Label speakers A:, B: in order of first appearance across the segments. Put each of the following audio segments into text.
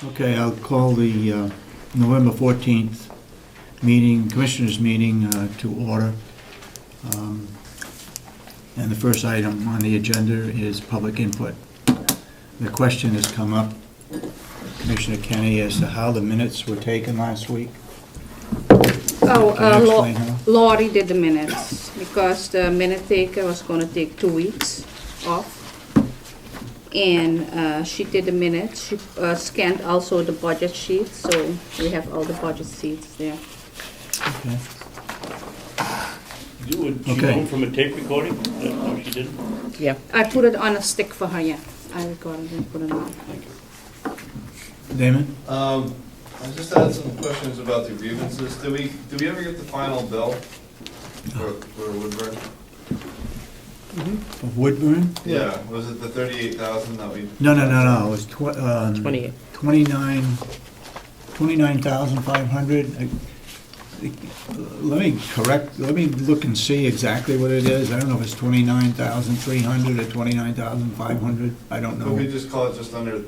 A: Okay, I'll call the November 14th meeting, Commissioners' meeting to order. And the first item on the agenda is public input. The question has come up, Commissioner Kenny, as to how the minutes were taken last week.
B: Oh,
A: Can you explain how?
B: Lori did the minutes, because the minute taker was going to take 2 weeks off. And she did the minutes. She scanned also the budget sheet, so we have all the budget sheets there.
A: Okay.
C: Would she
A: Okay.
C: know from a tape recording? That's how she did it?
B: Yeah. I put it on a stick for her, yeah. I recorded and put it on.
C: Thank you.
A: Damon?
D: I just had some questions about the grievances. Did we ever get the final bill for Woodburn?
A: Of Woodburn?
D: Yeah, was it the 38,000 that we?
A: No, it was
E: 28.
A: 29,500. Let me look and see exactly what it is. I don't know if it's 29,300 or 29,500. I don't
D: Could we
A: know.
D: just call it just under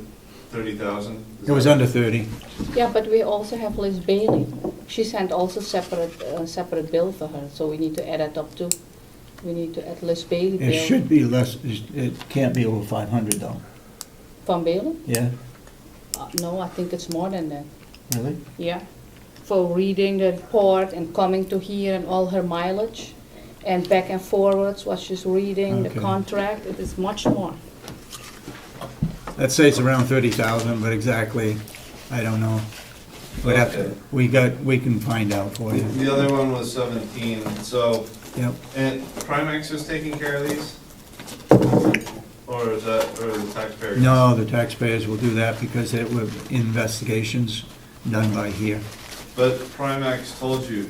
D: 30,000?
A: It was under 30.
B: Yeah, but we also have Liz Bailey. She sent also separate bill for her, so we need to add it up too. We need to add Liz Bailey bill.
A: It should be less, it can't be over 500 though.
B: From Bailey?
A: Yeah,
B: No, I think it's more than that.
A: really?
B: Yeah, for reading the report and coming to here and all her mileage and back and forwards, what she's reading, the
A: Okay.
B: contract, it is much more.
A: Let's say it's around 30,000, but exactly, I don't know. We'd have to,
D: Okay.
A: we can find out for you.
D: The other one was 17, so,
A: Yep.
D: and Primex is taking care of these? Or is that, or the taxpayers?
A: No, the taxpayers will do that because it were investigations done by here.
D: But Primex told you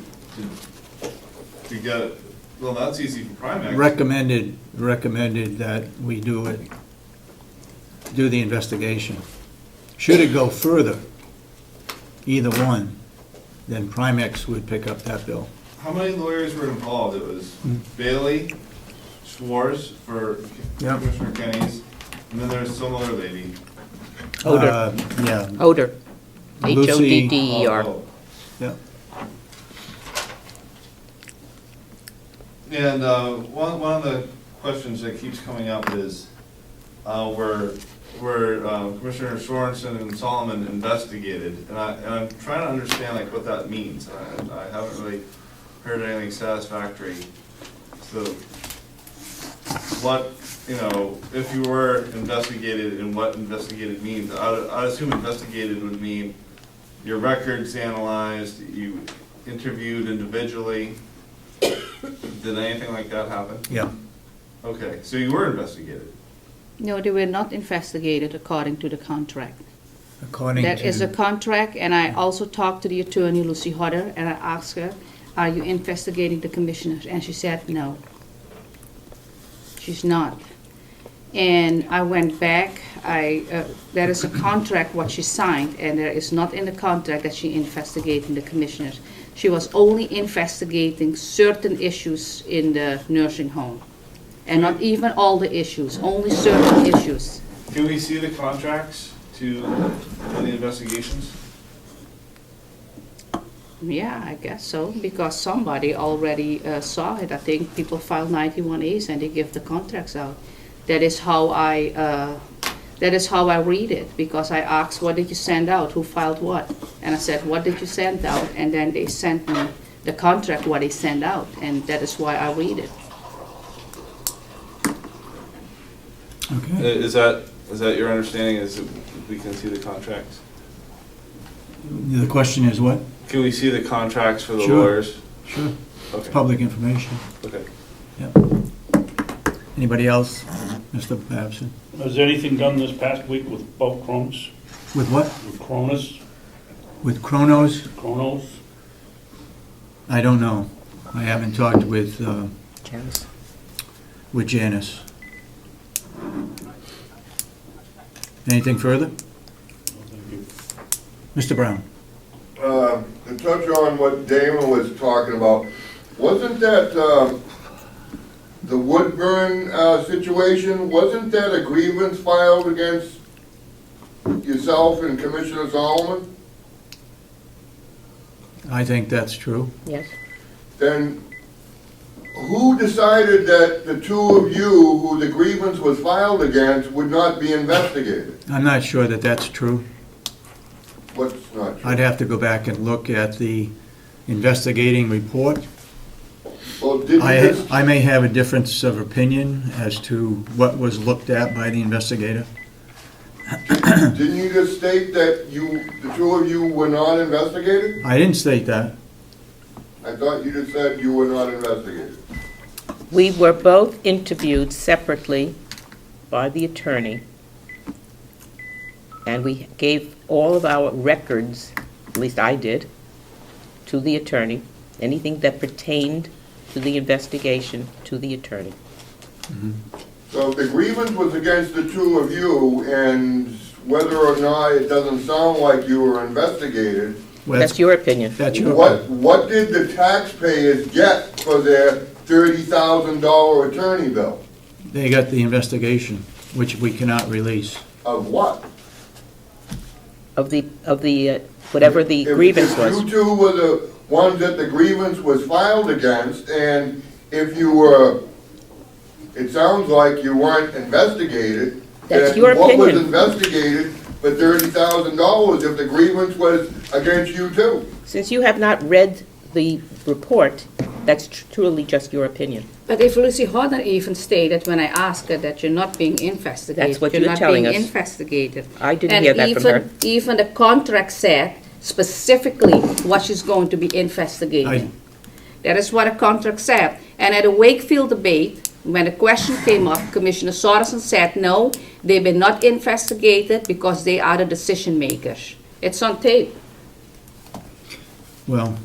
D: to get, well, that's easy for Primex.
A: Recommended that we do the investigation. Should it go further, either one, then Primex would pick up that bill.
D: How many lawyers were involved? It was Bailey, Schwartz for
A: Yep.
D: Commissioner Kenny's, and then there's some other lady.
E: Oder.
A: Yeah,
E: Oder.
A: Lucy-
E: HODDER.
D: Oh.
A: yeah.
D: And one of the questions that keeps coming up is where Commissioner Sorensen and Solomon investigated, and I'm trying to understand like what that means. I haven't really heard anything satisfactory. So what, if you were investigated and what investigated means, I'd assume investigated would mean your records analyzed, you interviewed individually. Did anything like that happen?
A: Yeah.
D: Okay, so you were investigated.
B: No, they were not investigated according to the contract.
A: According
B: That is a
A: to,
B: contract, and I also talked to the attorney, Lucy Hodder, and I asked her, are you investigating the commissioners? And she said, no. She's not. And I went back, there is a contract what she signed, and there is not in the contract that she investigating the commissioners. She was only investigating certain issues in the nursing home. And not even all the issues, only certain issues.
D: Can we see the contracts to the investigations?
B: Yeah, I guess so, because somebody already saw it. I think people filed 91As and they give the contracts out. That is how I read it, because I asked, what did you send out? Who filed what? And I said, what did you send out? And then they sent me the contract, what they sent out, and that is why I read it.
A: okay.
D: Is that your understanding, is that we can see the contracts?
A: The question is what?
D: Can we see the contracts for the
A: Sure.
D: lawyers?
A: Sure,
D: Okay,
A: public information.
D: okay.
A: Yep. Anybody else? Mr. Babson?
C: Was there anything done this past week with both Kronos?
A: With what?
C: With Kronos?
A: With Kronos?
C: Kronos?
A: I don't know. I haven't talked with
E: Janice.
A: Janice. Anything further?
C: Thank you.
A: Mr. Brown?
F: To touch on what Damon was talking about, wasn't that the Woodburn situation, wasn't that a grievance filed against yourself and Commissioner Solomon?
A: I think that's true.
E: Yes.
F: Then who decided that the two of you who the grievance was filed against would not be investigated?
A: I'm not sure that that's true.
F: What's not true?
A: I'd have to go back and look at the investigating report.
F: Well, didn't this,
A: I may have a difference of opinion as to what was looked at by the investigator.
F: didn't you just state that the two of you were not investigated?
A: I didn't state that.
F: I thought you just said you were not investigated.
E: We were both interviewed separately by the attorney, and we gave all of our records, at least I did, to the attorney, anything that pertained to the investigation to the attorney.
F: So if the grievance was against the two of you, and whether or not it doesn't sound like you were investigated,
A: Well,
E: That's your opinion.
A: That's your,
F: what did the taxpayers get for their $30,000 attorney bill?
A: they got the investigation, which we cannot release.
F: Of what?
E: Of the, whatever the grievance
F: If
E: was.
F: you two were the ones that the grievance was filed against, and if you were, it sounds like you weren't investigated.
E: That's
F: then
E: your
F: What was
E: opinion.
F: investigated for $30,000 if the grievance was against you too?
E: Since you have not read the report, that's truly just your opinion.
B: But if Lucy Hodder even stated when I asked her that you're not being investigated.
E: That's what you're telling us.
B: You're not being investigated.
E: I didn't hear that from her.
B: And even the contract said specifically what she's going to be investigating. That is what a contract said. And at a Wakefield debate, when the question came up, Commissioner Morrison said, no, they've been not investigated because they are the decision makers. It's on tape.
A: Well,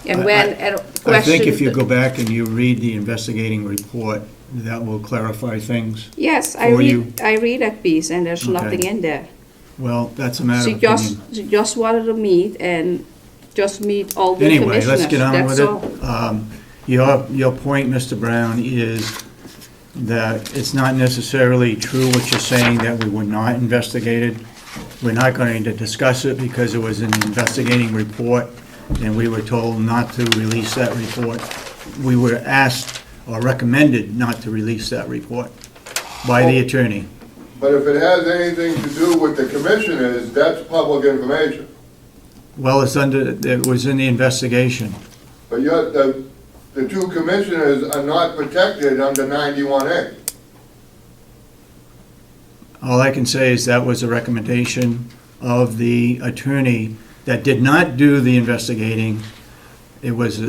B: And when a question...
A: I think if you go back and you read the investigating report, that will clarify things.
B: Yes,
A: for you.
B: I read that piece, and there's
A: Okay.
B: nothing in there.
A: Well, that's a matter
B: She
A: of opinion.
B: just wanted to meet and just meet all the
A: Anyway,
B: commissioners.
A: let's get on
B: That's
A: with
B: all.
A: it. Your point, Mr. Brown, is that it's not necessarily true what you're saying, that we were not investigated. We're not going to discuss it because it was an investigating report, and we were told not to release that report. We were asked or recommended not to release that report by the attorney.
F: But if it has anything to do with the commissioners, that's public information.
A: Well, it was in the investigation.
F: But the two commissioners are not protected under 91A.
A: All I can say is that was a recommendation of the attorney that did not do the investigating. It was,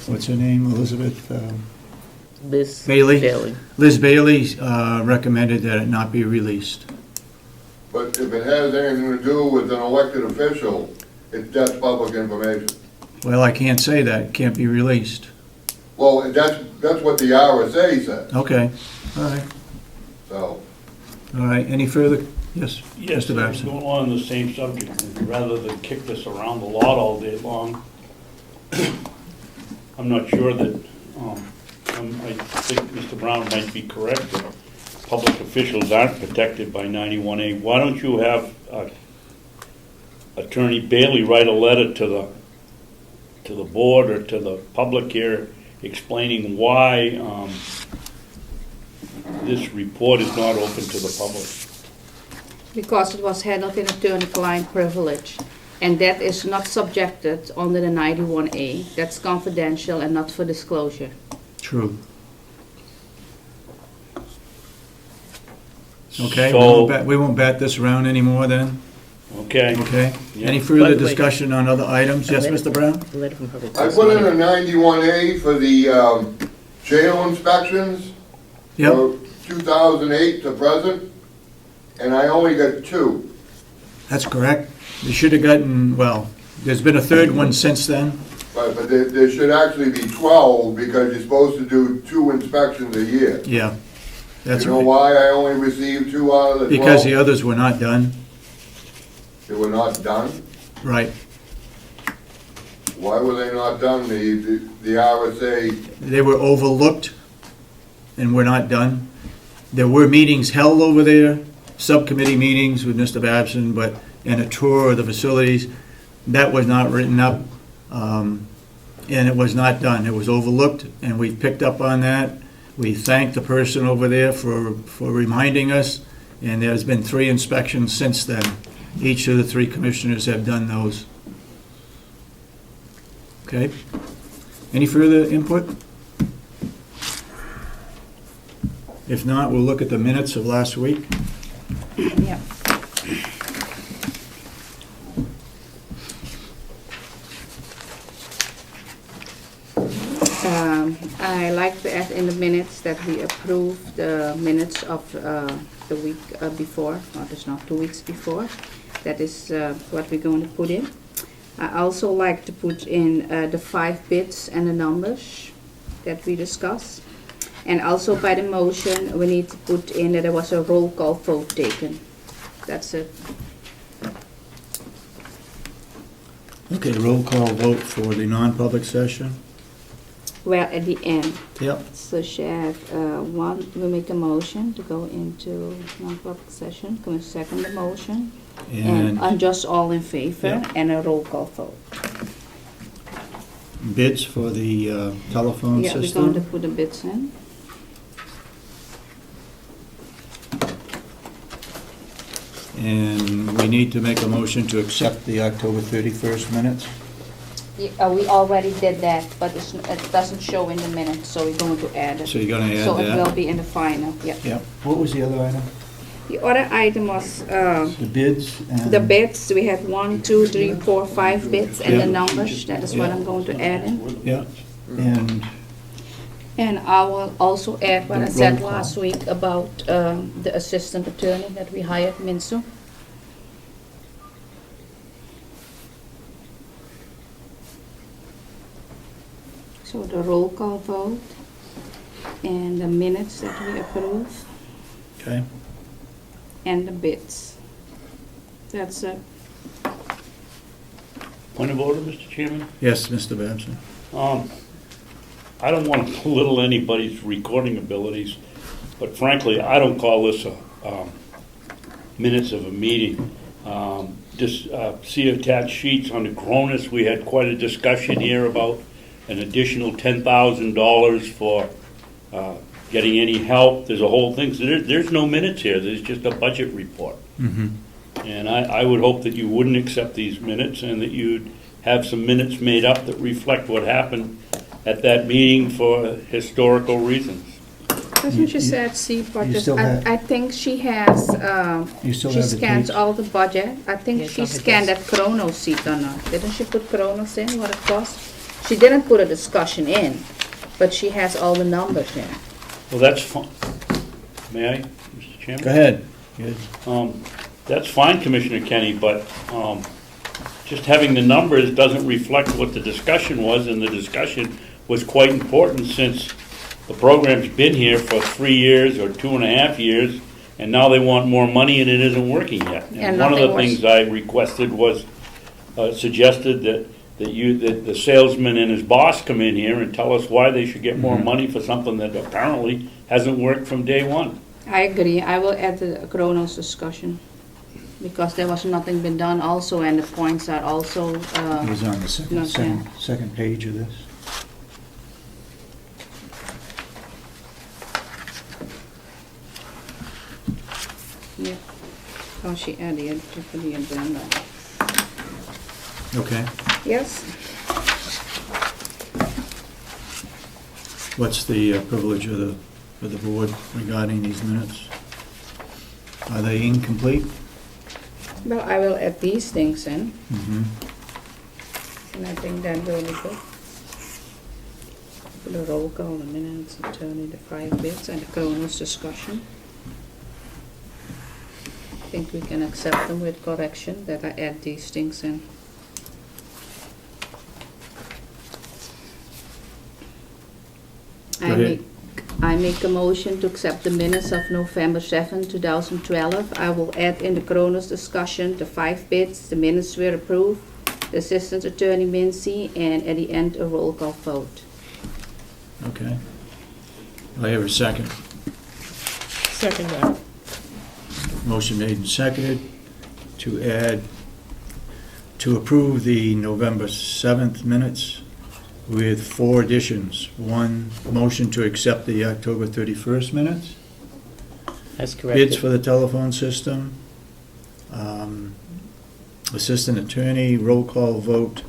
A: what's her name, Elizabeth?
E: Liz
A: Bailey? Liz Bailey recommended that it not be released.
F: But if it has anything to do with an elected official, that's public information.
A: Well, I can't say that, it can't be released.
F: Well, that's what the RSA says,
A: Okay, all right,
F: so.
A: all right, any further? Yes,
C: Yes,
A: Mr. Babson.
C: going on the same subject, and rather than kick this around the lot all day long, I'm not sure that, I think Mr. Brown might be correct, that public officials aren't protected by 91A. Why don't you have Attorney Bailey write a letter to the board or to the public here explaining why this report is not open to the public?
B: Because it was handled in attorney-client privilege. And that is not subjected under the 91A. That's confidential and not for disclosure.
A: True. Okay,
C: So-
A: we won't bat this around anymore then,
C: Okay?
A: okay?
C: Yeah.
A: Any
E: By
A: further
E: the way-
A: discussion on other items? Yes, Mr. Brown?
E: A letter from her.
F: I put in a 91A for the jail inspections
A: Yep,
F: for 2008 to present, and I only got 2.
A: that's correct. You should have gotten, well, there's been a third one since then.
F: But there should actually be 12, because you're supposed to do 2 inspections a year.
A: Yeah, that's
F: You know
A: right.
F: why I only received 2 out of the 12?
A: Because the others were not done,
F: They were not done?
A: right.
F: Why were they not done? The RSA,
A: They were overlooked and were not done. There were meetings held over there, subcommittee meetings with Mr. Babson, and a tour of the facilities. That was not written up, and it was not done. It was overlooked, and we picked up on that. We thank the person over there for reminding us, and there's been 3 inspections since then. Each of the 3 commissioners have done those. Okay? Any further input? If not, we'll look at the minutes of last week.
B: Yeah. I like to add in the minutes that we approve the minutes of the week before, or it's not 2 weeks before. That is what we're going to put in. I also like to put in the 5 bits and the numbers that we discussed. And also by the motion, we need to put in that there was a roll call vote taken. That's it.
A: Okay, roll call vote for the non-public session.
B: Well, at the end.
A: Yep.
B: So shall we make a motion to go into non-public session? Can we second the motion? And I'm just all in favor,
A: Yep.
B: and a roll call vote.
A: Bids for the telephone
B: Yeah, we're going to
A: system.
B: put the bids in.
A: And we need to make a motion to accept the October 31st minutes.
B: We already did that, but it doesn't show in the minutes, so we're going to add it.
A: So you're going to add
B: So it will
A: that?
B: be in the final, yeah.
A: Yep. What was the other item?
B: The other item was
A: The bids and...
B: the bids. We had 1, 2, 3, 4, 5 bids, and the
A: Yeah.
B: numbers. That is what I'm going to add in.
A: Yeah, and
B: And I will also add what I
A: The
B: said
A: roll call.
B: last week about the assistant attorney that we hired, Minsu. So the roll call vote and the minutes that we approve
A: okay.
B: and the bids. That's it.
C: Point of order, Mr. Chairman?
A: Yes, Mr. Babson.
C: I don't want to belittle anybody's recording abilities, but frankly, I don't call this minutes of a meeting. Just see attached sheets on the Cronus. We had quite a discussion here about an additional $10,000 for getting any help. There's a whole thing. So there's no minutes here. There's just a budget report.
A: Mm-hmm.
C: And I would hope that you wouldn't accept these minutes and that you'd have some minutes made up that reflect what happened at that meeting for historical reasons.
B: Doesn't she say see budget?
A: still have-
B: I think she has,
A: You still
B: she
A: have the
B: scans
A: dates?
B: all the budget. I think
E: Yes,
B: she
E: on her
B: scanned that Kronos sheet or not. Didn't she put Kronos in, what it cost? She didn't put a discussion in, but she has all the numbers in.
C: Well, that's fine. May I, Mr. Chairman?
A: Go ahead. Good.
C: That's fine, Commissioner Kenny, but just having the numbers doesn't reflect what the discussion was, and the discussion was quite important since the program's been here for 3 years or 2.5 years, and now they want more money and it isn't working yet.
B: And
C: one of the
B: nothing was-
C: things I requested was, suggested that the salesman and his boss come in here and tell us why they should get more money for something that apparently hasn't worked from day one.
B: I agree. I will add the Kronos discussion because there was nothing been done also, and the points are also,
A: It was on the second page of this.
B: yeah. Oh, she added it to the agenda.
A: Okay.
B: Yes?
A: What's the privilege of the board regarding these minutes? Are they incomplete?
B: Well, I will add these things in,
A: Mm-hmm.
B: and I think that will be good. Put a roll call, the minutes, attorney, the 5 bits, and the Kronos discussion. I think we can accept them with correction, that I add these things in.
A: Go ahead.
B: I make a motion to accept the minutes of November 7, 2012. I will add in the Kronos discussion, the 5 bits, the minutes were approved, the Assistant Attorney Mincy, and at the end, a roll call vote.
A: Okay. Do I have a second?
E: Second that.
A: Motion made and seconded to approve the November 7th minutes with 4 additions. One, motion to accept the October 31st minutes.
E: That's
A: Bids
E: corrected.
A: for the telephone system. Assistant attorney, roll call vote.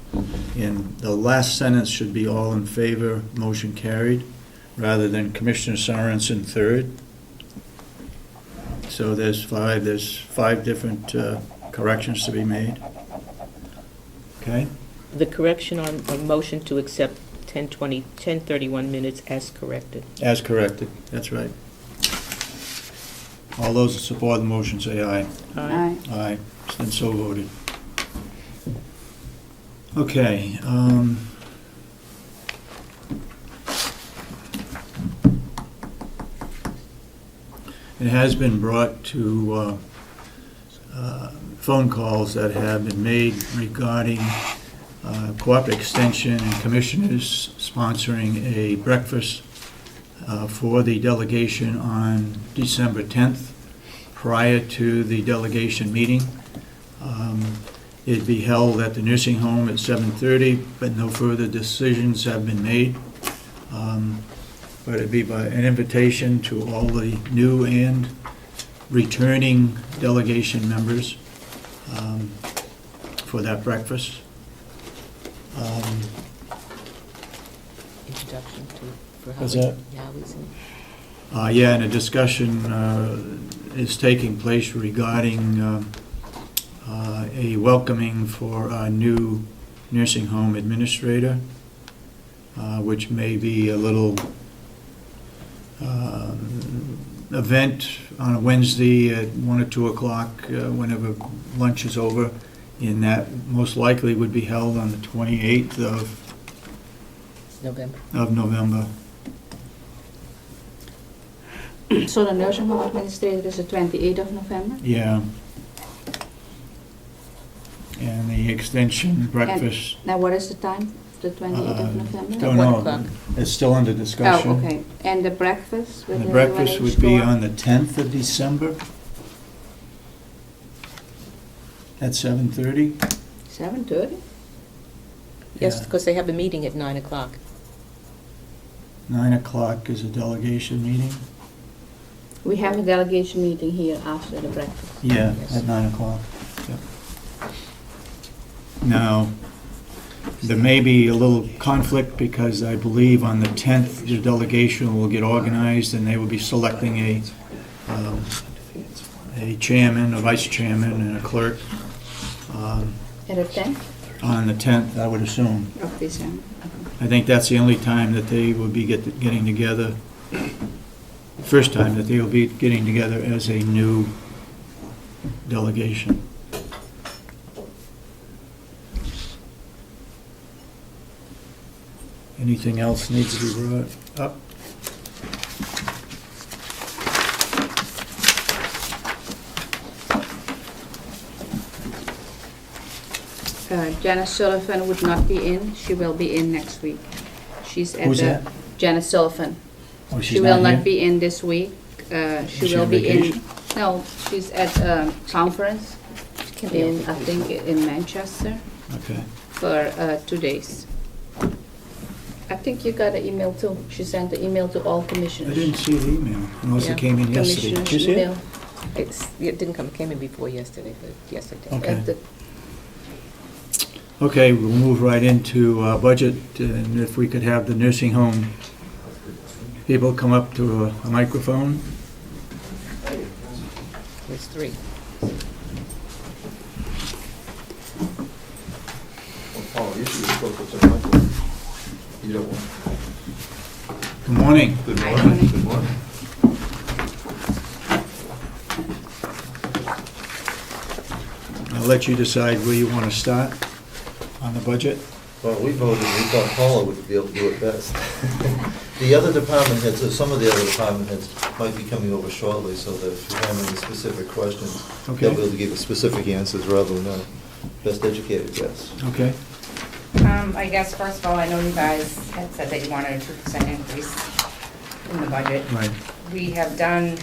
A: In the last sentence should be all in favor, motion carried, rather than Commissioner Sorensen third. So there's 5 different corrections to be made. Okay?
E: The correction on motion to accept 10:31 minutes as corrected.
A: As corrected, that's right. All those that support the motion say aye.
B: Aye.
A: Aye, and so voted. Okay, it has been brought to phone calls that have been made regarding Cooperative Extension and Commissioners sponsoring a breakfast for the delegation on December 10th, prior to the delegation meeting. It'd be held at the nursing home at 7:30, but no further decisions have been made. But it'd be by an invitation to all the new and returning delegation members for that breakfast.
E: Introduction for
A: What's
E: Howard.
A: that?
E: Howard's in.
A: Yeah, and a discussion is taking place regarding a welcoming for our new nursing home administrator, which may be a little event on a Wednesday at 1 or 2 o'clock, whenever lunch is over, and that most likely would be held on the 28th
E: November.
A: of November.
B: So the nursing home administrator is the 28th of November?
A: Yeah. And the extension breakfast,
B: Now, what is the time? The 28th of November?
A: don't
E: 1
A: know,
E: o'clock.
A: it's still under discussion.
B: Oh, okay. And the breakfast? with
A: And the
B: the
A: breakfast
B: UNH
A: would be
B: store?
A: on the 10th of December at 7:30.
B: 7:30?
E: Yes,
A: Yeah.
E: because they have a meeting at 9 o'clock.
A: 9 o'clock is a delegation meeting.
B: We have a delegation meeting here after the breakfast.
A: Yeah,
E: Yes.
A: at 9 o'clock. Yep. Now, there may be a little conflict because I believe on the 10th, the delegation will get organized and they will be selecting a chairman, a vice chairman, and a clerk
B: At the 10th
A: on the 10th, I would assume.
B: of December?
A: I think that's the only time that they will be getting together, first time that they will be getting together as a new delegation. Anything else needs to be brought up?
B: Janice Sullivan would not be in. She will be in next week. She's at
A: Who's
B: the...
A: that?
B: Janice Sullivan.
A: Oh,
B: She
A: she's
B: will
A: not
B: not
A: here?
B: be in this week.
A: Is
B: She
A: she
B: will
A: on
B: be in...
A: vacation?
B: No, she's at a conference
E: Can be
B: in,
E: on
B: I think, in Manchester
A: Okay.
B: for 2 days. I think you got an email too. She sent the email to all
A: I
B: commissioners.
A: didn't see the email, unless
E: Yeah.
A: it came in yesterday.
B: Commissioners'
A: Did you see it?
B: email.
E: It didn't come, came in before yesterday, but yesterday.
A: Okay.
B: At the-
A: Okay, we'll move right into budget, and if we could have the nursing home people come up to a microphone.
E: There's 3.
G: Paula, you should have spoken to Michael. You don't want.
A: Good morning.
G: Good
B: Hi,
G: morning.
B: Tony.
G: Good morning.
A: I'll let you decide where you want to start on the budget.
G: Well, we voted, we thought Paula would be able to do it best. The other department heads, or some of the other department heads might be coming over shortly, so that if you have any specific questions,
A: Okay.
G: they'll be able to give you specific answers rather than a best educated guess.
A: Okay.
H: I guess, first of all, I know you guys had said that you wanted a 2% increase in the budget.
A: Right.
H: We have done,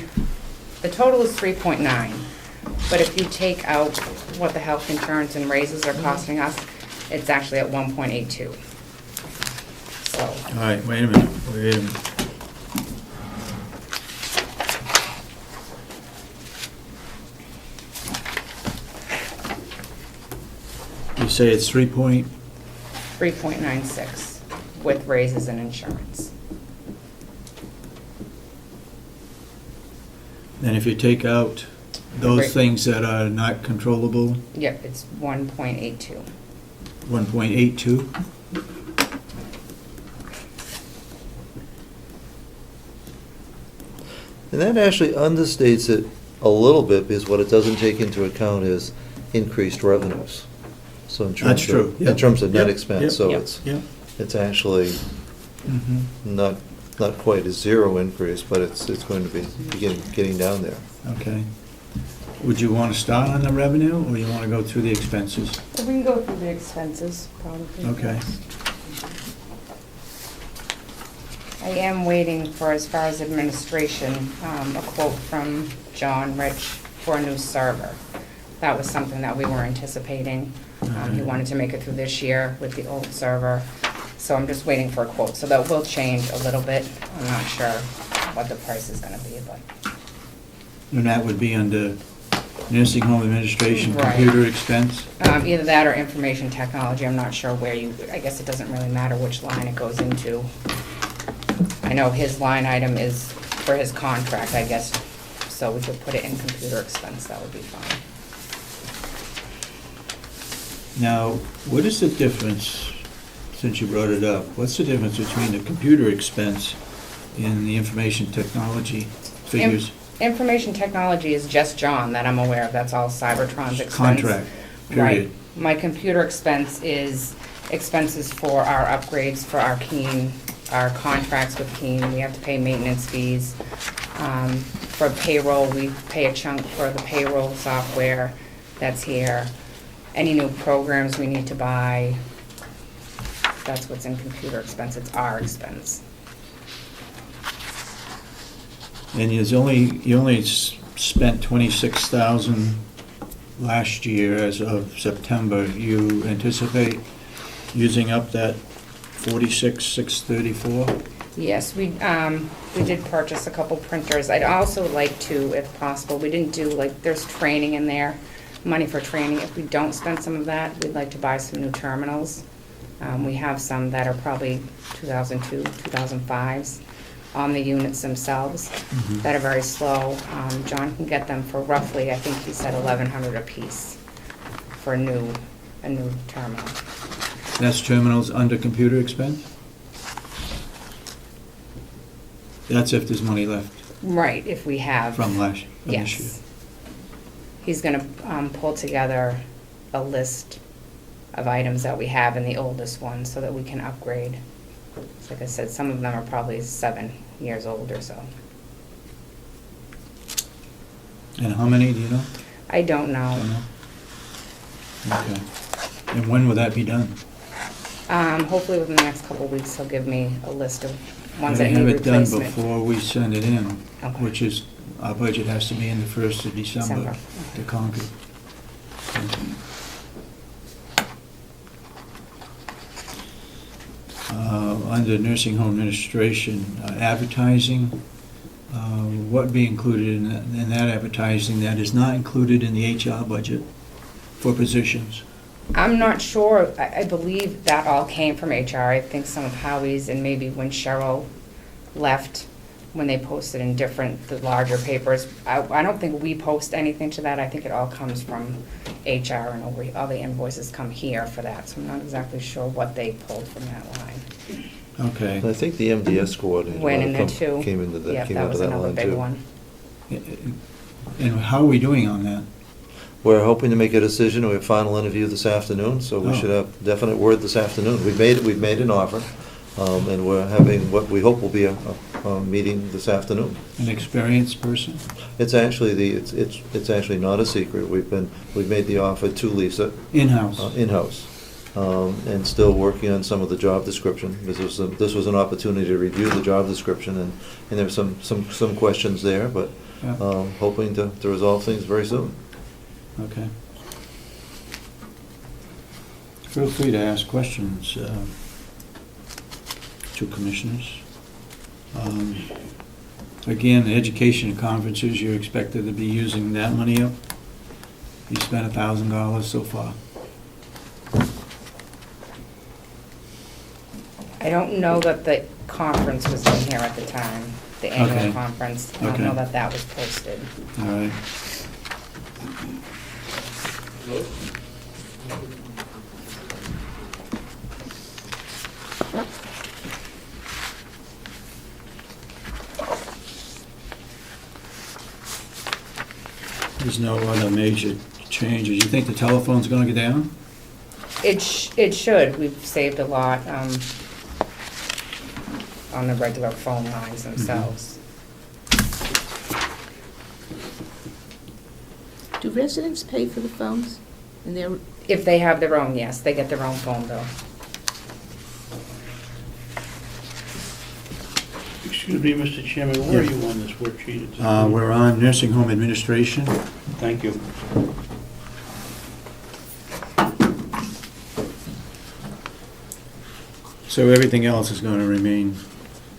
H: the total is 3.9. But if you take out what the health insurance and raises are costing us, it's actually at 1.82. So,
A: All right, wait a minute. You say it's
H: 3.96 with raises and insurance.
A: And if you take out those
H: Right.
A: things that are not controllable,
H: Yep, it's 1.82.
A: 1.82?
G: And that actually understates it a little bit, because what it doesn't take into account is increased revenues. So in terms
A: That's
G: of-
A: true, yeah.
G: In terms of net
A: Yep,
G: expense,
A: yep,
G: so
H: yep.
G: it's actually
A: Mhm.
G: not quite a zero increase, but it's going to be getting down there.
A: Okay. Would you want to start on the revenue, or you want to go through the expenses?
H: We can go through the expenses, probably.
A: Okay.
H: I am waiting for, as far as administration, a quote from John Rich for a new server. That was something that we were anticipating. He wanted to make it through this year with the old server. So I'm just waiting for a quote. So that will change a little bit. I'm not sure what the price is gonna be, but
A: And that would be under nursing home administration,
H: Right.
A: computer expense?
H: either that or information technology. I'm not sure where I guess it doesn't really matter which line it goes into. I know his line item is for his contract, I guess, so we could put it in computer expense, that would be fine.
A: Now, what is the difference, since you brought it up, what's the difference between the computer expense and the information technology figures?
H: Information technology is just John that I'm aware of, that's all Cybertron's expense.
A: Contract, period.
H: Right. My computer expense is expenses for our upgrades, for our Keen, our contracts with Keen, we have to pay maintenance fees. For payroll, we pay a chunk for the payroll software that's here. Any new programs we need to buy, that's what's in computer expense, it's our expense.
A: And you only spent 26,000 last year as of September. You anticipate using up that 46,634?
H: Yes, we did purchase a couple printers. I'd also like to, if possible, we didn't do, like, there's training in there, money for training. If we don't spend some of that, we'd like to buy some new terminals. We have some that are probably 2002, 2005s on the units themselves that are very slow. John can get them for roughly, I think he said 1,100 apiece for a new terminal.
A: That's terminals under computer expense? That's if there's money left
H: Right, if we have.
A: from this year.
H: Yes. He's gonna pull together a list of items that we have in the oldest ones so that we can upgrade. Like I said, some of them are probably 7 years old or so.
A: And how many, do you know?
H: I don't
A: Don't
H: know.
A: know? Okay. And when will that be done?
H: Hopefully within the next couple of weeks, he'll give me a list of ones
A: Gotta
H: that need
A: have it done
H: replacement.
A: before we send it in,
H: Okay.
A: which is, our budget has to be in the 1st of December
H: December.
A: to Concord. Under nursing home administration, advertising, what would be included in that advertising that is not included in the HR budget for positions?
H: I'm not sure. I believe that all came from HR. I think some of Howie's and maybe when Cheryl left, when they posted in the larger papers. I don't think we post anything to that. I think it all comes from HR and all the invoices come here for that. So I'm not exactly sure what they pulled from that line.
A: Okay.
G: And I think the MDS coordinator
H: Went in there too.
G: came into that,
H: Yeah,
G: came
H: that
G: into
H: was
G: that
H: another
G: line
H: big
G: too.
H: one.
A: And how are we doing on that?
G: We're hoping to make a decision. We have final interview this afternoon, so we
A: Oh.
G: should have definite word this afternoon. We've made an offer, and we're having what we hope will be a meeting this afternoon.
A: An experienced person?
G: It's actually it's actually not a secret. We've made the offer to Lisa,
A: In-house?
G: in-house, and still working on some of the job description. This was an opportunity to review the job description, and there were some questions there, but
A: Yeah.
G: hoping to resolve things very soon.
A: Okay. Feel free to ask questions to commissioners. Again, education and conferences, you're expected to be using that money up. You spent $1,000 so far.
H: I don't know that the conference was in here at the time, the
A: Okay.
H: annual conference. I don't
A: Okay.
H: know that that was posted.
A: All right. There's no other major changes. You think the telephone's gonna go down?
H: It should. We've saved a lot on the regular phone lines themselves.
E: Do residents pay for the phones? And they're,
H: If they have their own, yes, they get their own phone bill.
C: Excuse me, Mr. Chairman, where are you on this worksheet?
A: We're on nursing home administration.
C: Thank you.
A: So everything else is gonna remain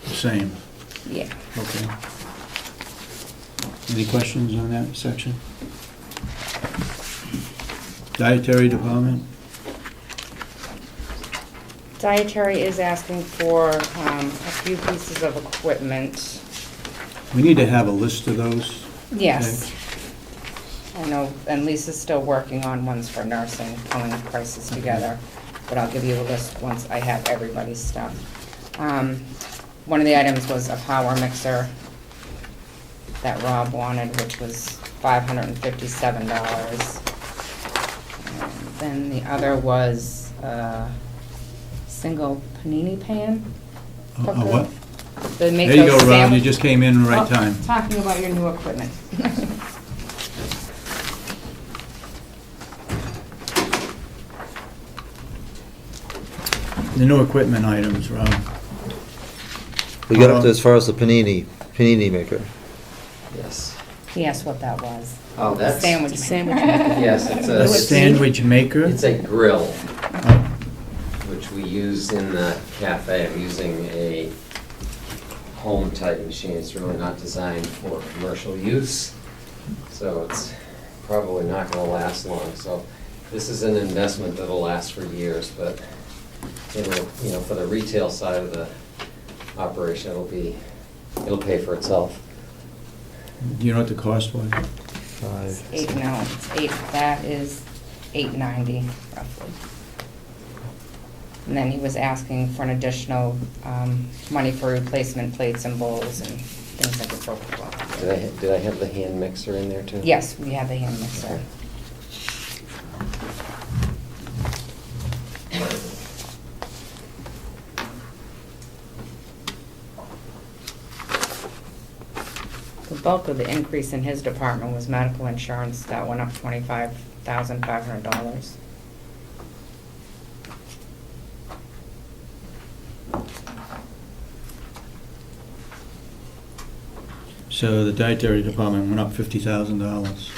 A: the same.
H: Yeah.
A: Okay. Any questions on that section? Dietary department?
H: Dietary is asking for a few pieces of equipment.
A: We need to have a list of those.
H: Yes. I know, and Lisa's still working on ones for nursing, pulling the prices together, but I'll give you a list once I have everybody's stuff. One of the items was a power mixer that Rob wanted, which was $557. And then the other was a single panini pan.
A: What?
H: They make
A: There you go,
H: those
A: Rob, you
H: sandwich-
A: just came in in the right
H: Oh,
A: time.
H: Talking about your new equipment.
A: The new equipment items, Rob.
G: We got up to as far as the panini maker.
I: Yes.
H: He asked what that was.
I: Oh, that's.
H: Sandwich.
E: sandwich.
I: Yes, it's
A: A sandwich maker?
I: It's a grill,
A: Oh,
I: which we use in the cafe. I'm using a home-type machine. It's really not designed for commercial use, so it's probably not gonna last long. So this is an investment that'll last for years, but it'll, for the retail side of the operation, it'll pay for itself.
A: Do you know what the cost was?
H: That is $890 roughly. And then he was asking for an additional money for replacement plates and bowls and things like that.
I: Did I have the hand mixer in there too?
H: Yes, we have the hand mixer. The bulk of the increase in his department was medical insurance. That went up $25,500.
A: So the dietary department went up $50,000.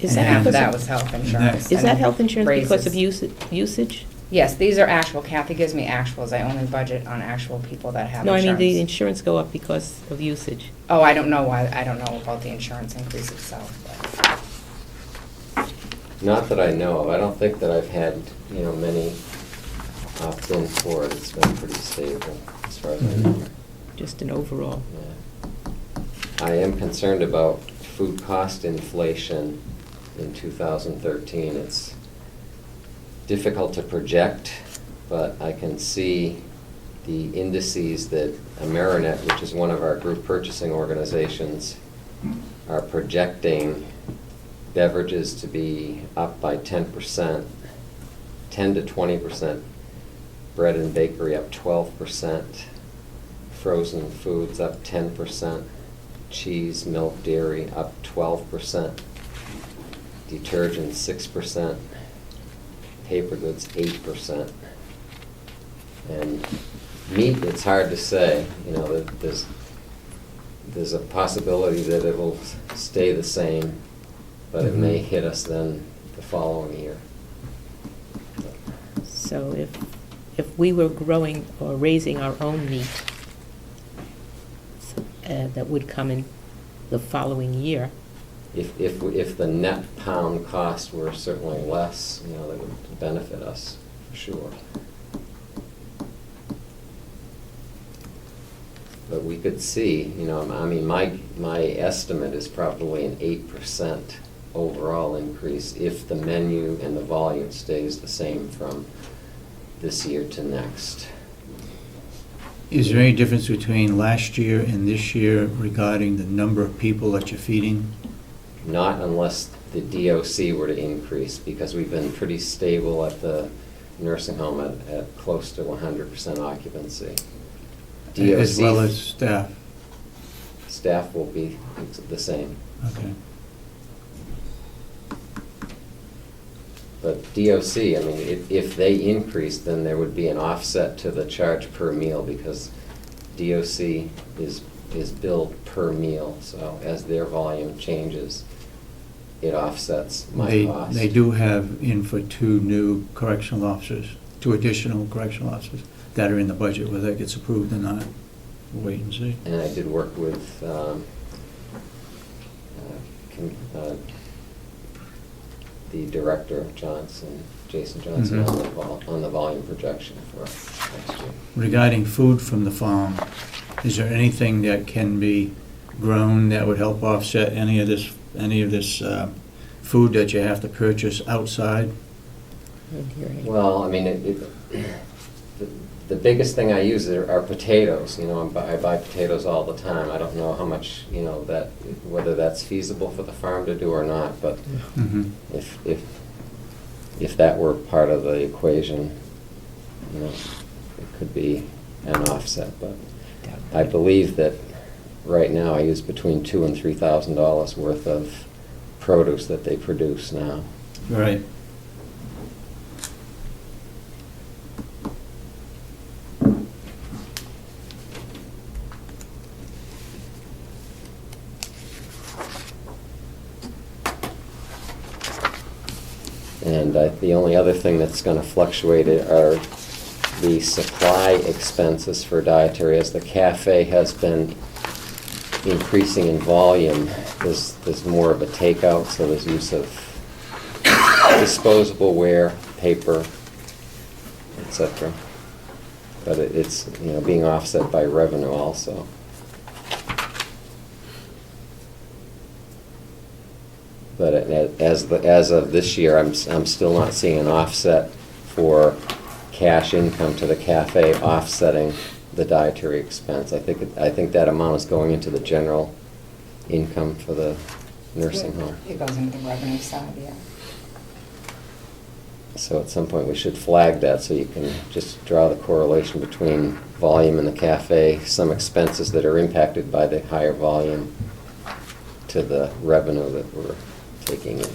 E: Is
A: And
E: that
H: Half of
E: because
H: that
E: of,
H: was health insurance.
E: is that health insurance because of
H: Raises.
E: usage?
H: Yes, these are actual. Kathy gives me actuals. I only budget on actual people that have
E: No, I
H: insurance.
E: mean, the insurance go up because of usage.
H: Oh, I don't know why, I don't know about the insurance increase itself, but.
I: Not that I know of. I don't think that I've had, many opt in for it. It's been pretty stable as far as I know.
E: Just an overall.
I: Yeah. I am concerned about food cost inflation in 2013. It's difficult to project, but I can see the indices that Amerinet, which is one of our group purchasing organizations, are projecting beverages to be up by 10%, 10 to 20%, bread and bakery up 12%, frozen foods up 10%, cheese, milk, dairy up 12%, detergent 6%, paper goods 8%. And meat, it's hard to say, there's a possibility that it'll stay the same. but it may hit us then the following year.
E: So if we were growing or raising our own meat, that would come in the following year.
I: If the net pound cost were certainly less, you know, that would benefit us, for sure. But we could see, you know, I mean, my estimate is probably an 8% overall increase if the menu and the volume stays the same from this year to next.
A: Is there any difference between last year and this year regarding the number of people that you're feeding?
I: Not unless the DOC were to increase, because we've been pretty stable at the nursing home at close to 100% occupancy.
A: As well
I: DOC
A: as staff?
I: staff will be the same.
A: Okay.
I: But DOC, I mean, if they increase, then there would be an offset to the charge per meal, because DOC is billed per meal, so as their volume changes, it offsets my cost.
A: They do have in for 2 new correctional officers, 2 additional correctional officers that are in the budget. Whether that gets approved or not, we'll wait and see.
I: And I did work with the director, Jason Johnson, on the volume projection for next year.
A: Regarding food from the farm, is there anything that can be grown that would help offset any of this food that you have to purchase outside?
I: Well, I mean, the biggest thing I use are potatoes. You know, I buy potatoes all the time. I don't know how much, you know, whether that's feasible for the farm to do or not, but if that were part of the equation, you know, it could be an offset. But I believe that right now I use between $2,000 and $3,000 worth of produce that they produce now.
A: Right.
I: And the only other thing that's going to fluctuate are the supply expenses for dietary. As the cafe has been increasing in volume, there's more of a takeout, so there's use of disposable ware, paper, etc. But it's, you know, being offset by revenue also. But as of this year, I'm still not seeing an offset for cash income to the cafe offsetting the dietary expense. I think that amount is going into the general income for the nursing home.
H: It goes into the revenue side, yeah.
I: So at some point we should flag that so you can just draw the correlation between volume in the cafe, some expenses that are impacted by the higher volume, to the revenue that we're taking in.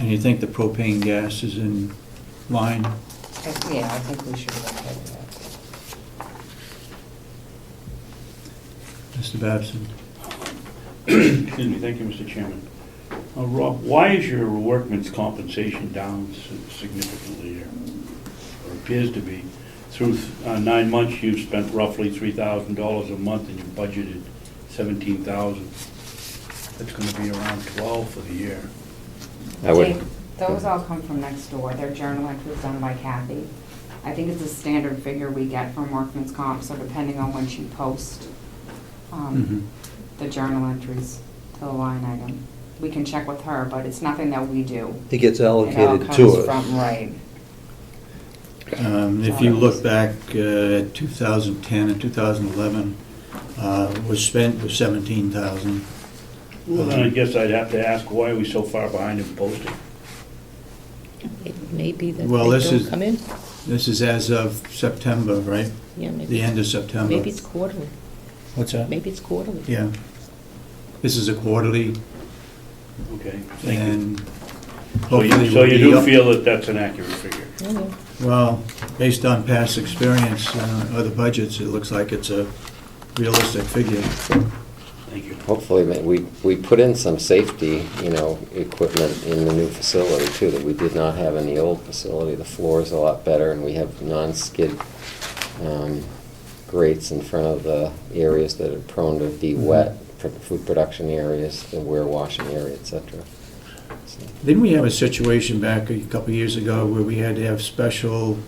A: And you think the propane gas is in line?
H: Yeah, I think we should be okay with that.
A: Mr. Babson?
C: Excuse me, thank you, Mr. Chairman. Rob, why is your workman's compensation down significantly here? Or appears to be. Through 9 months, you've spent roughly $3,000 a month, and you budgeted $17,000. That's going to be around $12,000 for the year.
H: Those all come from next door. Their journal entry is done by Kathy. I think it's a standard figure we get from workman's comp, so depending on when she posts the journal entries to the line item, we can check with her, but it's nothing that we do.
G: It gets
H: It all
G: allocated
H: comes
G: to it.
H: from, right.
A: If you look back at 2010 and 2011, was spent with $17,000.
C: Well, then I guess I'd have to ask, why are we so far behind in posting?
E: It may be that
A: Well,
E: they
A: this
E: don't
A: is-
E: come in.
A: This is as of September, right?
E: Yeah, maybe.
A: The end of September.
E: Maybe it's quarterly.
A: What's that?
E: Maybe it's quarterly.
A: Yeah. This is a quarterly,
C: Okay, thank you.
A: and
C: So
A: hopefully
C: you
A: we'll be
C: do
A: up-
C: feel that that's an accurate figure?
E: Yeah, yeah.
A: Well, based on past experience, other budgets, it looks like it's a realistic figure.
C: Thank you.
I: Hopefully, we put in some safety, equipment in the new facility too, that we did not have in the old facility. The floor is a lot better, and we have non-skid grates in front of the areas that are prone to be wet, food production areas, the warewashing area, et cetera. So,
A: Didn't we have a situation back a couple of years ago where we had to have special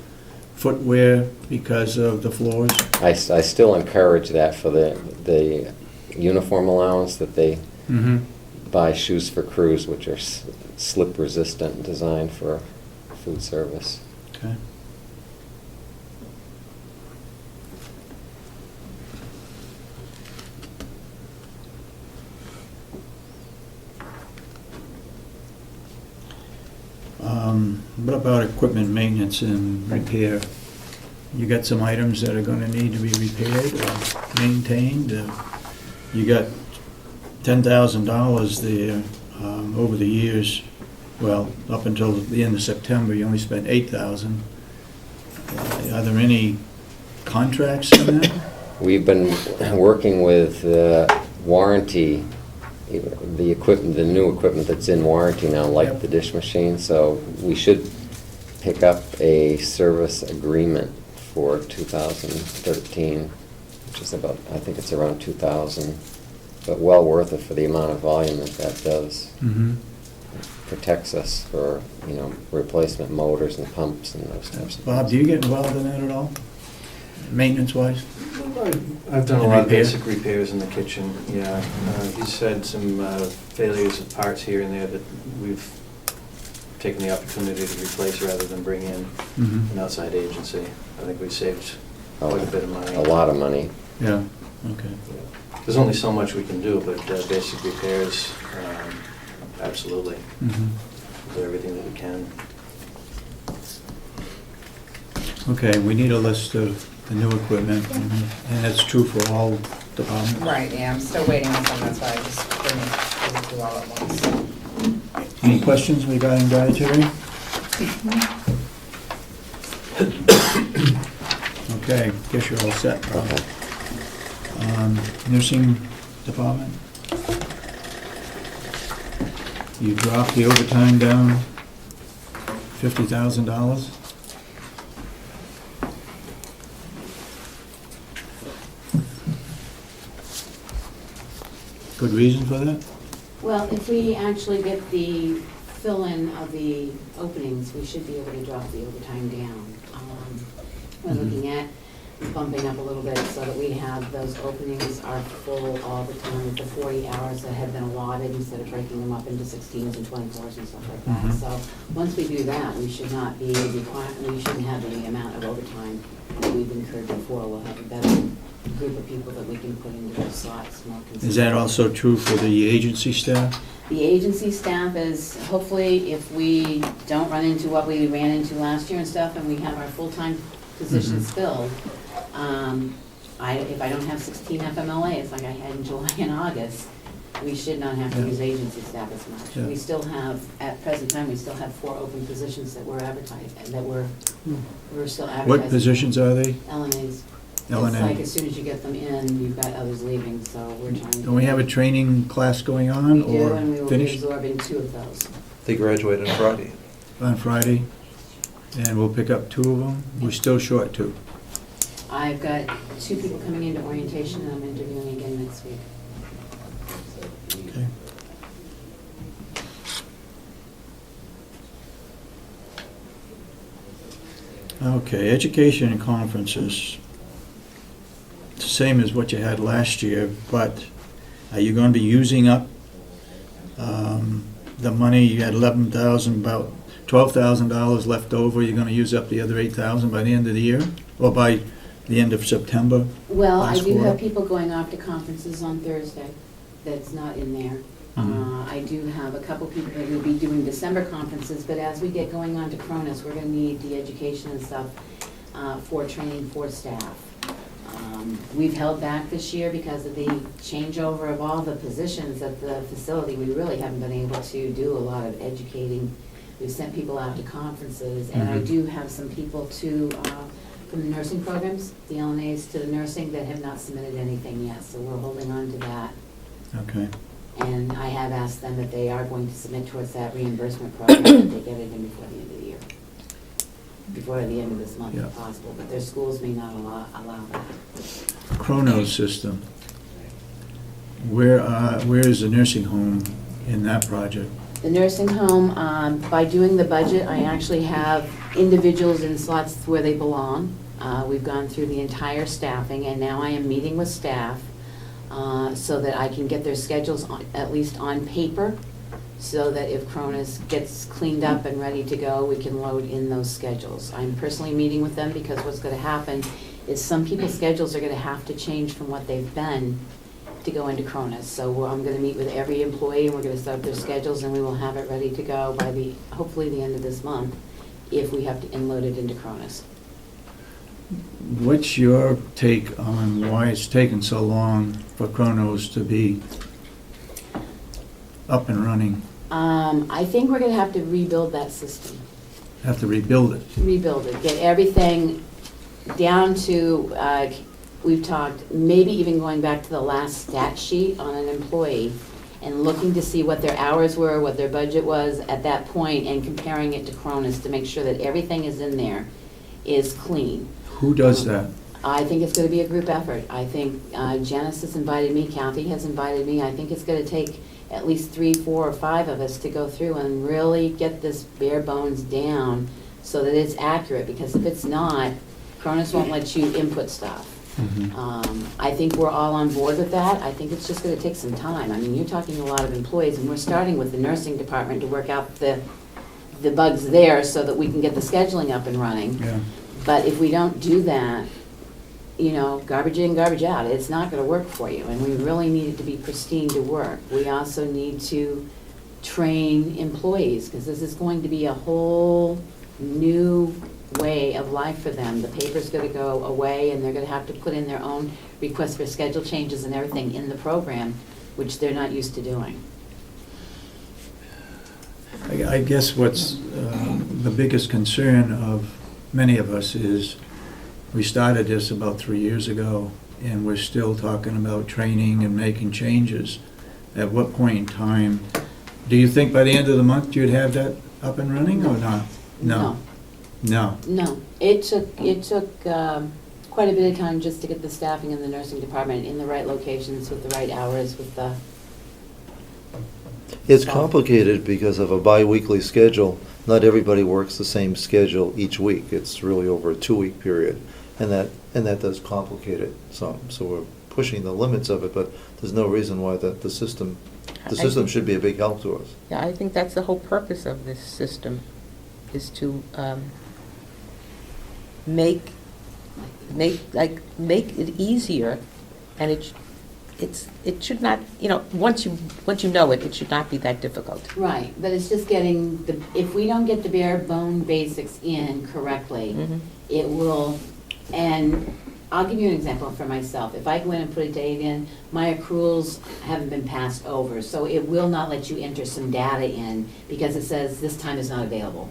A: footwear because of the floors?
I: I still encourage that for the uniform allowance, that they
A: Mm-hmm.
I: buy shoes for crews, which are slip resistant and designed for food service.
A: Okay. What about equipment maintenance and repair? You got some items that are gonna need to be repaired or maintained? You got $10,000 there over the years. Well, up until the end of September, you only spent $8,000. Are there any contracts in that?
I: We've been working with warranty, the equipment, the new equipment that's in warranty now, like
A: Yep.
I: the dish machine, so we should pick up a service agreement for 2013, which is about, I think it's around 2,000, but well worth it for the amount of volume that does.
A: Mm-hmm.
I: Protects us for, replacement motors and pumps and those types of
A: Bob,
I: things.
A: do you get involved in that at all? Maintenance-wise?
J: I've done a
A: And
J: lot of
A: repair?
J: basic repairs in the kitchen, yeah. He's had some failures of parts here and there that we've taken the opportunity to replace rather than bring in
A: Mm-hmm.
J: an outside agency. I think we saved quite a bit of money.
I: A lot of money.
A: Yeah, okay.
J: There's only so much we can do, but basic repairs, absolutely,
A: Mm-hmm.
J: do everything that we can.
A: Okay, we need a list of the new equipment, and that's true for all departments.
H: Right, yeah, I'm still waiting on some, that's why I just bring it to all at once.
A: Any questions regarding dietary? Okay, guess you're all set.
I: Okay.
A: Nursing department? You dropped the overtime down $50,000? Good reason for that?
K: Well, if we actually get the fill-in of the openings, we should be able to drop the overtime down. We're looking at bumping up a little bit so that we have those openings are full all the time with the 40 hours that have been allotted instead of breaking them up into 16s and 24s and stuff like that.
A: Mhm.
K: So once we do that, we should not be we shouldn't have the amount of overtime that we've incurred before. We'll have a better group of people that we can put into those slots more consistently.
A: Is that also true for the agency staff?
K: The agency staff is, hopefully, if we don't run into what we ran into last year and stuff, and we have our full-time positions filled, if I don't have 16 FMLAs like I had in July and August, we should not have to
A: Yeah.
K: use agency staff as much.
A: Yeah.
K: We still have, at present time, we still have 4 open positions that we're advertising, that we're still advertising.
A: What positions are they?
K: LNAs.
A: LNA.
K: It's like as soon as you get them in, you've got others leaving, so we're trying to.
A: Don't we have a training class going on
K: We do,
A: or
K: and we will be
A: finished
K: absorbing 2 of those.
G: They graduate on Friday.
A: on Friday? And we'll pick up 2 of them? We're still short 2.
K: I've got 2 people coming into orientation, and I'm interviewing again next week.
A: Okay. Okay, education and conferences. It's the same as what you had last year, but are you going to be using up the money? You had $11,000, about $12,000 left over. You're going to use up the other $8,000 by the end of the year, or by the end of September?
K: Well, I
A: Last
K: do
A: quarter.
K: have people going off to conferences on Thursday that's not in there.
A: Mhm.
K: I do have a couple people that will be doing December conferences, but as we get going on to Cronus, we're gonna need the education and stuff for training for staff. We've held back this year because of the changeover of all the positions at the facility. We really haven't been able to do a lot of educating We've sent people out to conferences, and I do have some people to, from the nursing programs, the LNAs to the nursing, that have not submitted anything yet, so we're holding on to that.
A: Okay.
K: And I have asked them if they are going to submit towards that reimbursement program, if they get it in before the end of the year. Before the end of this month
A: Yeah.
K: if possible, but their schools may not allow that.
A: Chronos system. Where is the nursing home in that project?
K: The nursing home, by doing the budget, I actually have individuals in slots where they belong. We've gone through the entire staffing, and now I am meeting with staff so that I can get their schedules at least on paper, so that if Cronus gets cleaned up and ready to go, we can load in those schedules. I'm personally meeting with them because what's going to happen is some people's schedules are going to have to change from what they've been to go into Cronus. So I'm going to meet with every employee, and we're going to set up their schedules, and we will have it ready to go by hopefully the end of this month, if we have to inload it into Cronus.
A: What's your take on why it's taken so long for Chronos to be up and running?
K: I think we're going to have to rebuild that system.
A: Have to rebuild it?
K: Rebuild it, get everything down to, we've talked, maybe even going back to the last stat sheet on an employee and looking to see what their hours were, what their budget was at that point, and comparing it to Cronus to make sure that everything is in there, is clean.
A: Who does that?
K: I think it's going to be a group effort. I think Janice has invited me, Kathy has invited me. I think it's going to take at least 3, 4, or 5 of us to go through and really get this bare bones down so that it's accurate, because if it's not, Cronus won't let you input stuff. I think we're all on board with that. I think it's just going to take some time. I mean, you're talking a lot of employees, and we're starting with the nursing department to work out the bugs there so that we can get the scheduling up and running.
A: Yeah.
K: But if we don't do that, you know, garbage in, garbage out, it's not going to work for you, and we really need it to be pristine to work. We also need to train employees, because this is going to be a whole new way of life for them. The paper's going to go away, and they're going to have to put in their own requests for schedule changes and everything in the program, which they're not used to doing.
A: I guess what's the biggest concern of many of us is we started this about 3 years ago, and we're still talking about training and making changes. At what point in time, do you think by the end of the month you'd have that up and running or not? No. No.
K: No. It took quite a bit of time just to get the staffing in the nursing department in the right locations with the right hours, with the...
G: It's complicated because of a bi-weekly schedule. Not everybody works the same schedule each week. It's really over a 2-week period, and that does complicate it some. So we're pushing the limits of it, but there's no reason why the system should be a big help to us.
E: Yeah, I think that's the whole purpose of this system, is to make it easier, and it should not, you know, once you know it, it should not be that difficult.
K: Right, but it's just getting, if we don't get the bare bone basics in correctly, it will, and I'll give you an example for myself. If I go in and put a date in, my accruals haven't been passed over, so it will not let you enter some data in because it says this time is not available.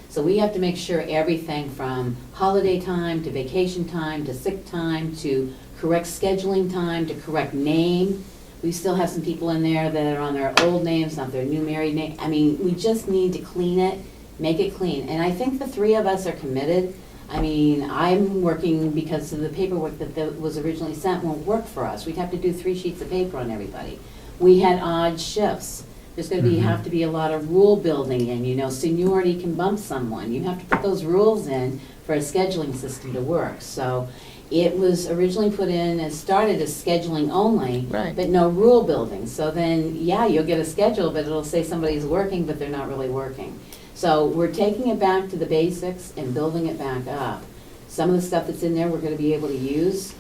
K: So we have to make sure everything from holiday time to vacation time to sick time to correct scheduling time to correct name. We still have some people in there that are on their old names, not their new married name. I mean, we just need to clean it, make it clean. And I think the 3 of us are committed. I mean, I'm working because of the paperwork that was originally sent won't work for us. We'd have to do 3 sheets of paper on everybody. We had odd shifts. There's going to have to be a lot of rule building in, you know, seniority can bump someone. You have to put those rules in for a scheduling system to work. So it was originally put in and started as scheduling only,
E: Right.
K: but no rule building. So then, yeah, you'll get a schedule, but it'll say somebody's working, but they're not really working. So we're taking it back to the basics and building it back up. Some of the stuff that's in there we're going to be able to use,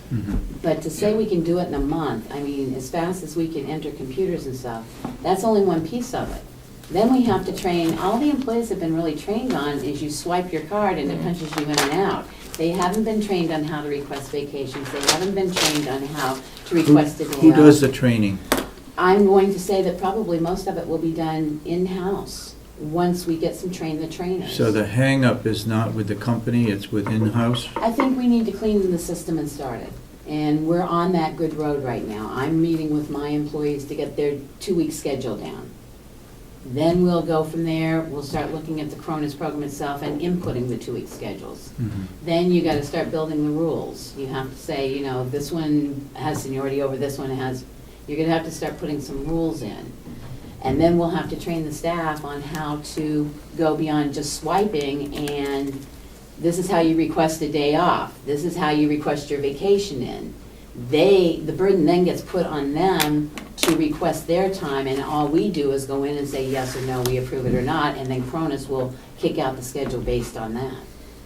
K: but to say we can do it in a month, I mean, as fast as we can enter computers and stuff, that's only one piece of it. Then we have to train, all the employees have been really trained on is you swipe your card and it punches you in and out. They haven't been trained on how to request vacations. They haven't been trained on how to request a day off.
A: Who does the training?
K: I'm going to say that probably most of it will be done in-house. once we get some the trainers.
A: So the hang-up is not with the company, it's with in-house?
K: I think we need to clean the system and start it. And we're on that good road right now. I'm meeting with my employees to get their 2-week schedule down. Then we'll go from there, we'll start looking at the Cronus program itself and inputting the 2-week schedules. Then you gotta start building the rules. You have to say, you know, this one has seniority over this one has, you're gonna have to start putting some rules in. And then we'll have to train the staff on how to go beyond just swiping and this is how you request a day off. This is how you request your vacation in. The burden then gets put on them to request their time, and all we do is go in and say yes or no, we approve it or not, and then Cronus will kick out the schedule based on that.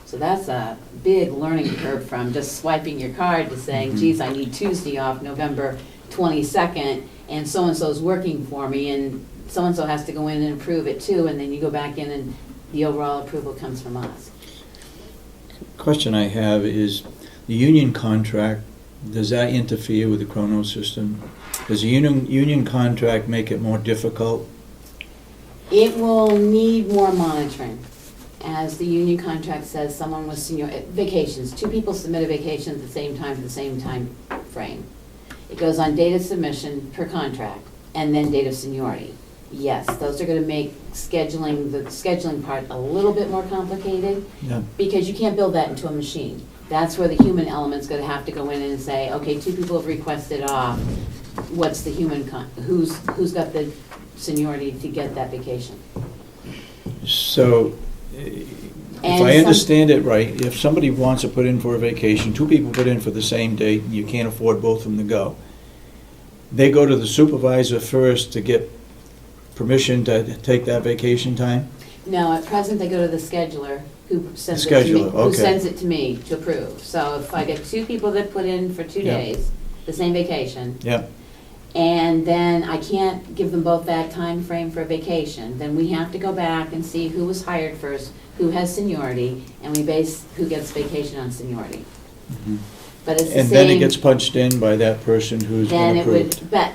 K: So that's a big learning curve from just swiping your card to saying, geez, I need Tuesday off, November 22nd, and so-and-so's working for me, and so-and-so has to go in and approve it too, and then you go back in and the overall approval comes from us.
A: Question I have is, the union contract, does that interfere with the Chronos system? Does the union contract make it more difficult?
K: It will need more monitoring. As the union contract says, someone with vacations, 2 people submit a vacation at the same time for the same time frame. It goes on date of submission per contract, and then date of seniority. Yes, those are gonna make the scheduling part a little bit more complicated,
A: Yeah.
K: because you can't build that into a machine. That's where the human element's gonna have to go in and say, okay, 2 people have requested off, what's the human, who's got the seniority to get that vacation?
A: So, if I understand it right, if somebody wants to put in for a vacation, 2 people put in for the same date, and you can't afford both of them to go, they go to the supervisor first to get permission to take that vacation time?
K: No, at present, they go to the scheduler, who sends it
A: The
K: to me.
A: scheduler,
K: Who
A: okay.
K: sends it to me to approve. So if I get 2 people that put in for 2
A: Yeah.
K: days, the same vacation,
A: Yep.
K: and then I can't give them both that time frame for vacation, then we have to go back and see who was hired first, who has seniority, and we base who gets vacation on seniority. But it's the same.
A: And then it gets punched in by that person who's
K: Then
A: been
K: it
A: approved.
K: would, but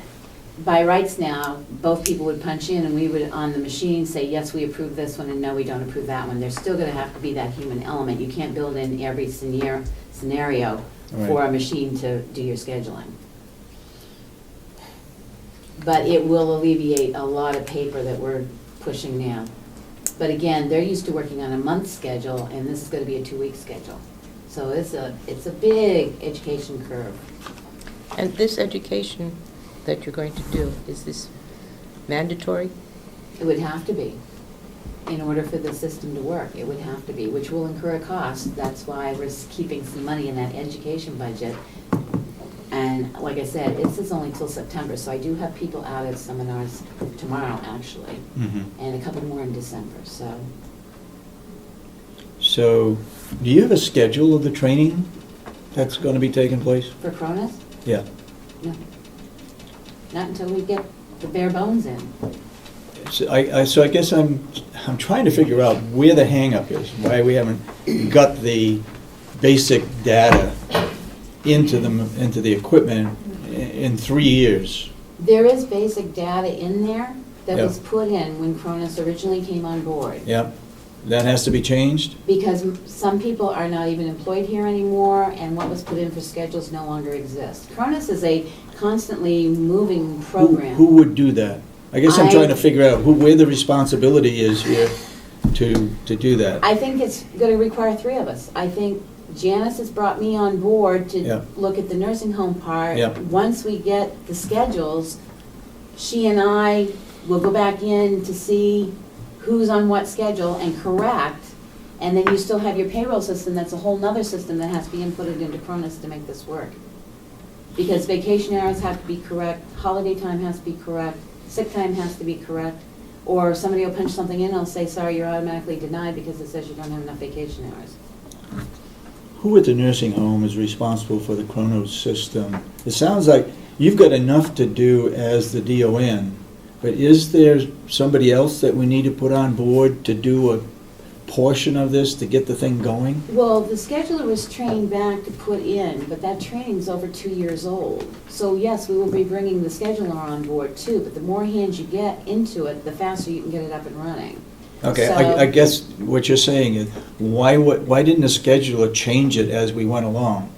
K: by rights now, both people would punch in and we would, on the machine, say, yes, we approve this one, and no, we don't approve that one. There's still gonna have to be that human element. You can't build in every scenario for
A: Right.
K: a machine to do your scheduling. But it will alleviate a lot of paper that we're pushing now. But again, they're used to working on a month schedule, and this is gonna be a 2-week schedule. So it's a big education curve.
E: And this education that you're going to do, is this mandatory?
K: It would have to be. In order for the system to work, it would have to be, which will incur a cost. That's why we're keeping some money in that education budget. And like I said, this is only till September, so I do have people out at seminars tomorrow, actually, and a couple more in December, so.
A: So, do you have a schedule of the training that's going to be taking place?
K: For Cronus?
A: Yeah.
K: No. Not until we get the bare bones in.
A: So I guess I'm trying to figure out where the hangup is, why we haven't got the basic data into the equipment in 3 years.
K: There is basic data in there that
A: Yeah.
K: was put in when Cronus originally came on board.
A: Yep. That has to be changed?
K: Because some people are not even employed here anymore, and what was put in for schedules no longer exists. Cronus is a constantly moving program.
A: Who would do that? I guess I'm
K: I-
A: trying to figure out where the responsibility is here to do that.
K: I think it's gonna require 3 of us. I think Janice has brought me on board
A: Yeah.
K: to look at the nursing home part.
A: Yeah.
K: Once we get the schedules, she and I will go back in to see who's on what schedule and correct. And then you still have your payroll system, that's a whole nother system that has to be inputted into Cronus to make this work. Because vacation hours have to be correct, holiday time has to be correct, sick time has to be correct, or somebody will punch something in and I'll say, sorry, you're automatically denied because it says you don't have enough vacation hours.
A: Who at the nursing home is responsible for the Chronos system? It sounds like you've got enough to do as the DON, but is there somebody else that we need to put on board to do a portion of this to get the thing going?
K: Well, the scheduler was trained back to put in, but that training's over 2 years old. So yes, we will be bringing the scheduler on board too, but the more hands you get into it, the faster you can get it up and running.
A: Okay,
K: So-
A: I guess what you're saying is, why didn't the scheduler change it as we went along?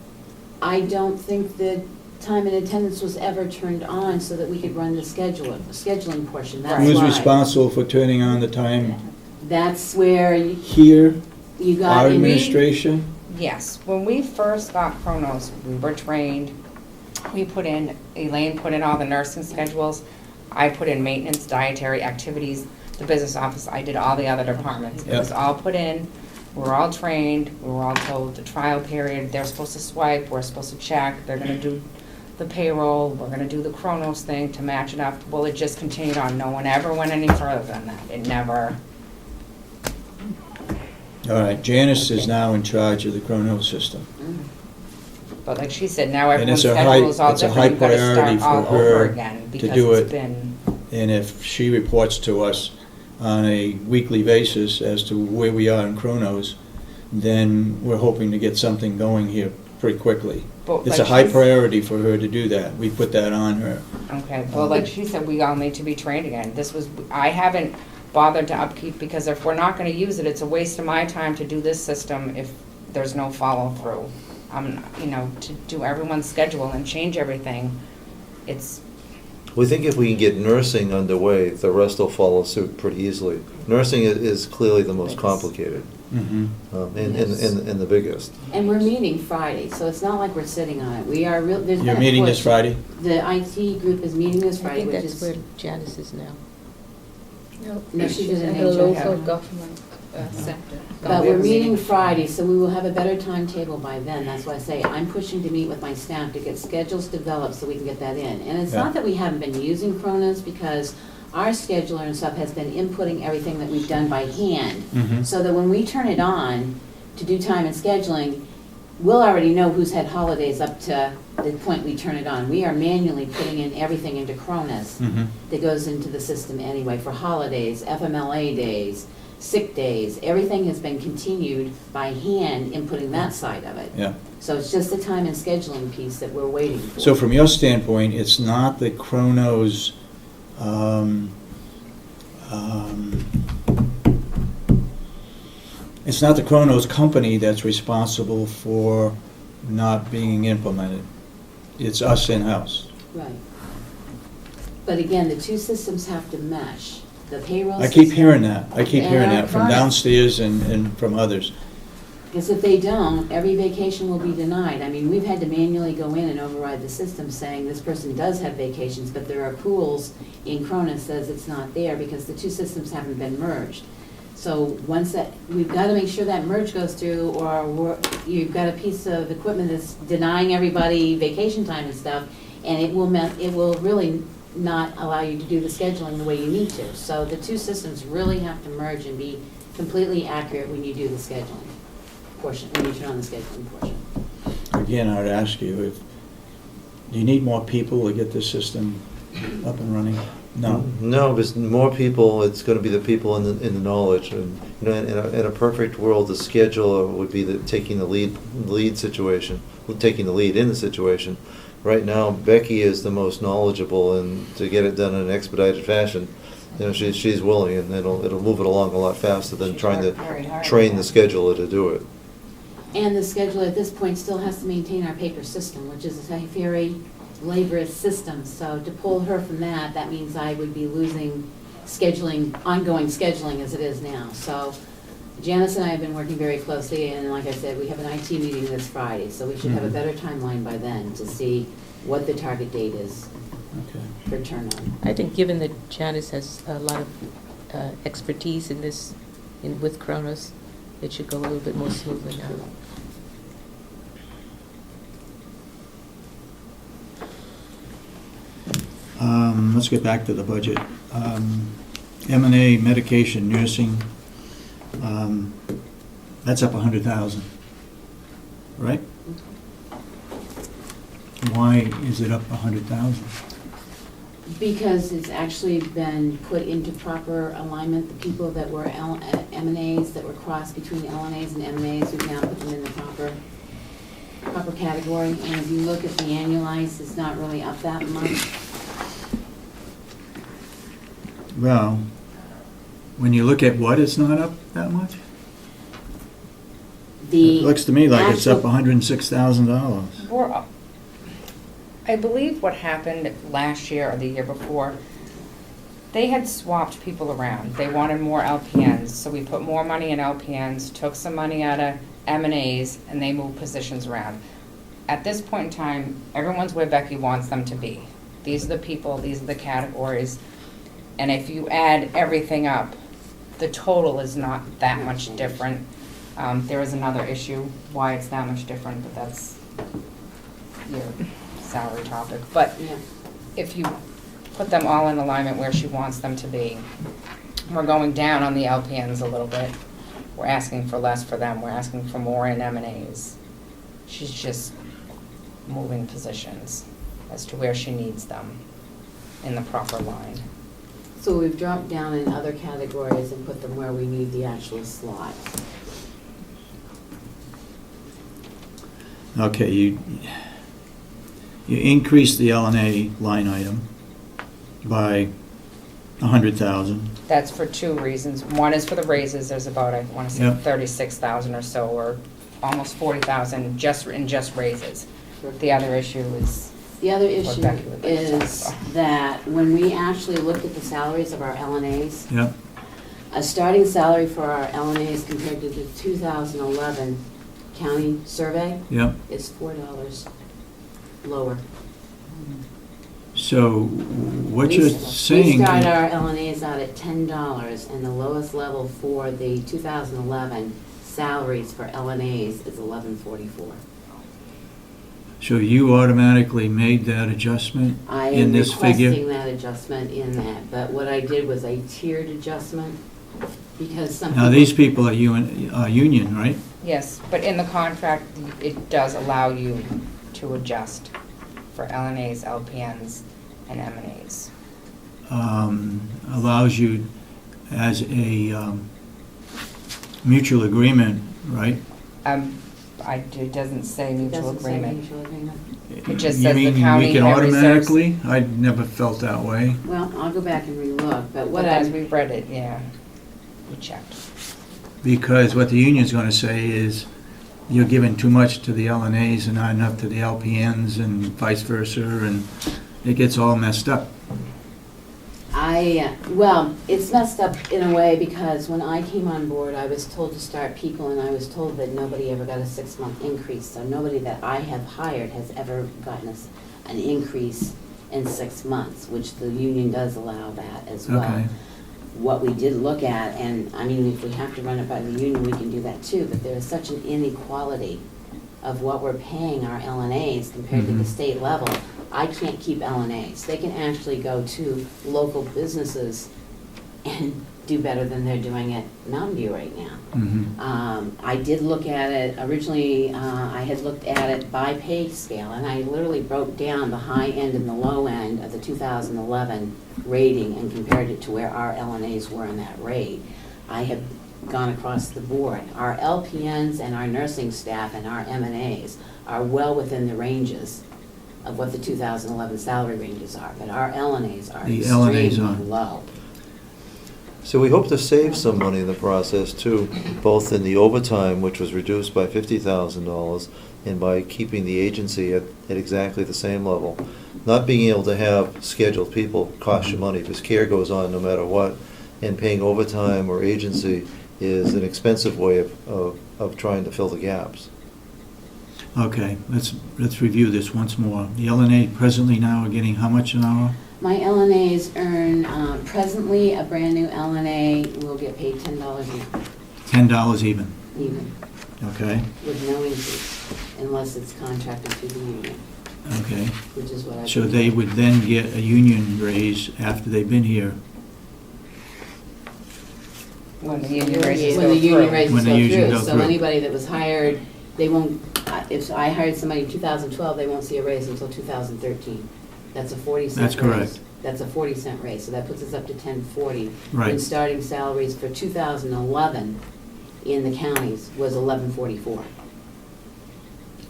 K: I don't think the time and attendance was ever turned on so that we could run the scheduling portion, that's
A: Who's
K: why.
A: responsible for turning on the time
K: That's where
A: here?
K: you got
A: Our
K: in.
A: administration?
H: Yes, when we first got Kronos, we were trained, Elaine put in all the nursing schedules, I put in maintenance, dietary, activities, the business office, I did all the other departments. It was
A: Yep.
H: all put in, we were all trained, we were all told the trial period, they're supposed to swipe, we're supposed to check, they're gonna do the payroll, we're gonna do the Kronos thing to match it up. Well, it just continued on, no one ever went any further than that, it never.
A: All right, Janice is now in charge of the Chrono system.
H: But like she said, now
A: And
H: everyone's
A: it's a high-
H: schedule is all
A: it's a
H: different, you've
A: high
H: gotta
A: priority
H: start all
A: for her
H: over again,
A: to
H: because
A: do
H: it's
A: it.
H: been.
A: And if she reports to us on a weekly basis as to where we are in Chronos, then we're hoping to get something going here pretty quickly.
H: But
A: It's
H: like
A: a high
H: she's-
A: priority for her to do that. We put that on her.
H: Okay, well, like she said, we all need to be trained again. I haven't bothered to upkeep, because if we're not gonna use it, it's a waste of my time to do this system if there's no follow-through. To do everyone's schedule and change everything, it's,
G: We think if we can get nursing underway, the rest will follow suit pretty easily. Nursing is clearly the most complicated, and the biggest.
K: And we're meeting Friday, so it's not like we're sitting on it. We are real, there's been
A: You're
K: a
A: meeting this
K: push.
A: Friday?
K: The IT group is meeting this
E: I
K: Friday,
E: think
K: which
E: that's
K: is.
E: where Janice is now.
K: No, she doesn't
L: At
K: have
L: the
K: to
L: local
K: have-
L: government center.
K: But we're meeting Friday, so we will have a better timetable by then. That's why I say I'm pushing to meet with my staff to get schedules developed so we can get that in. And it's
A: Yeah.
K: not that we haven't been using Kronos, because our scheduler and stuff has been inputting everything that we've done by hand.
A: Mhm.
K: So that when we turn it on to do time and scheduling, we'll already know who's had holidays up to the point we turn it on. We are manually putting in everything into Kronos
A: Mhm.
K: that goes into the system anyway, for holidays, FMLA days, sick days, everything has been continued by hand inputting that side of it.
A: Yeah.
K: So it's just the time and scheduling piece that we're waiting for.
A: So from your standpoint, it's not the Chronos, it's not the Chronos company that's responsible for not being implemented. It's us in-house.
K: Right. But again, the two systems have to mesh. The payroll
A: I keep
K: system-
A: hearing that. I keep
K: and
A: hearing
K: our
A: that from
K: Kronos.
A: downstairs and from others.
K: Because if they don't, every vacation will be denied. I mean, we've had to manually go in and override the system saying this person does have vacations, but there are pools in Kronos says it's not there because the two systems haven't been merged. So once that, we've got to make sure that merge goes through, or you've got a piece of equipment that's denying everybody vacation time and stuff, and it will really not allow you to do the scheduling the way you need to. So the two systems really have to merge and be completely accurate when you do the scheduling portion, when you turn on the scheduling portion.
A: Again, I'd ask you, do you need more people to get this system up and running? No.
G: No, there's more people, it's gonna be the people in the knowledge, and, in a perfect world, the scheduler would be taking the lead situation, taking the lead in the situation. Right now, Becky is the most knowledgeable, and to get it done in an expedited fashion, she's willing, and it'll move it along a lot faster than
H: She's
G: trying to
H: worked very hard
G: train
H: on
G: the
H: that.
G: scheduler to do it.
K: And the scheduler at this point still has to maintain our paper system, which is a very laborious system. So to pull her from that, that means I would be losing scheduling, ongoing scheduling as it is now. So Janice and I have been working very closely, and like I said, we have an IT meeting this Friday, so we should have a better timeline by then to see what the target date is
A: Okay.
K: for turn on.
E: I think given that Janice has a lot of expertise in this, with Kronos, it should go a little bit more smoothly now.
A: Let's get back to the budget. M&A, medication, nursing, that's up 100,000, right? Why is it up 100,000?
K: Because it's actually been put into proper alignment. The people that were M&As, that were crossed between LNAs and M&As, we've now put them in the proper category. And if you look at the annualized, it's not really up that much.
A: Well, When you look at what, it's not up that much?
K: The
A: It looks to me like it's up
K: actual-
A: $106,000.
H: We're up. I believe what happened last year or the year before, they had swapped people around. They wanted more LPNs, so we put more money in LPNs, took some money out of M&As, and they moved positions around. At this point in time, everyone's where Becky wants them to be. These are the people, these are the categories, and if you add everything up, the total is not that much different. There is another issue why it's that much different, but that's your salary topic. But
K: Yeah.
H: if you put them all in alignment where she wants them to be, we're going down on the LPNs a little bit. We're asking for less for them. We're asking for more in M&As. She's just moving positions as to where she needs them in the proper line.
K: So we've dropped down in other categories and put them where we need the actual slot.
A: Okay, you increase the LNA line item by 100,000.
H: That's for two reasons. One is for the raises. There's about, I want to say,
A: Yep.
H: 36,000 or so, or almost 40,000 just in just raises. The other issue is
K: The other
H: What
K: issue
H: Becky would like to talk
K: is
H: about.
K: that when we actually looked at the salaries of our LNAs,
A: Yep,
K: a starting salary for our LNAs compared to the 2011 county survey
A: yep.
K: is $4 lower.
A: So what you're
K: We
A: saying,
K: start our LNAs out at $10, and the lowest level for the 2011 salaries for LNAs is $11.44.
A: so you automatically made that adjustment
K: I
A: in
K: am
A: this figure?
K: requesting that adjustment in that, but what I did was a tiered adjustment, because some
A: Now, these people are union, right?
H: yes, but in the contract, it does allow you to adjust for LNAs, LPNs, and M&As.
A: Allows you as a mutual agreement, right?
H: It doesn't say mutual
K: Doesn't say
H: agreement.
K: mutual agreement.
H: It just
A: You
H: says the
A: mean
H: county
A: we can
H: had reserves.
A: automatically? I never felt that way.
K: Well, I'll go back and relook, but
H: But
K: what
H: as
K: I,
H: we read it, yeah, we checked.
A: Because what the union's gonna say is, you're giving too much to the LNAs and not enough to the LPNs and vice versa, and it gets all messed up.
K: well, it's messed up in a way because when I came on board, I was told to start people, and I was told that nobody ever got a 6-month increase. So nobody that I have hired has ever gotten an increase in 6 months, which the union does allow that as well.
A: Okay.
K: What we did look at, and I mean, if we have to run it by the union, we can do that too, but there is such an inequality of what we're paying our LNAs compared to the
A: Mhm.
K: state level. I can't keep LNAs. They can actually go to local businesses and do better than they're doing at Mountain View right now.
A: Mhm.
K: I did look at it, originally, I had looked at it by pay scale, and I literally broke down the high end and the low end of the 2011 rating and compared it to where our LNAs were in that rate. I have gone across the board. Our LPNs and our nursing staff and our M&As are well within the ranges of what the 2011 salary ranges are, but our LNAs are
A: The LNAs
K: extremely
A: are.
K: low.
G: So we hope to save some money in the process too, both in the overtime, which was reduced by $50,000, and by keeping the agency at exactly the same level. Not being able to have scheduled people costs you money, because care goes on no matter what, and paying overtime or agency is an expensive way of trying to fill the gaps.
A: Okay, let's review this once more. The LNA presently now are getting how much an hour?
K: My LNAs earn, presently, a brand-new LNA will get paid $10 an hour,
A: $10 even,
K: even,
A: okay?
K: with no increase, unless it's contracted through the union,
A: Okay.
K: which is what I.
A: So they would then get a union raise after they've been here.
H: When the union raises
K: When
H: go
K: the union
H: through.
K: raises
A: When the
K: go
A: union
K: through,
A: go
K: so
A: through.
K: anybody that was hired, they won't, if I hired somebody in 2012, they won't see a raise until 2013. That's a 40-cent raise.
A: That's correct.
K: That's a 40-cent raise, so that puts us up to 1040.
A: Right.
K: And starting salaries for 2011 in the counties was 1144.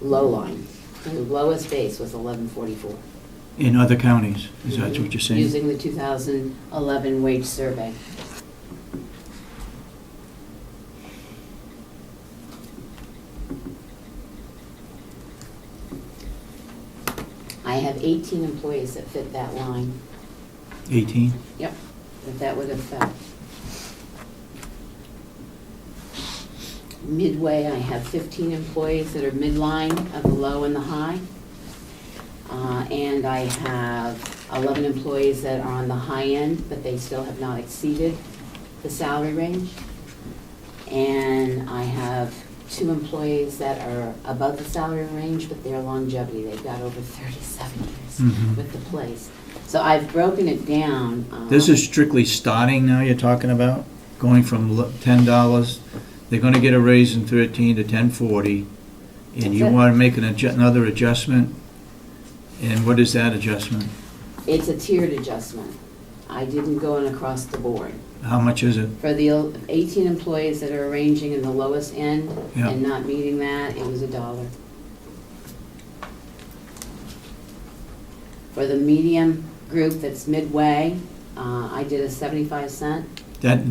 K: Low line, the lowest base was 1144.
A: In other counties, is that what you're saying?
K: Using the 2011 wage survey. I have 18 employees that fit that line.
A: 18?
K: Yep, that would affect. Midway, I have 15 employees that are midline of the low and the high. And I have 11 employees that are on the high end, but they still have not exceeded the salary range. And I have 2 employees that are above the salary range, but their longevity, they've got over 37 years
A: Mhm.
K: with the place. So I've broken it down.
A: This is strictly starting now you're talking about? Going from $10, they're gonna get a raise in 13 to 10.40, and you
K: That's it.
A: wanna make another adjustment? And what is that adjustment?
K: It's a tiered adjustment. I didn't go in across the board.
A: How much is it?
K: For the 18 employees that are arranging in the lowest end
A: Yeah.
K: and not meeting that, it was $1. For the medium group that's midway, I did a 75 cent.
A: That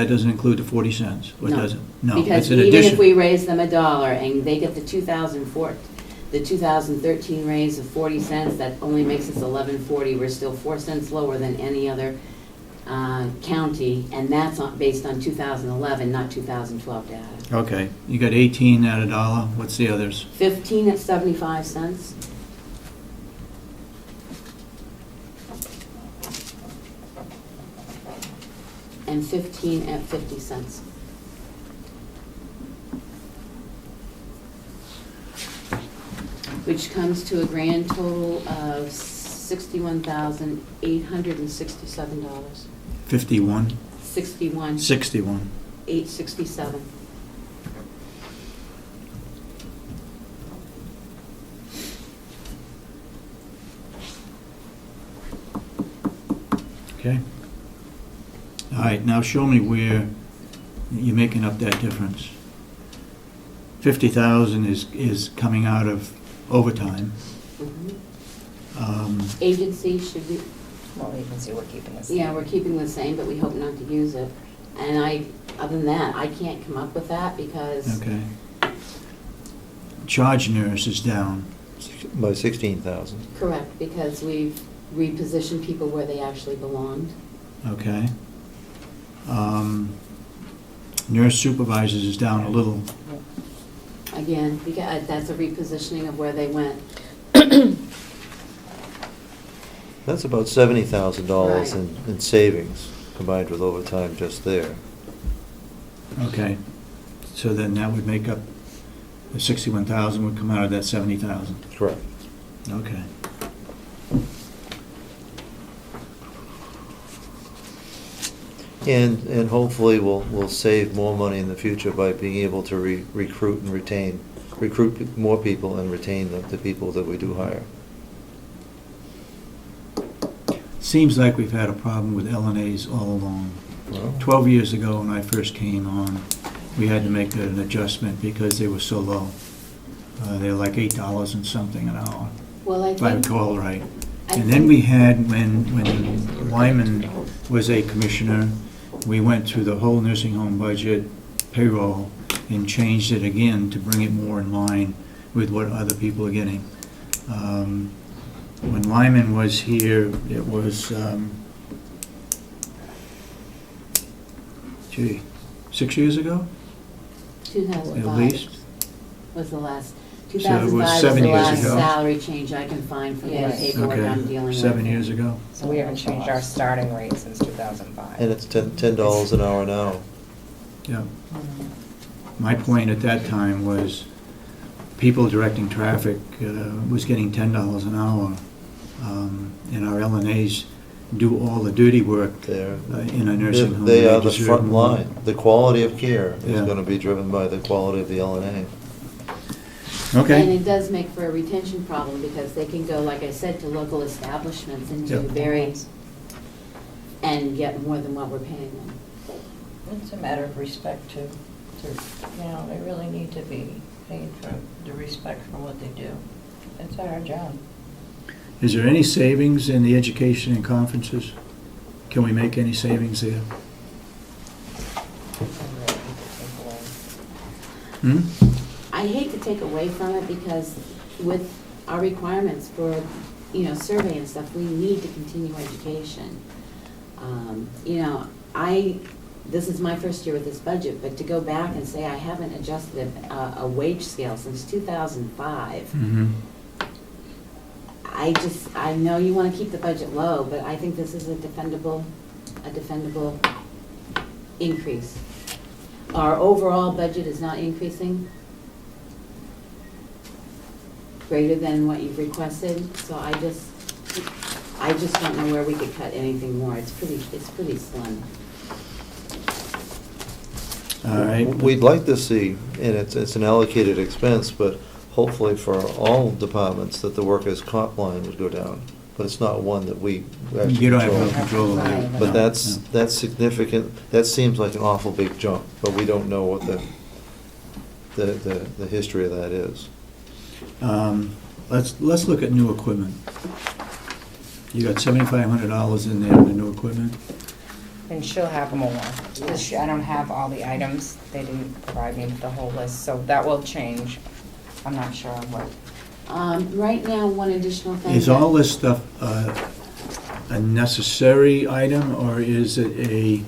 A: doesn't include the 40 cents, or
K: No.
A: does it? No,
K: Because
A: it's an
K: even if
A: addition.
K: we raise them $1 and they get the 2013 raise of 40 cents, that only makes us 11.40. We're still 4 cents lower than any other county, and that's based on 2011, not 2012 data.
A: Okay, you got 18 at $1, what's the others?
K: 15 at 75 cents. And 15 at 50 cents. Which comes to a grand total of $61,867.
A: 51?
K: 61,
A: 61.
K: 867.
A: Okay. All right, now show me where you're making up that difference. 50,000 is coming out of overtime.
K: Mhm.
A: Um,
K: Agency should be,
H: Well, you can see we're keeping this.
K: yeah, we're keeping the same, but we hope not to use it. And other than that, I can't come up with that because,
A: Okay. Charge nurse is down.
G: By 16,000.
K: correct, because we've repositioned people where they actually belonged.
A: Okay. Nurse supervisors is down a little.
K: Again, because that's a repositioning of where they went.
G: That's about $70,000
K: Right.
G: in savings combined with overtime just there.
A: Okay. So then that would make up, the 61,000 would come out of that 70,000.
G: Correct.
A: Okay.
G: And hopefully we'll save more money in the future by being able to recruit and recruit more people and retain the people that we do hire.
A: Seems like we've had a problem with LNAs all along.
G: Well,
A: 12 years ago, when I first came on, we had to make an adjustment because they were so low. They were like $8 and something an hour,
K: Well, I
A: if I
K: think,
A: recall right.
K: I
A: And then we had, when Lyman was a commissioner, we went through the whole nursing home budget, payroll, and changed it again to bring it more in line with what other people are getting. When Lyman was here, it was, 6 years ago,
K: 2005
A: at least?
K: was the last,
A: So it was
K: 2005 was
A: 7
K: the
A: years
K: last
A: ago.
K: salary change I can find for the
H: Yes.
K: paperwork I'm dealing with.
A: 7 years ago.
H: So we haven't changed our starting rate since 2005.
G: And it's $10 an hour now.
A: Yeah. My point at that time was people directing traffic was getting $10 an hour. And our LNAs do all the dirty work
G: They're,
A: in a nursing home.
G: they are the
A: deserve
G: front
A: more.
G: line. The quality of care is
A: Yeah.
G: going to be driven by the quality of the LNA.
K: And
A: Okay.
K: it does make for a retention problem because they can go, like I said, to local establishments and do
A: Yep.
K: and get more than what we're paying them.
L: It's a matter of respect too. They really need to be paid for the respect for what they do. It's our job.
A: Is there any savings in the education and conferences? Can we make any savings there? Hmm?
K: I hate to take away from it because with our requirements for, you know, survey and stuff, we need to continue education. You know, this is my first year with this budget, but to go back and say I haven't adjusted a wage scale since 2005,
A: Mhm.
K: I know you want to keep the budget low, but I think this is a defendable increase. Our overall budget is not increasing greater than what you've requested, so I just don't know where we could cut anything more. It's pretty slim.
A: All right.
G: We'd like to see, and it's an allocated expense, but hopefully for all departments, that the workers' comp line would go down. But it's not one that we actually
A: You don't have no
G: control.
A: control of
K: Right.
A: that.
G: But
A: No,
G: that's significant, that seems like an awful big jump, but we don't know what the history of that is.
A: no. Let's look at new equipment. You got $7,500 in there for new equipment?
H: And she'll have more. I don't have all the items. They didn't provide me with the whole list, so that will change. I'm not sure what.
K: Right now, one additional thing.
A: Is all this stuff a necessary item, or is it a,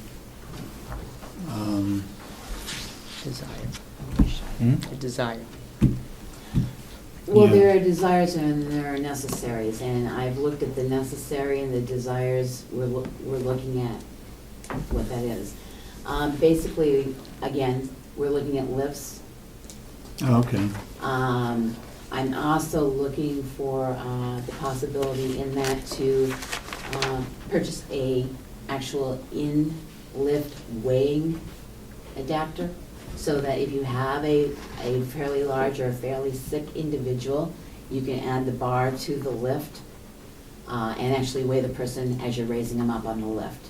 E: A desire.
K: Well,
A: Yeah.
K: there are desires and there are necessaries, and I've looked at the necessary and the desires, we're looking at what that is. Basically, again, we're looking at lifts.
A: oh, okay.
K: I'm also looking for the possibility in that to purchase a actual in-lift weighing adapter, so that if you have a fairly large or a fairly sick individual, you can add the bar to the lift and actually weigh the person as you're raising them up on the lift.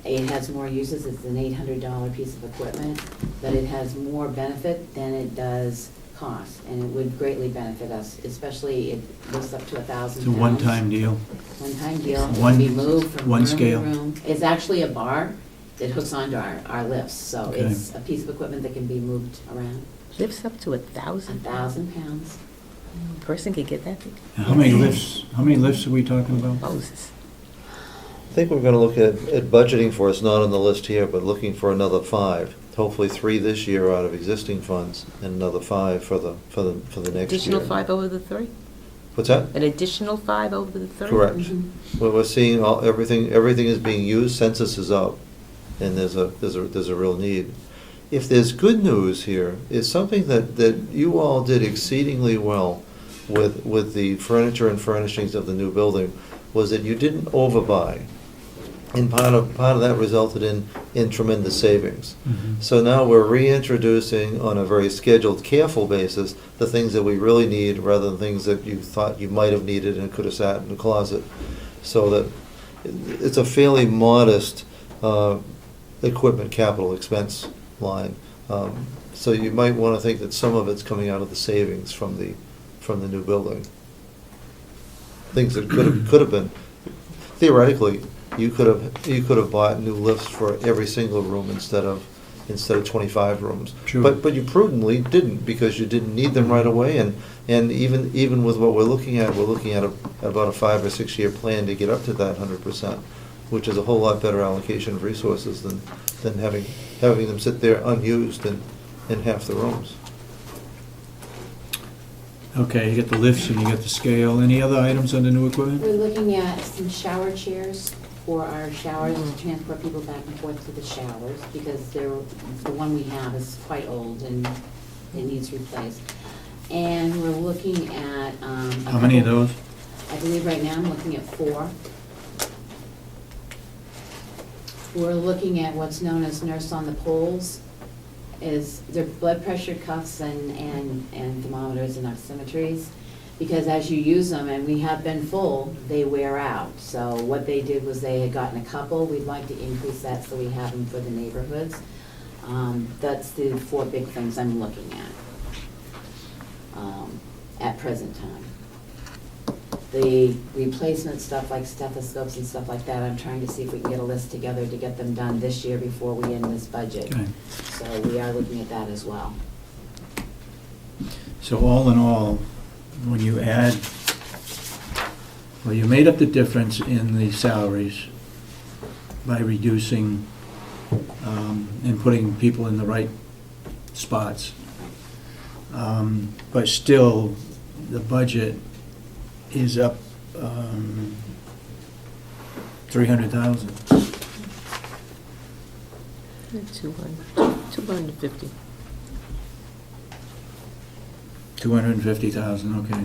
K: It has more uses. It's an $800 piece of equipment, but it has more benefit than it does cost, and it would greatly benefit us, especially it lifts up to 1,000
A: It's a
K: pounds.
A: one-time deal.
K: One-time deal. It
A: One-
K: can be moved from
A: one
K: room to
A: scale.
K: room. It's actually a bar that hooks onto our lifts, so
A: Okay.
K: it's a piece of equipment that can be moved around.
E: Lifts up to 1,000?
K: 1,000 pounds.
E: Person could get that big?
A: And how many lifts are we talking about?
E: Moses.
G: I think we're gonna look at budgeting for, it's not on the list here, but looking for another 5. Hopefully 3 this year out of existing funds, and another 5 for the next year.
E: Additional 5 over the 3?
G: What's that?
E: An additional 5 over the 3?
G: Correct.
K: Mhm.
G: We're seeing everything is being used, census is up, and there's a real need. If there's good news here, it's something that you all did exceedingly well with the furniture and furnishings of the new building, was that you didn't overbuy. And part of that resulted in tremendous savings.
A: Mhm.
G: So now we're reintroducing on a very scheduled, careful basis, the things that we really need rather than things that you thought you might have needed and could have sat in the closet. So that it's a fairly modest equipment capital expense line. So you might want to think that some of it's coming out of the savings from the new building. Things that could have been, theoretically, you could have bought new lifts for every single room instead of 25 rooms.
A: Sure.
G: But you prudently didn't, because you didn't need them right away, and even with what we're looking at about a 5 or 6 year plan to get up to that 100%, which is a whole lot better allocation of resources than having them sit there unused in half the rooms.
A: Okay, you get the lifts and you get the scale. Any other items under new equipment?
K: We're looking at some shower chairs for our showers, to transport people back and forth to the showers, because the one we have is quite old and it needs replaced. And we're looking at.
A: How many of those?
K: I believe right now I'm looking at 4. We're looking at what's known as nurse on the poles. They're blood pressure cuffs and thermometers and oximetries, because as you use them, and we have been full, they wear out. So what they did was they had gotten a couple. We'd like to increase that so we have them for the neighborhoods. That's the 4 big things I'm looking at present time. The replacement stuff like stethoscopes and stuff like that, I'm trying to see if we can get a list together to get them done this year before we end this budget.
A: Okay.
K: So we are looking at that as well.
A: So all in all, when you add, well, you made up the difference in the salaries by reducing and putting people in the right spots. But still, the budget is up 300,000.
E: 250.
A: 250,000, okay.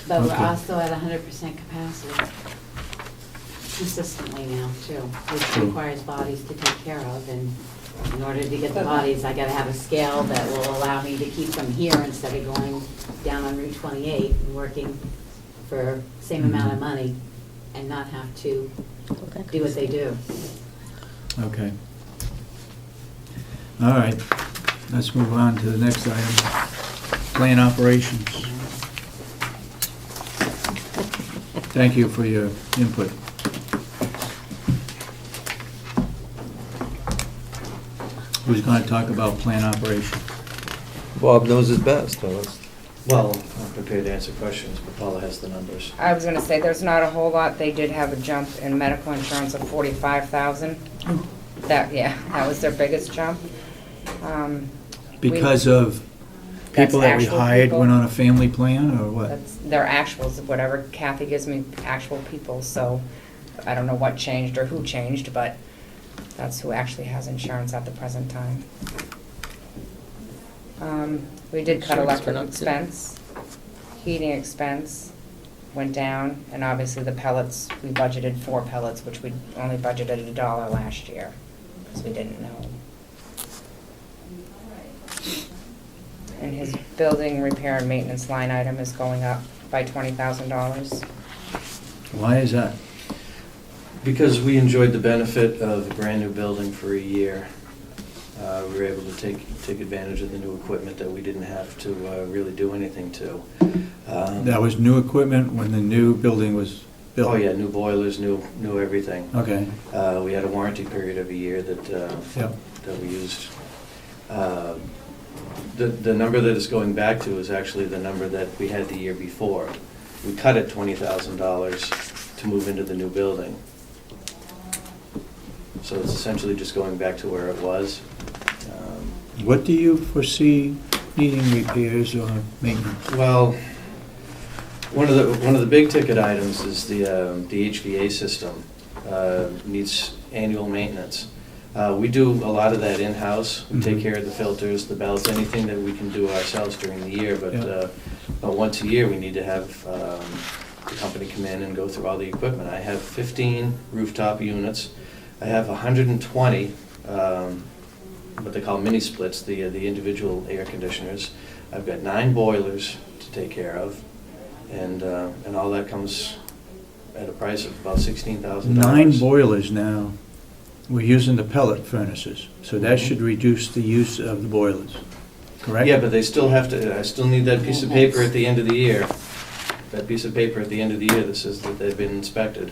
K: But we're
A: Okay.
K: also at 100% capacity consistently now, too, which
A: True.
K: requires bodies to take care of. And in order to get the bodies, I gotta have a scale that will allow me to keep them here instead of going down on Route 28 and working for same amount of money and not have to do what they do.
A: Okay. All right, let's move on to the next item. Plan operations. Thank you for your input. Who's going to talk about plan operations?
G: Bob knows it best, so let's,
J: Well, I'm prepared to answer questions, but Paula has the numbers.
H: I was gonna say, there's not a whole lot. They did have a jump in medical insurance of 45,000. That was their biggest jump.
A: Because of people that we
H: actual
A: hired
H: people.
A: went on a family plan, or what?
H: That's their actuals, whatever Kathy gives me, actual people, so I don't know what changed or who changed, but that's who actually has insurance at the present time. We did cut
E: Insurance
H: electric
E: went up, too.
H: expense, heating expense went down, and obviously the pellets, we budgeted 4 pellets, which we only budgeted $1 last year, because we didn't know. And his building repair and maintenance line item is going up by $20,000.
A: Why is that?
J: Because we enjoyed the benefit of a brand-new building for a year. We were able to take advantage of the new equipment that we didn't have to really do anything to.
A: That was new equipment when the new building was built?
J: Oh, yeah, new boilers, new everything.
A: Okay,
J: We had a warranty period of a year that
A: yep.
J: that we used. The number that it's going back to is actually the number that we had the year before. We cut it $20,000 to move into the new building. So it's essentially just going back to where it was.
A: What do you foresee needing repairs or maintenance?
J: Well, one of the big ticket items is the HVA system needs annual maintenance. We do a lot of that in-house. We take care of the filters, the belts, anything that we can do ourselves during the year. But once a year, we need to have the company come in and go through all the equipment. I have 15 rooftop units. I have 120, what they call mini splits, the individual air conditioners. I've got 9 boilers to take care of, and all that comes at a price of about $16,000.
A: 9 boilers now. We're using the pellet furnaces, so that should reduce the use of the boilers, correct?
J: Yeah, but they still have to, I still need that piece of paper at the end of the year. That piece of paper at the end of the year that says that they've been inspected.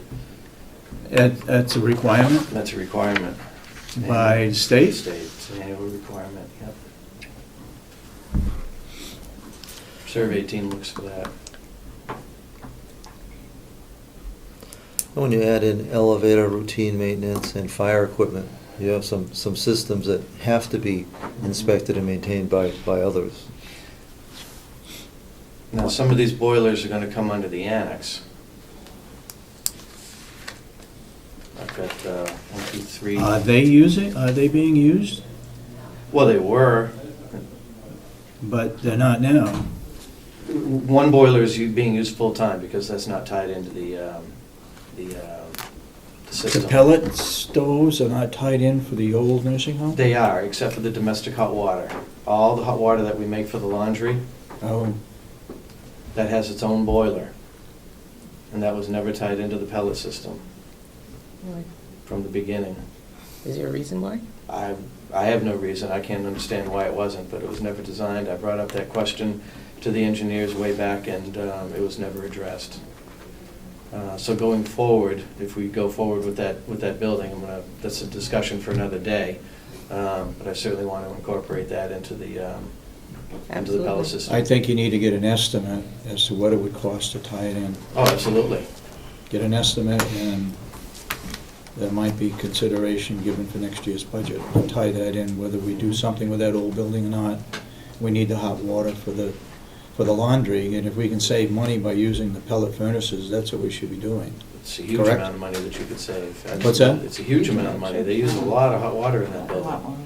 A: That's a requirement
J: That's a requirement.
A: by the state?
J: State, it's an annual requirement, yep. Survey team looks for that.
G: when you add in elevator routine maintenance and fire equipment, you have some systems that have to be inspected and maintained by others.
J: Now, some of these boilers are gonna come under the annex. I've got 1, 2, 3.
A: Are they being used?
J: Well, they were.
A: But they're not now.
J: One boiler is being used full-time because that's not tied into the system.
A: The pellet stoves are not tied in for the old nursing home?
J: They are, except for the domestic hot water. All the hot water that we make for the laundry,
A: Oh,
J: that has its own boiler. And that was never tied into the pellet system from the beginning.
E: Is there a reason why?
J: I have no reason, I can't understand why it wasn't, but it was never designed. I brought up that question to the engineers way back, and it was never addressed. So going forward, if we go forward with that building, that's a discussion for another day. But I certainly want to incorporate that into the Pella system.
A: I think you need to get an estimate as to what it would cost to tie it in.
J: Oh, absolutely.
A: Get an estimate, and there might be consideration given for next year's budget. To tie that in, whether we do something with that old building or not. We need the hot water for the laundry, and if we can save money by using the pellet furnaces, that's what we should be doing.
J: It's a huge
A: Correct.
J: amount of money that you could save.
A: What's that?
J: It's a huge amount of money. They use a lot of hot water in that building.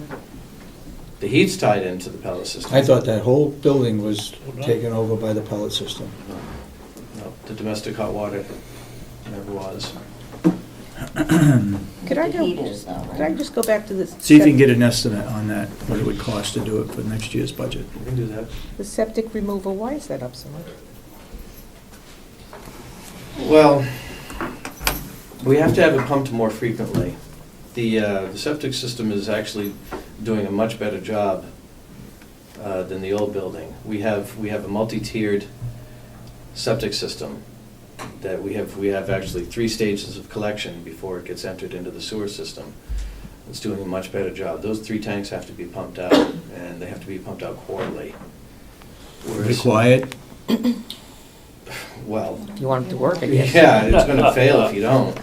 J: The heat's tied into the pellet system.
A: I thought that whole building was taken over by the pellet system.
J: No, the domestic hot water never was.
E: Could I
L: The
E: go,
L: heat is though, right?
E: could I just go back to this?
A: See if you can get an estimate on that, what it would cost to do it for next year's budget.
J: We can do that.
E: The septic removal, why is that up so much?
J: Well, we have to have it pumped more frequently. The septic system is actually doing a much better job than the old building. We have a multi-tiered septic system that we have actually 3 stages of collection before it gets entered into the sewer system. It's doing a much better job. Those 3 tanks have to be pumped out, and they have to be pumped out quarterly. Whereas-
A: Required?
J: Well,
E: You want it to work, I guess.
J: yeah, it's gonna fail if you don't.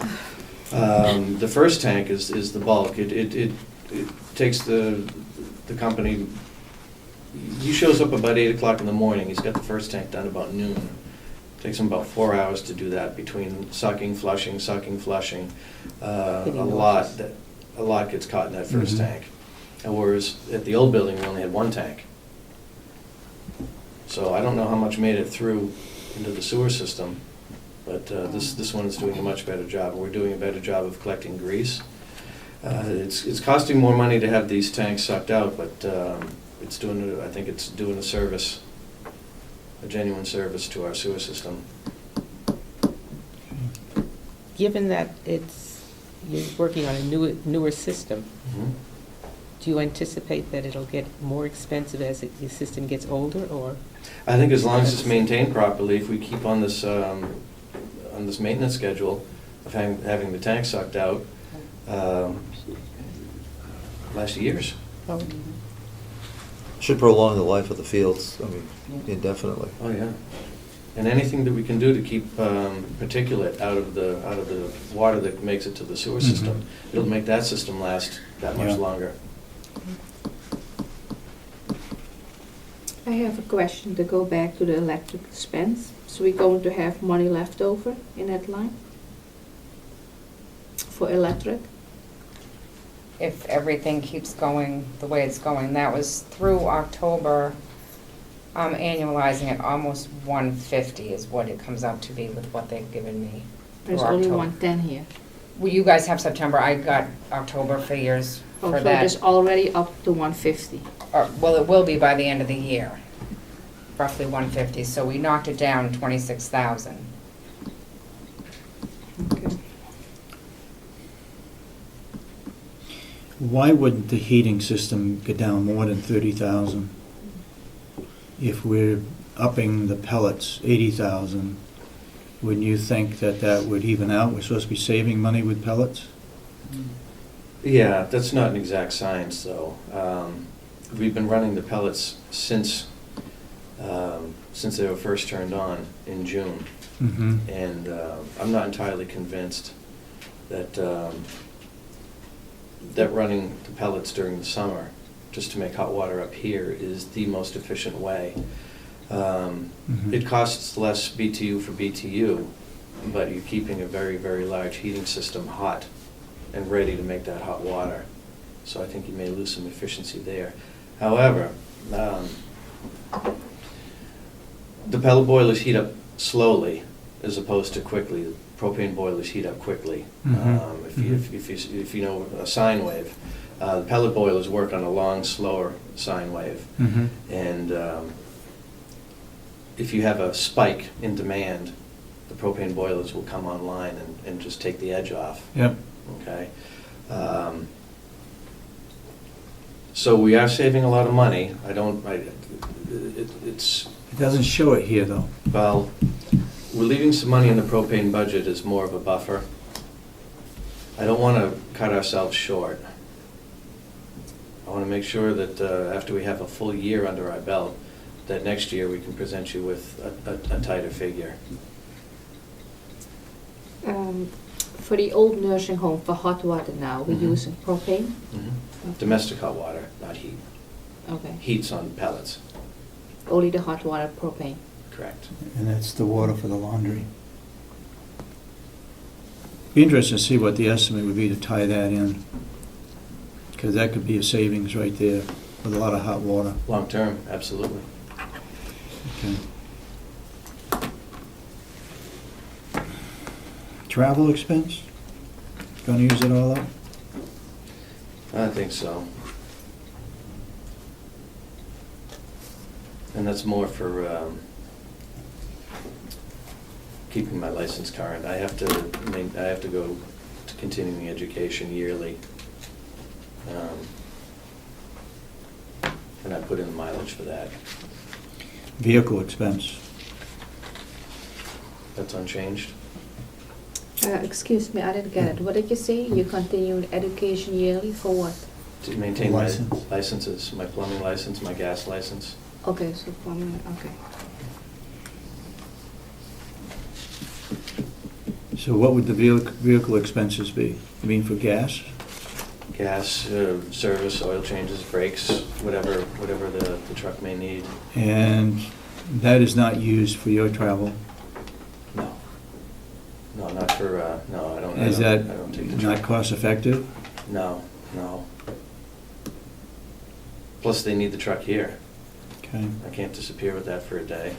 J: The first tank is the bulk. It takes the company, he shows up about 8 o'clock in the morning, he's got the first tank done about noon. Takes him about 4 hours to do that, between sucking, flushing. A lot gets caught in that first tank. And whereas at the old building, we only had 1 tank. So I don't know how much made it through into the sewer system, but this one is doing a much better job. We're doing a better job of collecting grease. It's costing more money to have these tanks sucked out, but I think it's doing a service, a genuine service to our sewer system.
E: Given that you're working on a newer system, do you anticipate that it'll get more expensive as the system gets older, or?
J: I think as long as it's maintained properly, if we keep on this maintenance schedule of having the tank sucked out, last years.
E: Oh,
G: Should prolong the life of the fields, I mean, indefinitely.
J: Oh, yeah. And anything that we can do to keep particulate out of the water that makes it to the sewer system, it'll make that system last that much
A: Yeah.
J: longer.
B: I have a question to go back to the electric expense. So we're going to have money left over in that line for electric?
H: If everything keeps going the way it's going, that was through October, annualizing at almost 150 is what it comes out to be with what they've given me. through
B: There's only
H: October.
B: 110 here.
H: Well, you guys have September, I got October figures
B: Oh,
H: for
B: so
H: that.
B: it's already up to 150.
H: Well, it will be by the end of the year, roughly 150, so we knocked it down 26,000.
B: Okay.
A: Why wouldn't the heating system go down more than 30,000? If we're upping the pellets 80,000, wouldn't you think that would even out? We're supposed to be saving money with pellets?
J: Yeah, that's not an exact science, though. We've been running the pellets since they were first turned on in June.
A: Mm-hmm.
J: And I'm not entirely convinced that running the pellets during the summer, just to make hot water up here, is the most efficient way. It costs less BTU for BTU, but you're keeping a very, very large heating system hot and ready to make that hot water. So I think you may lose some efficiency there. However, the pellet boilers heat up slowly as opposed to quickly. The propane boilers heat up quickly. If you know a sine wave, the pellet boilers work on a long, slower sine wave. And if you have a spike in demand, the propane boilers will come online and just take the edge off.
A: Yep.
J: Okay. So we are saving a lot of money. It's,
A: It doesn't show it here, though.
J: well, we're leaving some money in the propane budget as more of a buffer. I don't want to cut ourselves short. I want to make sure that after we have a full year under our belt, that next year we can present you with a tighter figure.
B: For the old nursing home, for hot water now, we're
J: Mhm.
B: using propane?
J: Domestic hot water, not heat.
B: Okay.
J: Heat's on pellets,
B: Only the hot water propane.
J: correct.
A: And that's the water for the laundry. Be interesting to see what the estimate would be to tie that in, because that could be a savings right there with a lot of hot water.
J: Long-term, absolutely.
A: Okay. Travel expense? Gonna use it all up?
J: I think so. And that's more for keeping my license current. I have to go to continuing education yearly. And I put in the mileage for that.
A: Vehicle expense?
J: That's unchanged.
B: Excuse me, I didn't get it. What did you say? You continue education yearly for what?
J: To maintain my
A: License.
J: licenses, my plumbing license, my gas license.
B: Okay, so okay.
A: So what would the vehicle expenses be? You mean for gas?
J: Gas, service, oil changes, brakes, whatever the truck may need.
A: And that is not used for your travel?
J: No. No, not for, no, I don't.
A: Is
J: I
A: that
J: don't take the
A: not
J: truck.
A: cost effective?
J: No. Plus, they need the truck here.
A: Okay.
J: I can't disappear with that for a day.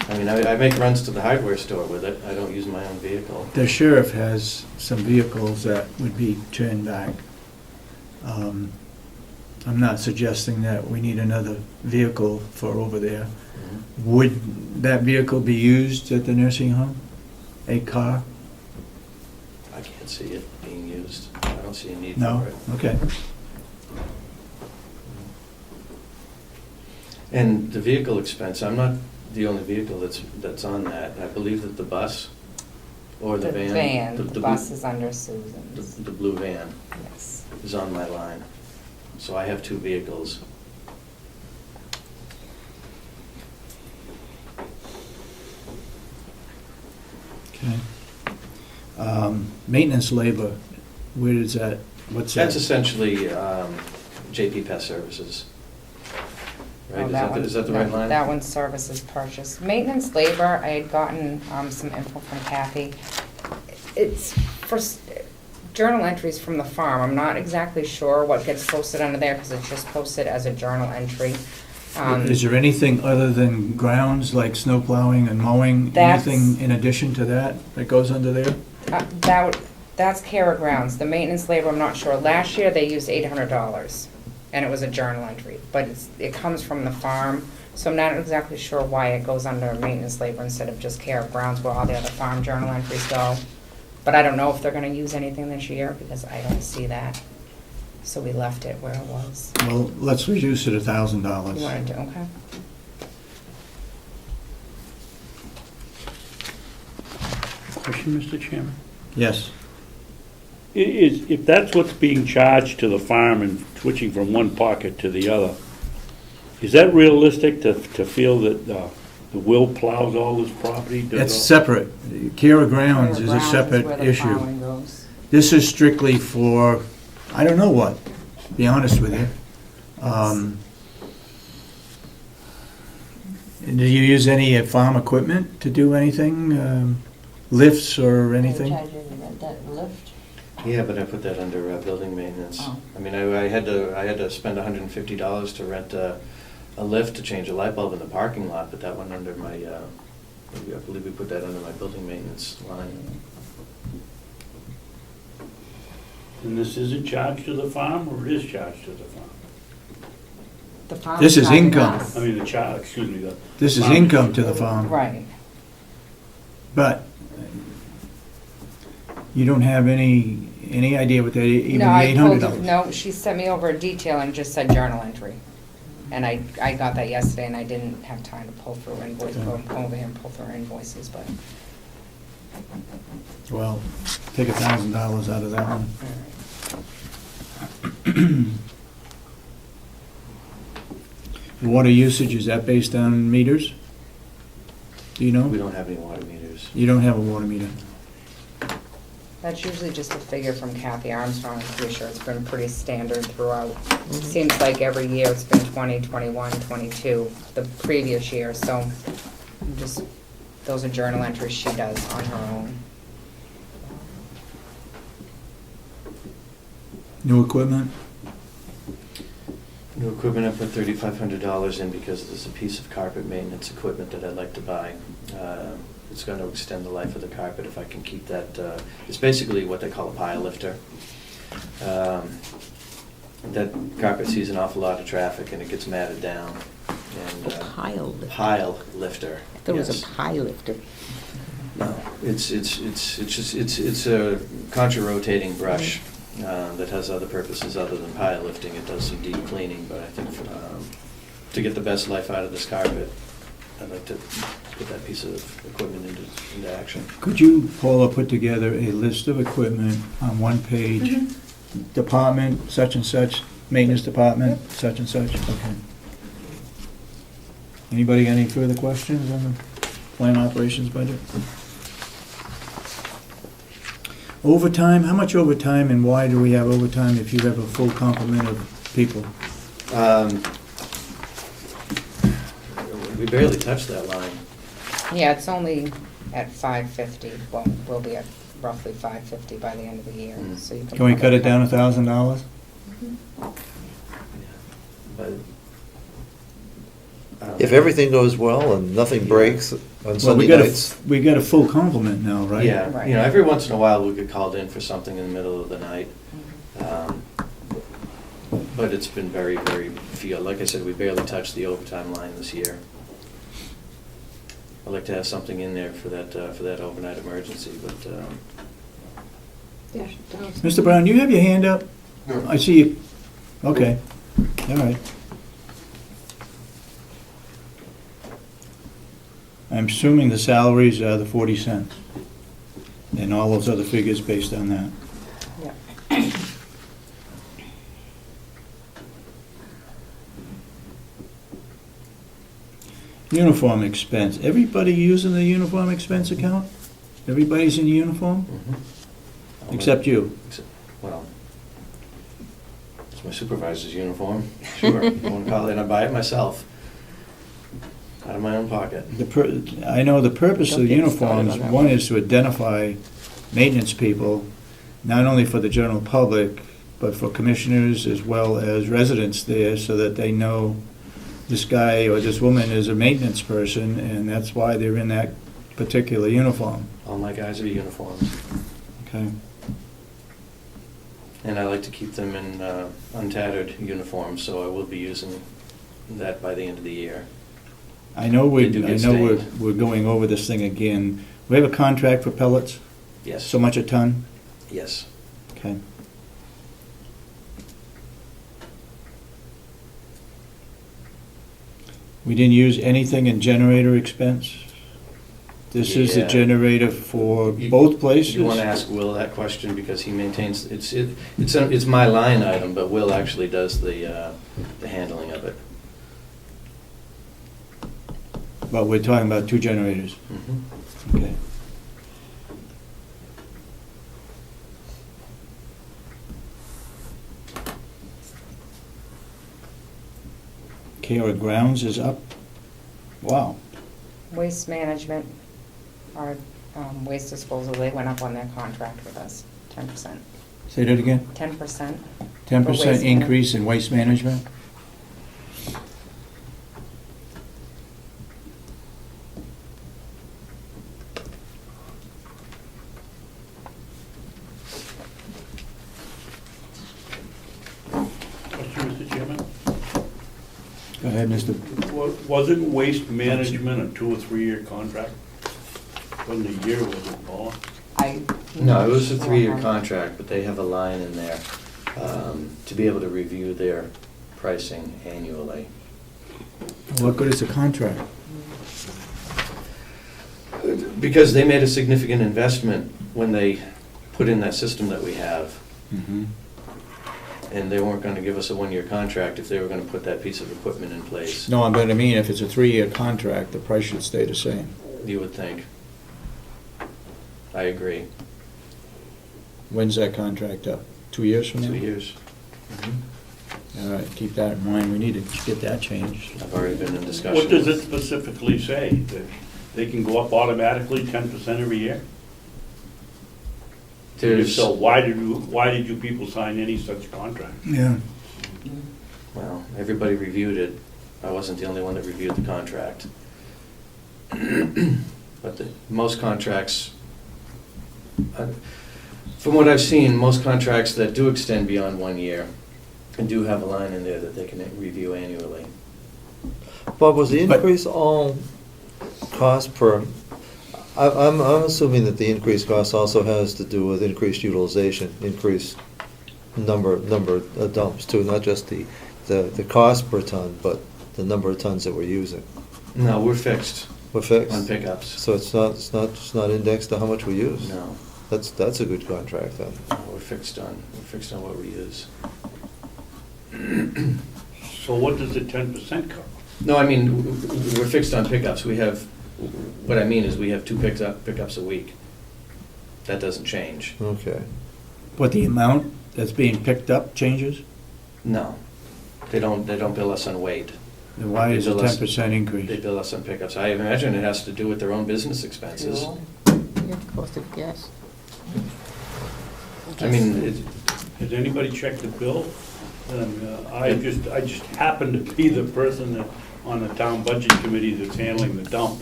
J: I mean, I make runs to the hardware store with it. I don't use my own vehicle.
A: The sheriff has some vehicles that would be turned back. I'm not suggesting that we need another vehicle for over there. Would that vehicle be used at the nursing home? A car?
J: I can't see it being used. I don't see a need
A: No?
J: for it.
A: Okay.
J: And the vehicle expense, I'm not the only vehicle that's on that. I believe that the bus or the van.
H: The bus is under Susan's.
J: The blue van
H: Yes.
J: is on my line. So I have two vehicles.
A: Okay. Maintenance labor, where is that? What's that?
J: That's essentially JP Pest Services. Right,
H: Oh,
J: is that the right line?
H: That one's services purchase. Maintenance labor, I had gotten some info from Kathy. It's for journal entries from the farm. I'm not exactly sure what gets posted under there because it's just posted as a journal entry.
A: Is there anything other than grounds, like snow plowing and mowing?
H: That's-
A: Anything in addition to that goes under there?
H: That's Kara Grounds. The maintenance labor, I'm not sure. Last year, they used $800, and it was a journal entry. But it comes from the farm, so I'm not exactly sure why it goes under maintenance labor instead of just Kara Grounds where all the other farm journal entries go. But I don't know if they're gonna use anything this year, because I don't see that. So we left it where it was.
A: Well, let's reduce it
H: You
A: $1,000.
H: wanted to, okay.
C: Question, Mr. Chairman?
A: Yes.
C: If that's what's being charged to the farm and switching from one pocket to the other, is that realistic to feel that the Will plows all this property? does
A: It's
C: all-
A: separate. Kara Grounds is a
H: Kara Grounds is
A: separate
H: where the
A: issue.
H: plowing goes.
A: This is strictly for, I don't know what, to be honest with you. Do you use any farm equipment to do anything? Lifts or anything?
L: Charge you to rent that lift.
J: Yeah, but I put that under building maintenance.
H: Oh.
J: I mean, I had to spend $150 to rent a lift to change a light bulb in the parking lot, but that went under my, I believe we put that under my building maintenance line.
C: And this isn't charged to the farm, or it is charged to the farm?
H: The farm's
A: This is
H: charging
A: income.
H: us.
C: I mean, the child, excuse me, the.
A: This is
C: farm
A: income to the farm.
H: Right.
A: But you don't have any idea what that, even
H: No,
A: the
H: I told
A: $800?
H: her, no, she sent me over a detail and just said journal entry. And I got that yesterday, and I didn't have time to pull through invoices,
A: Okay.
H: come over here and pull through invoices, but.
A: Well, take $1,000 out of that one. Water usage, is that based on meters? Do you know?
J: We don't have any water meters.
A: You don't have a water meter?
H: That's usually just a figure from Kathy Armstrong, I'm pretty sure it's been pretty standard throughout. Seems like every year it's been 20, 21, 22, the previous year, so just, those are journal entries she does on her own.
A: New equipment?
J: New equipment, I put $3,500 in because there's a piece of carpet maintenance equipment that I'd like to buy. It's going to extend the life of the carpet if I can keep that. It's basically what they call a pile lifter. That carpet sees an awful lot of traffic and it gets matted down. And
E: Pile lifter.
J: Pile lifter.
E: There was
J: yes.
E: a pie lifter.
J: No, it's a contra-rotating brush that has other purposes other than pile lifting. It does some deep cleaning, but I think to get the best life out of this carpet, I'd like to put that piece of equipment into action.
A: Could you, Paula, put together a list of equipment on one page? Department, such and such, maintenance department, such and such? Okay. Anybody got any further questions on the plant operations budget? Overtime, how much overtime and why do we have overtime if you have a full complement of people?
J: We barely touched that line.
H: Yeah, it's only at 550, well, we'll be at roughly 550 by the end of the year, so you can.
A: Can we cut it down $1,000?
J: But
G: If everything goes well and nothing breaks on
A: Well,
G: Sunday nights,
A: we got a full complement now, right?
J: yeah,
H: Right.
J: every once in a while we get called in for something in the middle of the night. But it's been very, very few. Like I said, we barely touched the overtime line this year. I'd like to have something in there for that overnight emergency, but
B: Yeah.
A: Mr. Brown, you have your hand up?
F: No.
A: I see you. Okay, all right. I'm assuming the salaries are the 40 cents, and all those other figures based on that.
H: Yeah.
A: Uniform expense, everybody using the uniform expense account? Everybody's in uniform, except you?
J: Well, it's my supervisor's uniform, sure. You want to call it, and I buy it myself, out of my own pocket.
A: I know the purpose of the
E: Don't get started
A: uniforms,
E: on that
A: one
E: one.
A: is to identify maintenance people, not only for the general public, but for commissioners as well as residents there, so that they know this guy or this woman is a maintenance person, and that's why they're in that particular uniform.
J: All my guys are uniformed,
A: Okay.
J: and I like to keep them in untattered uniforms, so I will be using that by the end of the year.
A: I know
J: They do get stained.
A: we're going over this thing again. We have a contract for pellets,
J: Yes.
A: so much a ton?
J: Yes.
A: Okay. We didn't use anything in generator expense? This is the
J: Yeah.
A: generator for
J: You-
A: both places?
J: You want to ask Will that question, because he maintains, it's my line item, but Will actually does the handling of it.
A: But we're talking about two generators, okay. Okay, our grounds is up. Wow.
H: Waste management, our waste disposal, they went up on their contract with us, 10%.
A: Say that again?
H: 10%.
A: 10%
H: waste
A: increase in waste management?
C: Question, Mr. Chairman?
A: Go ahead, Mr.
C: Wasn't waste management a 2 or 3 year contract? Wasn't a year, was it, Paula?
J: No, it was a 3-year contract, but they have a line in there to be able to review their pricing annually.
A: What good is a contract?
J: Because they made a significant investment when they put in that system that we have, and they weren't gonna give us a one-year contract if they were gonna put that piece of equipment in place,
A: No, but I mean, if it's a 3-year contract, the price should stay the same.
J: you would think. I agree.
A: When's that contract up? 2 years from now?
J: 2 years.
A: All right, keep that in mind. We need to get that changed.
J: I've already been in discussion.
C: What does it specifically say? That they can go up automatically 10% every year? If
J: There's,
C: so, why did you people sign any such contract?
A: Yeah.
J: well, everybody reviewed it. I wasn't the only one that reviewed the contract. But most contracts, from what I've seen, most contracts that do extend beyond 1 year and do have a line in there that they can review annually.
G: Bob, was the
A: But-
G: increase all cost per, I'm assuming that the increased cost also has to do with increased utilization, increased number of dumps too, not just the cost per ton, but the number of tons that we're using.
J: No, we're fixed
G: We're fixed.
J: on pickups.
G: So it's not indexed to how much we use?
J: No,
G: That's a good contract then.
J: we're fixed on what we use.
C: So what does the 10% cover?
J: No, I mean, we're fixed on pickups. We have, what I mean is we have 2 pickups a week. That doesn't change.
G: Okay.
A: But the amount that's being picked up changes?
J: No, they don't bill us on weight.
A: Then why is a
J: They bill us-
A: 10%
J: They
A: increase?
J: bill us on pickups. I imagine it has to do with their own business expenses.
E: Yeah, cost of gas.
J: I mean,
C: Has anybody checked the bill? I just happen to be the person that, on the town budget committee that's handling the dump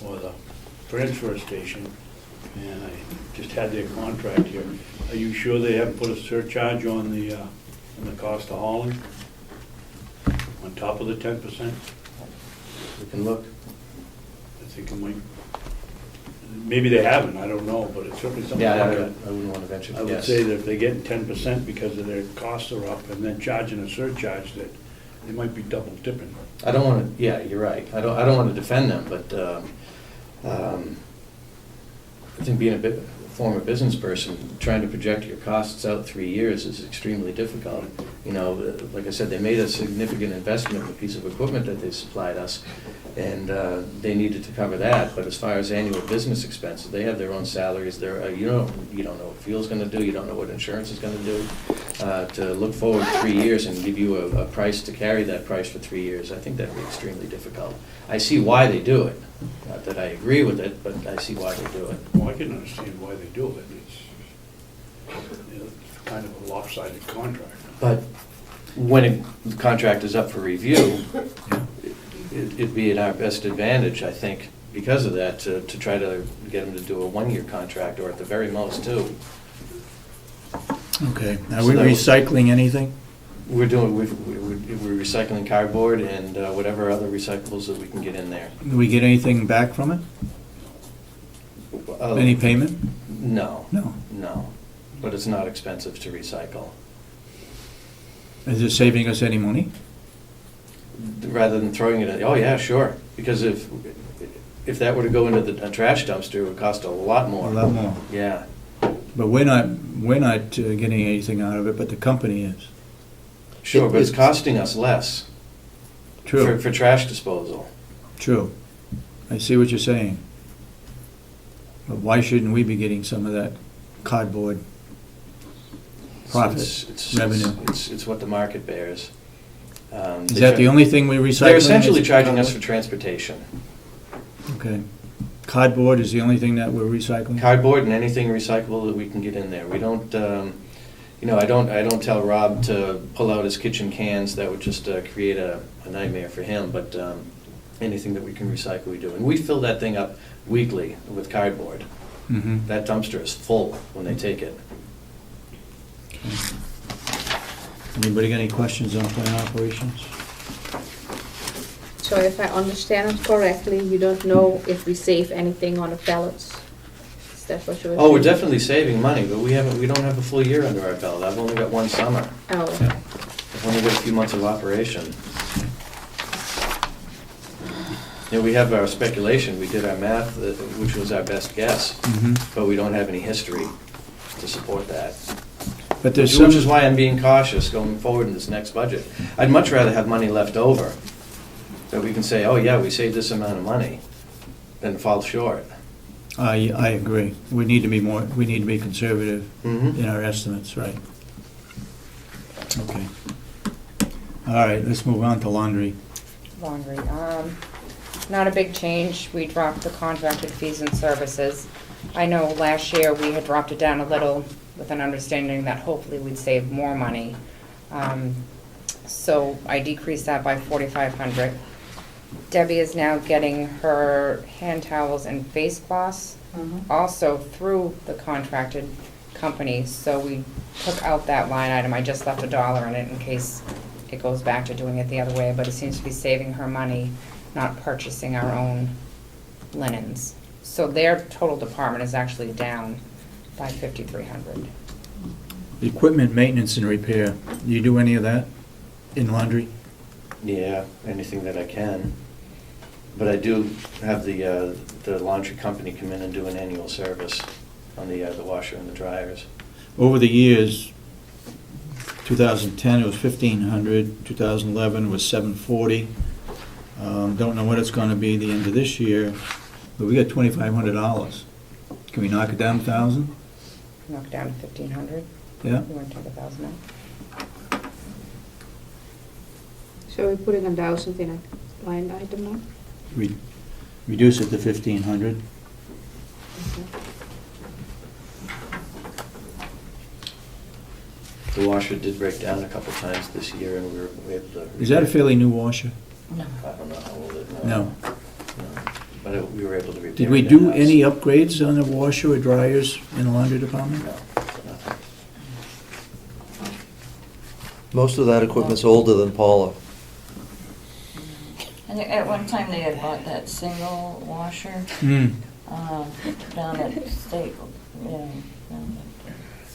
C: or the transfer station, and I just had their contract here. Are you sure they haven't put a surcharge on the cost of hauling? On top of the 10%?
J: we can look.
C: I think it might, maybe they haven't, I don't know, but it's certainly something
J: Yeah,
C: to
J: I
C: look at.
J: wouldn't want to venture
C: I
J: to
C: would
J: guess.
C: say that if they're getting 10% because of their costs are up and then charging a surcharge, that they might be double dipping.
J: I don't want to, yeah, you're right. I don't want to defend them, but I think being a former business person, trying to project your costs out 3 years is extremely difficult. You know, like I said, they made a significant investment in the piece of equipment that they supplied us, and they needed to cover that. But as far as annual business expenses, they have their own salaries. You don't know what fuel's going to do. You don't know what insurance is going to do. To look forward 3 years and give you a price to carry that price for 3 years, I think that'd be extremely difficult. I see why they do it. Not that I agree with it, but I see why they do it.
C: Well, I can understand why they do it. It's kind of a lopsided contract.
J: But when the contract is up for review, it'd be in our best advantage, I think, because of that, to try to get them to do a 1-year contract, or at the very most 2.
A: Okay. Are
J: So
A: we
J: that was-
A: recycling anything?
J: We're recycling cardboard and whatever other recyclables that we can get in there.
A: Do we get anything back from it? Any payment?
J: No,
A: No.
J: no. But it's not expensive to recycle.
A: Is it saving us any money?
J: Rather than throwing it in, oh yeah, sure. Because if that were to go into a trash dumpster, it would cost a lot more.
A: A lot more.
J: Yeah.
A: But we're not getting anything out of it, but the company is.
J: Sure, but it's costing us less
A: True,
J: for trash disposal.
A: true. I see what you're saying. But why shouldn't we be getting some of that cardboard profit, revenue?
J: It's what the market bears.
A: Is that the only thing we recycle?
J: They're essentially charging us for transportation.
A: Okay. Cardboard is the only thing that we're recycling?
J: Cardboard and anything recyclable that we can get in there. We don't, I don't tell Rob to pull out his kitchen cans. That would just create a nightmare for him, but anything that we can recycle, we do. And we fill that thing up weekly with cardboard.
A: Mm-hmm.
J: That dumpster is full when they take it.
A: Anybody got any questions on plant operations?
B: So if I understand it correctly, you don't know if we save anything on the pallets? Is that what you were saying?
J: Oh, we're definitely saving money, but we don't have a full year under our belt. I've only got 1 summer.
B: Oh, okay.
J: I've only got a few months of operation. we have our speculation, we did our math, which was our best guess,
A: Mhm.
J: but we don't have any history to support that.
A: But there's some,
J: Which is why I'm being cautious going forward in this next budget. I'd much rather have money left over, that we can say, oh yeah, we saved this amount of money, than fall short.
A: I agree. We need to be conservative
J: Mhm.
A: in our estimates, right? Okay. All right, let's move on to laundry.
H: Laundry, not a big change. We dropped the contracted fees and services. I know last year we had dropped it down a little with an understanding that hopefully we'd save more money. So I decreased that by 4,500. Debbie is now getting her hand towels and face cloths also through the contracted company. So we took out that line item. I just left $1 in it in case it goes back to doing it the other way, but it seems to be saving her money, not purchasing our own linens. So their total department is actually down by 5,300.
A: Equipment maintenance and repair, do you do any of that in laundry?
J: Yeah, anything that I can. But I do have the laundry company come in and do an annual service on the washer and the dryers.
A: Over the years, 2010 it was 1,500, 2011 was 740. Don't know what it's going to be the end of this year, but we got $2,500. Can we knock it down 1,000?
H: Knock it down to 1,500.
A: Yeah.
H: You want to take 1,000 out?
B: So we're putting 1,000 in a line item now?
A: Reduce it to 1,500.
J: The washer did break down a couple times this year, and we were able to...
A: Is that a fairly new washer?
L: No.
J: I don't know how old it is.
A: No.
J: But we were able to repair it.
A: Did we do
J: in-house.
A: any upgrades on the washer or dryers in the laundry department?
J: No, nothing.
G: Most of that equipment's older than Paula.
L: And at one time, they had bought that single washer
A: Hmm.
L: down at State, down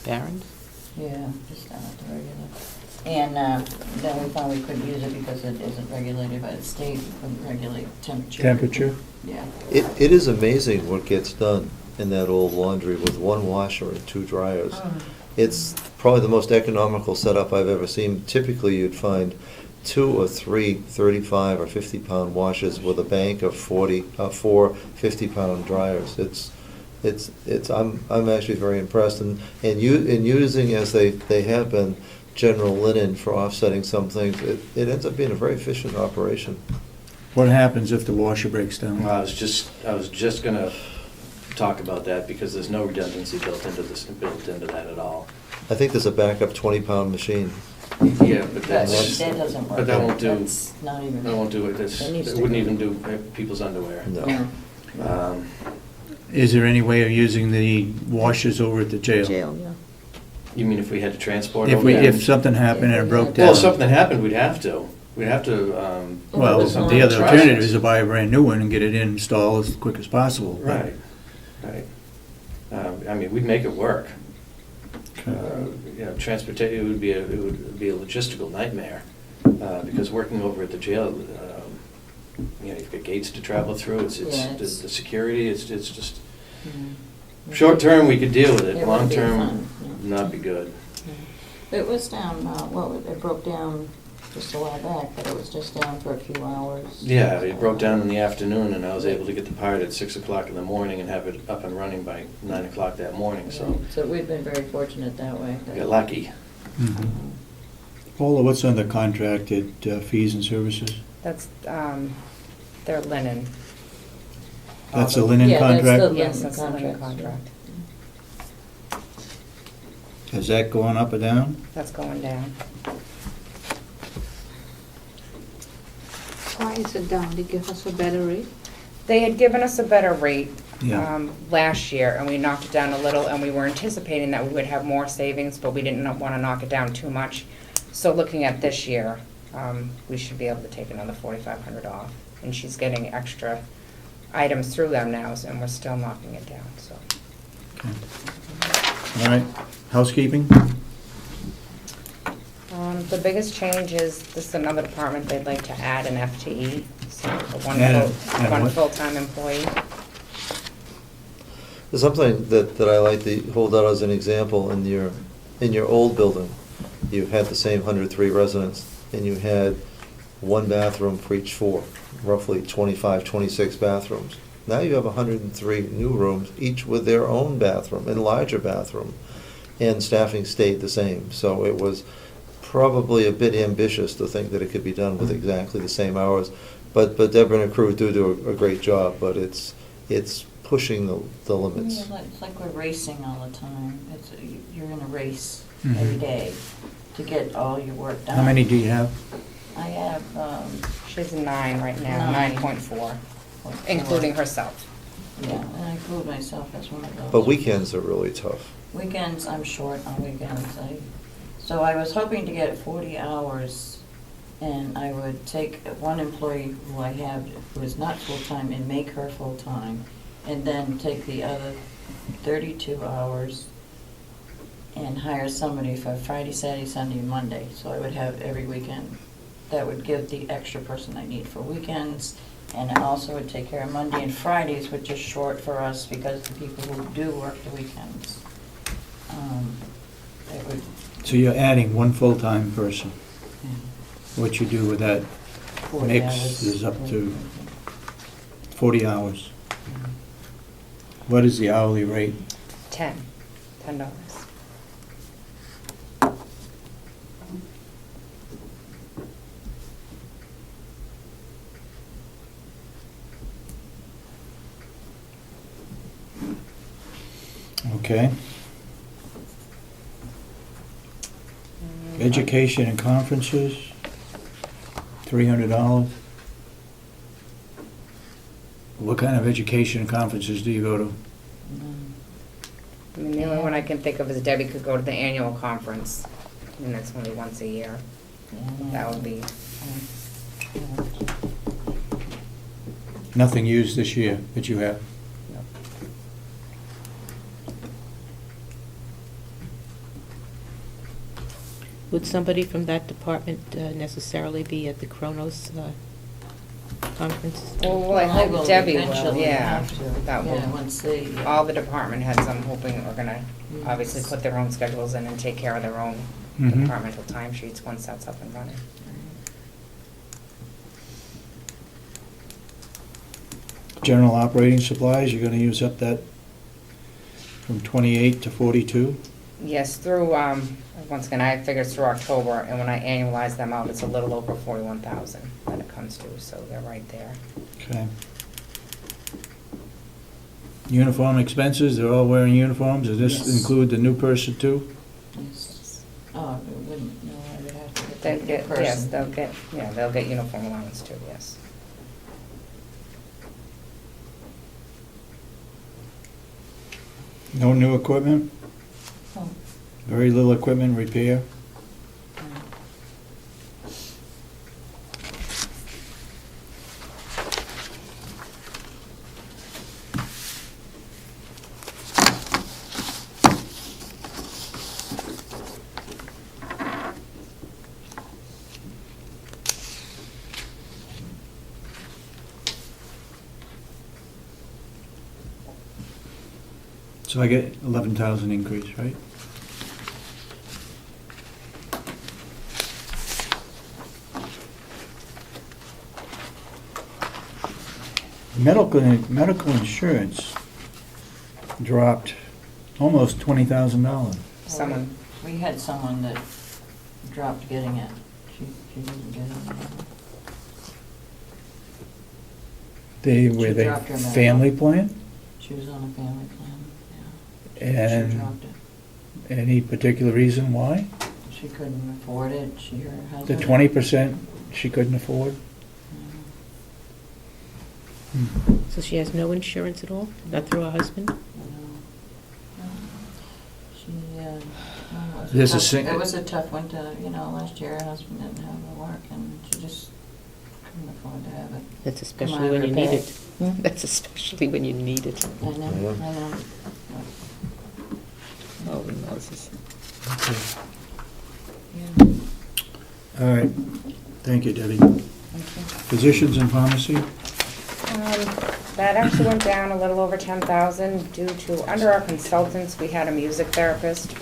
E: Barron's?
L: yeah, just down at the regular. And then we found we couldn't use it because it isn't regulated by the state, we couldn't regulate temperature.
A: Temperature?
L: Yeah.
G: It is amazing what gets done in that old laundry with one washer and two dryers. It's probably the most economical setup I've ever seen. Typically, you'd find 2 or 3 35 or 50-pound washers with a bank of 4 50-pound dryers. I'm actually very impressed, and using, as they have been, general linen for offsetting some things, it ends up being a very efficient operation.
A: What happens if the washer breaks down?
J: Well, I was just gonna talk about that, because there's no redundancy built into that at all.
G: I think there's a backup 20-pound machine.
J: Yeah, but
L: That
J: that's...
L: doesn't work.
J: But that won't do...
L: That's not even.
J: That won't do it.
L: That needs
J: It
L: to
J: wouldn't
L: go.
J: even do people's underwear.
G: No.
A: Is there any way of using the washers over at the jail?
E: Jail, yeah.
J: You mean if we had to transport
A: If
J: over there?
A: if something happened and it broke down?
J: Well, if something happened, we'd have to. We'd have to...
A: Well,
L: There's no
A: the other
J: trust.
A: alternative is to buy a brand new one and get it installed as quick as possible.
J: Right, right. I mean, we'd make it work. Transportation, it would be a logistical nightmare, because working over at the jail, you've got gates to travel through, the security, it's just, short term, we could deal with it,
L: It
J: long
L: would be
J: term,
L: fun, yeah.
J: not be good.
L: It was down, it broke down just a while back, but it was just down for a few hours.
J: Yeah, it broke down in the afternoon, and I was able to get the part at 6 o'clock in the morning and have it up and running by 9 o'clock that morning, so
L: Right. So we've been very fortunate that way.
J: I got lucky.
A: Mhm. Paula, what's on the contracted fees and services?
H: That's their linen.
A: That's a linen
L: Yeah, that's
A: contract?
L: the-
H: Yes, that's the linen
L: Contracts,
H: contract.
A: Has that gone up or down?
H: That's going down.
B: Why is it down? They give us a better rate?
H: They had given us a better rate
A: Yeah.
H: last year, and we knocked it down a little, and we were anticipating that we would have more savings, but we didn't want to knock it down too much. So looking at this year, we should be able to take another $4,500 off, and she's getting extra items through them now, and we're still knocking it down, so.
A: Okay. All right, housekeeping?
H: The biggest change is, this is another department they'd like to add an FTE, So, one
A: And
H: one
A: what?
H: full-time employee.
G: There's something that I like to hold out as an example. In your old building, you had the same 103 residents, and you had one bathroom for each four, roughly 25, 26 bathrooms. Now you have 103 new rooms, each with their own bathroom and larger bathroom, and staffing stayed the same. So it was probably a bit ambitious to think that it could be done with exactly the same hours. But Deborah and her crew do a great job, but it's pushing the limits.
L: Yeah, it's like we're racing all the time. You're in a race
A: Mhm.
L: every day to get all your work done.
A: How many do you have?
L: I have,
H: She's 9 right now, 9.4, including herself.
L: yeah, and I include myself as one of those.
G: But weekends are really tough.
L: Weekends, I'm short on weekends. So I was hoping to get 40 hours, and I would take one employee who I have, who is not full-time, and make her full-time, and then take the other 32 hours and hire somebody for Friday, Saturday, Sunday, and Monday. So I would have every weekend. That would give the extra person I need for weekends, and it also would take care of Monday and Fridays, which is short for us because the people who do work the weekends. It would,
A: So you're adding one full-time person.
L: yeah,
A: What you do with that
L: 40
A: mix
L: hours.
A: is up to 40 hours. What is the hourly rate?
H: $10.
A: Okay. Education and conferences, $300. What kind of education and conferences do you go to?
H: I mean, the only one I can think of is Debbie could go to the annual conference, and that's only once a year. That would be,
A: Nothing used this year that you have?
E: Would somebody from that department necessarily be at the Kronos conference?
H: well, I
L: Well,
H: hope Debbie will,
L: eventually
H: yeah.
L: have to.
H: That
L: Yeah,
H: will,
L: once they,
H: all the department heads, I'm hoping, are gonna obviously put their own schedules in and take care of their own
A: Mhm.
H: departmental timesheets once that's up and running.
A: General operating supplies, you're gonna use up that from 28 to 42?
H: Yes, through, once again, I figured through October, and when I annualize them out, it's a little over 41,000 that it comes to, so they're right there.
A: Okay. Uniform expenses, they're all wearing uniforms, does this
L: Yes.
A: include the new person too?
L: yes. Oh, it wouldn't, no, I would have to
H: They
L: get
H: get,
L: the
H: yes,
L: person.
H: they'll get uniform allowance too, yes.
A: No new equipment?
L: Oh,
A: Very little equipment repair? So I get 11,000 increase, right? Medical insurance dropped almost $20,000.
H: Someone,
L: We had someone that dropped getting it. She didn't get it.
A: Were
L: She
A: they
L: dropped her medical.
A: family plan?
L: She was on a family plan, yeah. She
A: And
L: dropped it.
A: any particular reason why?
L: She couldn't afford it, her
A: The
L: husband.
A: 20% she couldn't afford?
E: So she has no insurance at all? Not through her husband?
L: She, well,
A: This is
L: it
A: sing-
L: was a tough winter, last year her husband didn't have the work and she just couldn't afford to have it.
E: That's
L: Come
E: especially
L: out
E: when
L: of
E: you
L: her
E: need
L: pay.
E: it. That's especially when you need it.
L: I know.
E: Holy Moses.
L: Yeah.
A: All right, thank you, Debbie. Physicians in pharmacy?
H: That actually went down a little over 10,000 due to, under our consultants, we had a music therapist.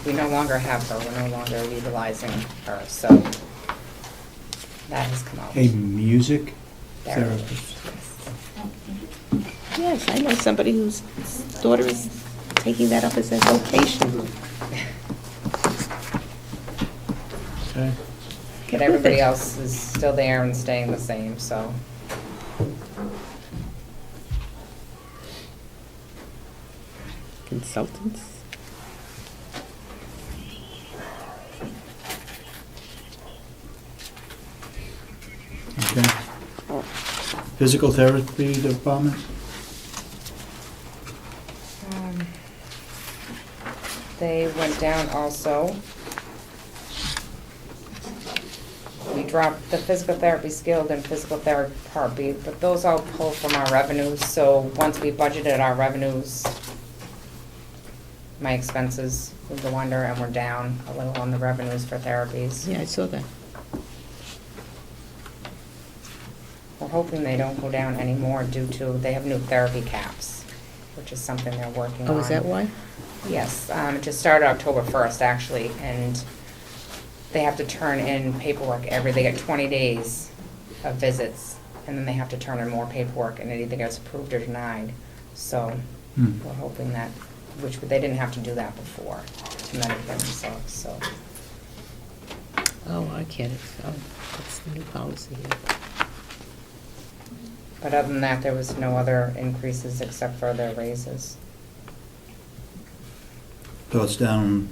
H: We no longer have her, we're no longer utilizing her, so that has come out.
A: A music therapist?
E: Yes, I know somebody whose daughter is taking that up as a vocation.
A: Okay.
H: But everybody else is still there and staying the same, so.
E: Consultants?
A: Okay. Physical therapy department?
H: They went down also. We dropped the physical therapy skilled and physical therapy Part B, but those all pull from our revenues, so once we budgeted our revenues, my expenses would go under and we're down a little on the revenues for therapies.
E: Yeah, I saw that.
H: We're hoping they don't go down anymore due to, they have new therapy caps, which is something they're working on.
E: Oh, is that why?
H: Yes, it just started October 1st, actually, and they have to turn in paperwork they get 20 days of visits, and then they have to turn in more paperwork, and it either gets approved or denied. So we're hoping that, which they didn't have to do that before, to medicate themselves, so.
E: Oh, I get it. Oh, that's the new policy here.
H: But other than that, there was no other increases except for their raises.
A: So it's down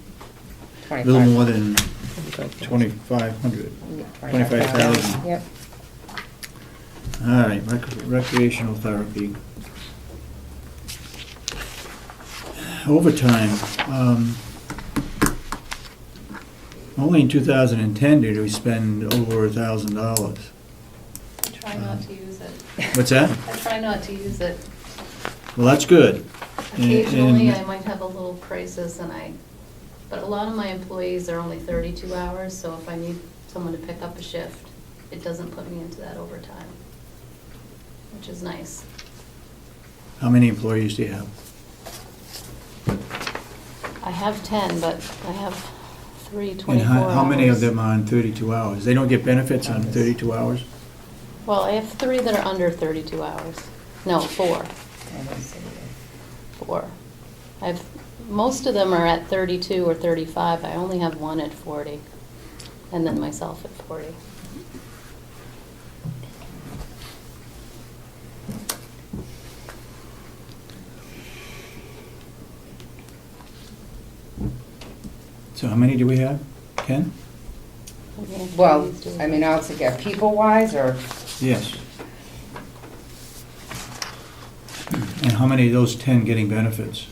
A: a
H: 25.
A: little more than
E: 25,000.
A: 25,000.
H: Yep.
A: All right, recreational therapy. Overtime, only in 2010 did we spend over $1,000.
B: I try not to use it.
A: What's that?
B: I try not to use it.
A: Well, that's good.
B: Occasionally,
A: And-
B: I might have a little crisis but a lot of my employees are only 32 hours, so if I need someone to pick up a shift, it doesn't put me into that overtime, which is nice.
A: How many employees do you have?
B: I have 10, but I have 3
A: And
B: 24 hours.
A: how many of them are on 32 hours? They don't get benefits on 32 hours?
B: Well, I have 3 that are under 32 hours. No, 4. 4. Most of them are at 32 or 35. I only have 1 at 40, and then myself at 40.
A: So how many do we have? 10?
H: Well, I mean, altogether, people-wise, or
A: Yes. And how many of those 10 getting benefits?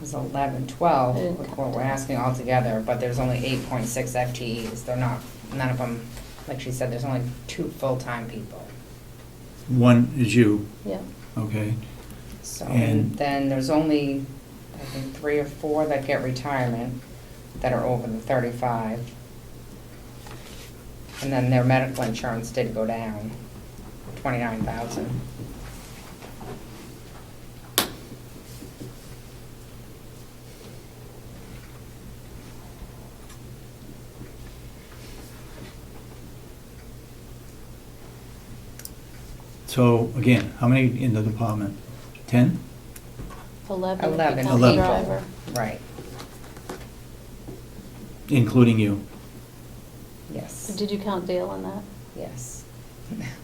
H: it was 11, 12,
B: I didn't
H: what
B: count
H: we're
B: it.
H: asking altogether, but there's only 8.6 FTEs. They're not, none of them, like she said, there's only 2 full-time people.
A: One is you,
B: Yeah.
A: okay?
H: So,
A: And-
H: and then there's only, I think, 3 or 4 that get retirement that are over the 35. And then their medical insurance did go down, 29,000.
A: So, again, how many in the department? 10?
B: 11 if you
H: 11
B: count the
A: people.
B: driver.
H: Right,
A: Including you?
H: yes,
B: Did you count Dale on that?
H: yes.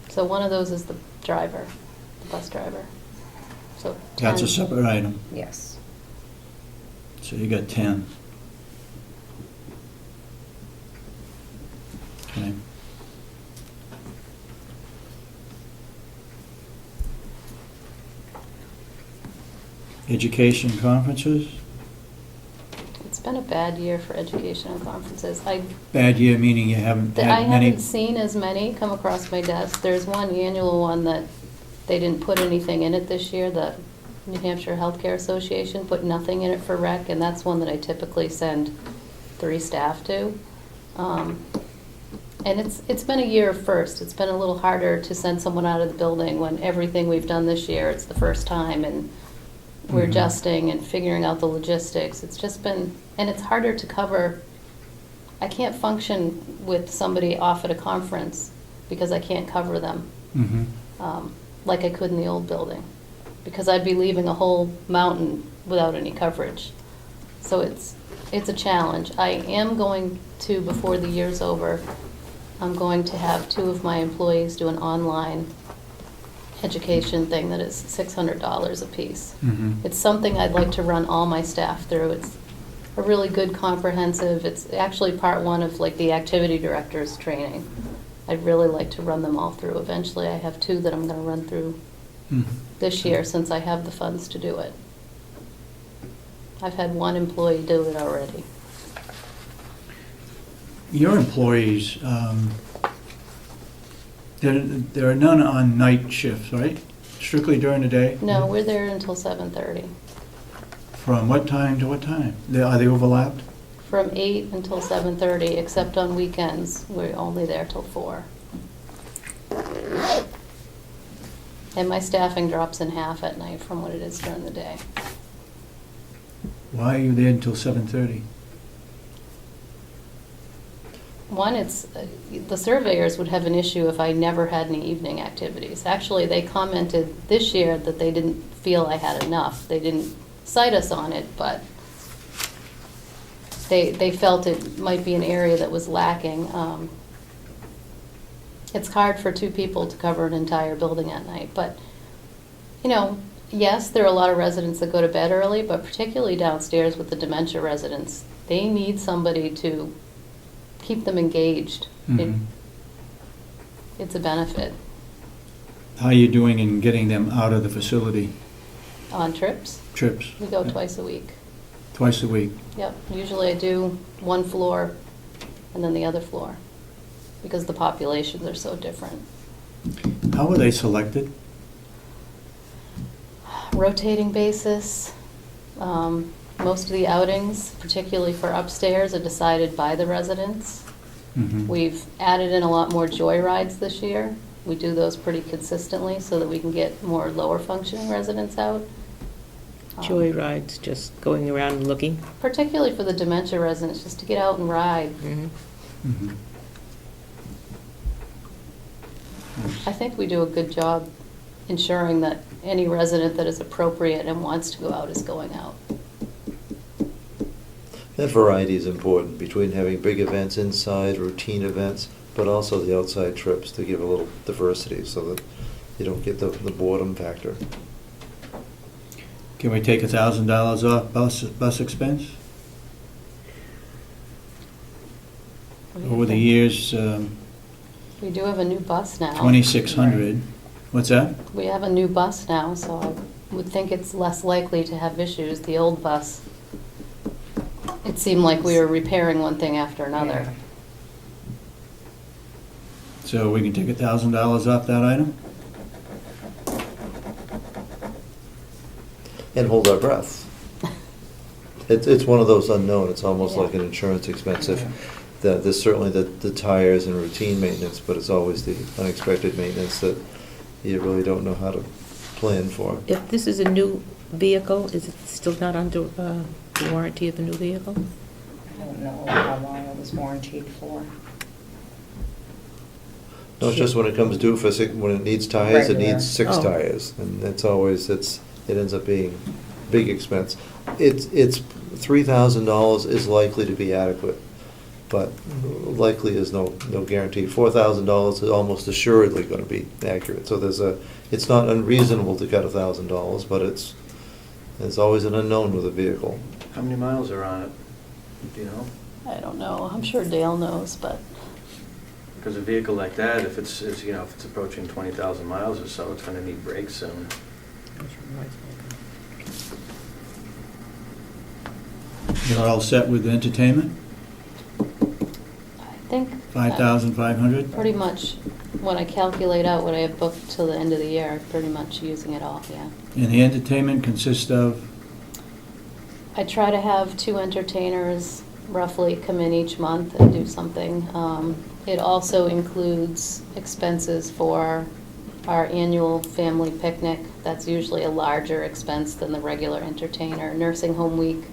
B: So one of those is the driver, the bus driver. So
A: That's a
B: 10.
A: separate item.
H: Yes.
A: So you got 10. Okay. Education conferences?
B: It's been a bad year for education and conferences.
A: Bad year, meaning you haven't
B: I
A: had many?
B: haven't seen as many come across my desk. There's one annual one that they didn't put anything in it this year. The New Hampshire Healthcare Association put nothing in it for rec, and that's one that I typically send 3 staff to.
M: And it's been a year of first. It's been a little harder to send someone out of the building when everything we've done this year, it's the first time, and we're
A: Mhm.
M: adjusting and figuring out the logistics. It's just been, and it's harder to cover. I can't function with somebody off at a conference because I can't cover them like I could in the old building, because I'd be leaving a whole mountain without any coverage. So it's a challenge. I am going to, before the year's over, I'm going to have 2 of my employees do an online education thing that is $600 a piece. It's something I'd like to run all my staff through. It's a really good comprehensive, it's actually part 1 of like the activity director's training. I'd really like to run them all through. Eventually, I have 2 that I'm going to run through this year since I have the funds to do it. I've had 1 employee do it already.
A: Your employees, there are none on night shifts, right? Strictly during the day?
M: No, we're there until 7:30.
A: From what time to what time? Are they overlapped?
M: From 8 until 7:30, except on weekends, we're only there till 4. And my staffing drops in half at night from what it is during the day.
A: Why are you there until 7:30?
M: One, it's, the surveyors would have an issue if I never had any evening activities. Actually, they commented this year that they didn't feel I had enough. They didn't cite us on it, but they felt it might be an area that was lacking. It's hard for 2 people to cover an entire building at night, but, you know, yes, there are a lot of residents that go to bed early, but particularly downstairs with the dementia residents, they need somebody to keep them engaged. It's a benefit.
A: How are you doing in getting them out of the facility?
M: On trips,
A: Trips?
M: we go twice a week.
A: Twice a week?
M: Yep, usually I do 1 floor and then the other floor, because the populations are so different.
A: How were they selected?
M: Rotating basis. Most of the outings, particularly for upstairs, are decided by the residents. We've added in a lot more joy rides this year. We do those pretty consistently so that we can get more lower functioning residents out.
E: Joy rides, just going around and looking.
M: Particularly for the dementia residents, just to get out and ride. I think we do a good job ensuring that any resident that is appropriate and wants to go out is going out.
G: That variety is important between having big events inside, routine events, but also the outside trips to give a little diversity so that you don't get the boredom factor.
A: Can we take $1,000 off bus expense? Over the years,
M: We do have a new bus now.
A: 2,600. What's that?
M: We have a new bus now, so I would think it's less likely to have issues. The old bus, it seemed like we were repairing one thing after another.
A: So we can take $1,000 off that item?
G: And hold our breath. It's one of those unknown, it's almost
M: Yeah.
G: like an insurance expense. There's certainly the tires and routine maintenance, but it's always the unexpected maintenance that you really don't know how to plan for.
E: If this is a new vehicle, is it still not under the warranty of the new vehicle?
H: I don't know how long it was warranted for.
G: No, it's just when it comes due for when it needs tires, it
H: Regular.
G: needs 6
E: Oh.
G: tires, and it's always, it ends up being big expense. It's $3,000 is likely to be adequate, but likely is no guarantee. $4,000 is almost assuredly going to be accurate. So it's not unreasonable to cut $1,000, but there's always an unknown with a vehicle.
J: How many miles are on it? Do you know?
M: I don't know. I'm sure Dale knows, but
J: Because a vehicle like that, if it's approaching 20,000 miles or so, it's going to need brakes soon.
A: You're all set with entertainment?
M: I think
A: 5,500?
M: pretty much when I calculate out what I have booked till the end of the year, I'm pretty much using it all, yeah.
A: And the entertainment consists of?
M: I try to have 2 entertainers roughly come in each month and do something. It also includes expenses for our annual family picnic. That's usually a larger expense than the regular entertainer. Nursing home week,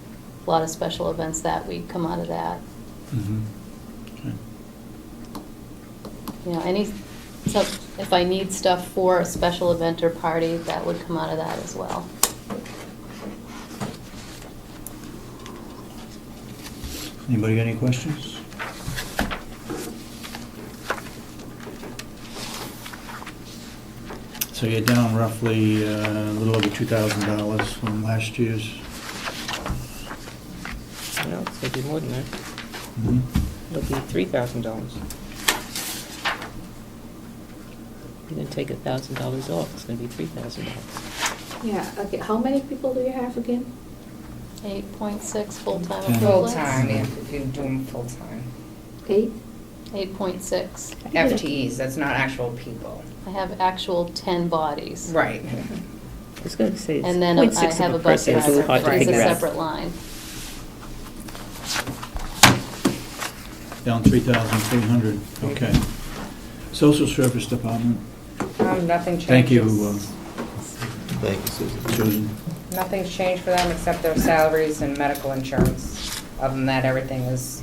M: a lot of special events that week come out of that.
A: Mhm. Okay.
M: You know, so if I need stuff for a special event or party, that would come out of that as well.
A: Anybody got any questions? So you're down roughly a little over $2,000 from last year's.
E: No, it's gonna be more than that.
A: Mhm.
E: It'll be $3,000. You're gonna take $1,000 off, it's gonna be $3,000.
B: Yeah, okay, how many people do you have again?
M: 8.6 full-time
A: Okay.
M: equivalents.
H: Full-time, if you do them full-time.
B: 8?
M: 8.6.
H: FTEs, that's not actual people.
M: I have actual 10 bodies.
H: Right.
E: I was gonna say
M: And then
E: it's
M: I
E: 0.6
M: have
E: of
M: a
E: a
M: bus
E: person, it's a little
M: driver,
E: hard to
M: which is a
E: figure out.
M: separate line.
A: Down 3,300, okay. Social Service Department,
H: Nothing changes.
A: thank you,
G: Thank you, Susan.
A: Susan.
H: Nothing's changed for them except their salaries and medical insurance. Other than that, everything has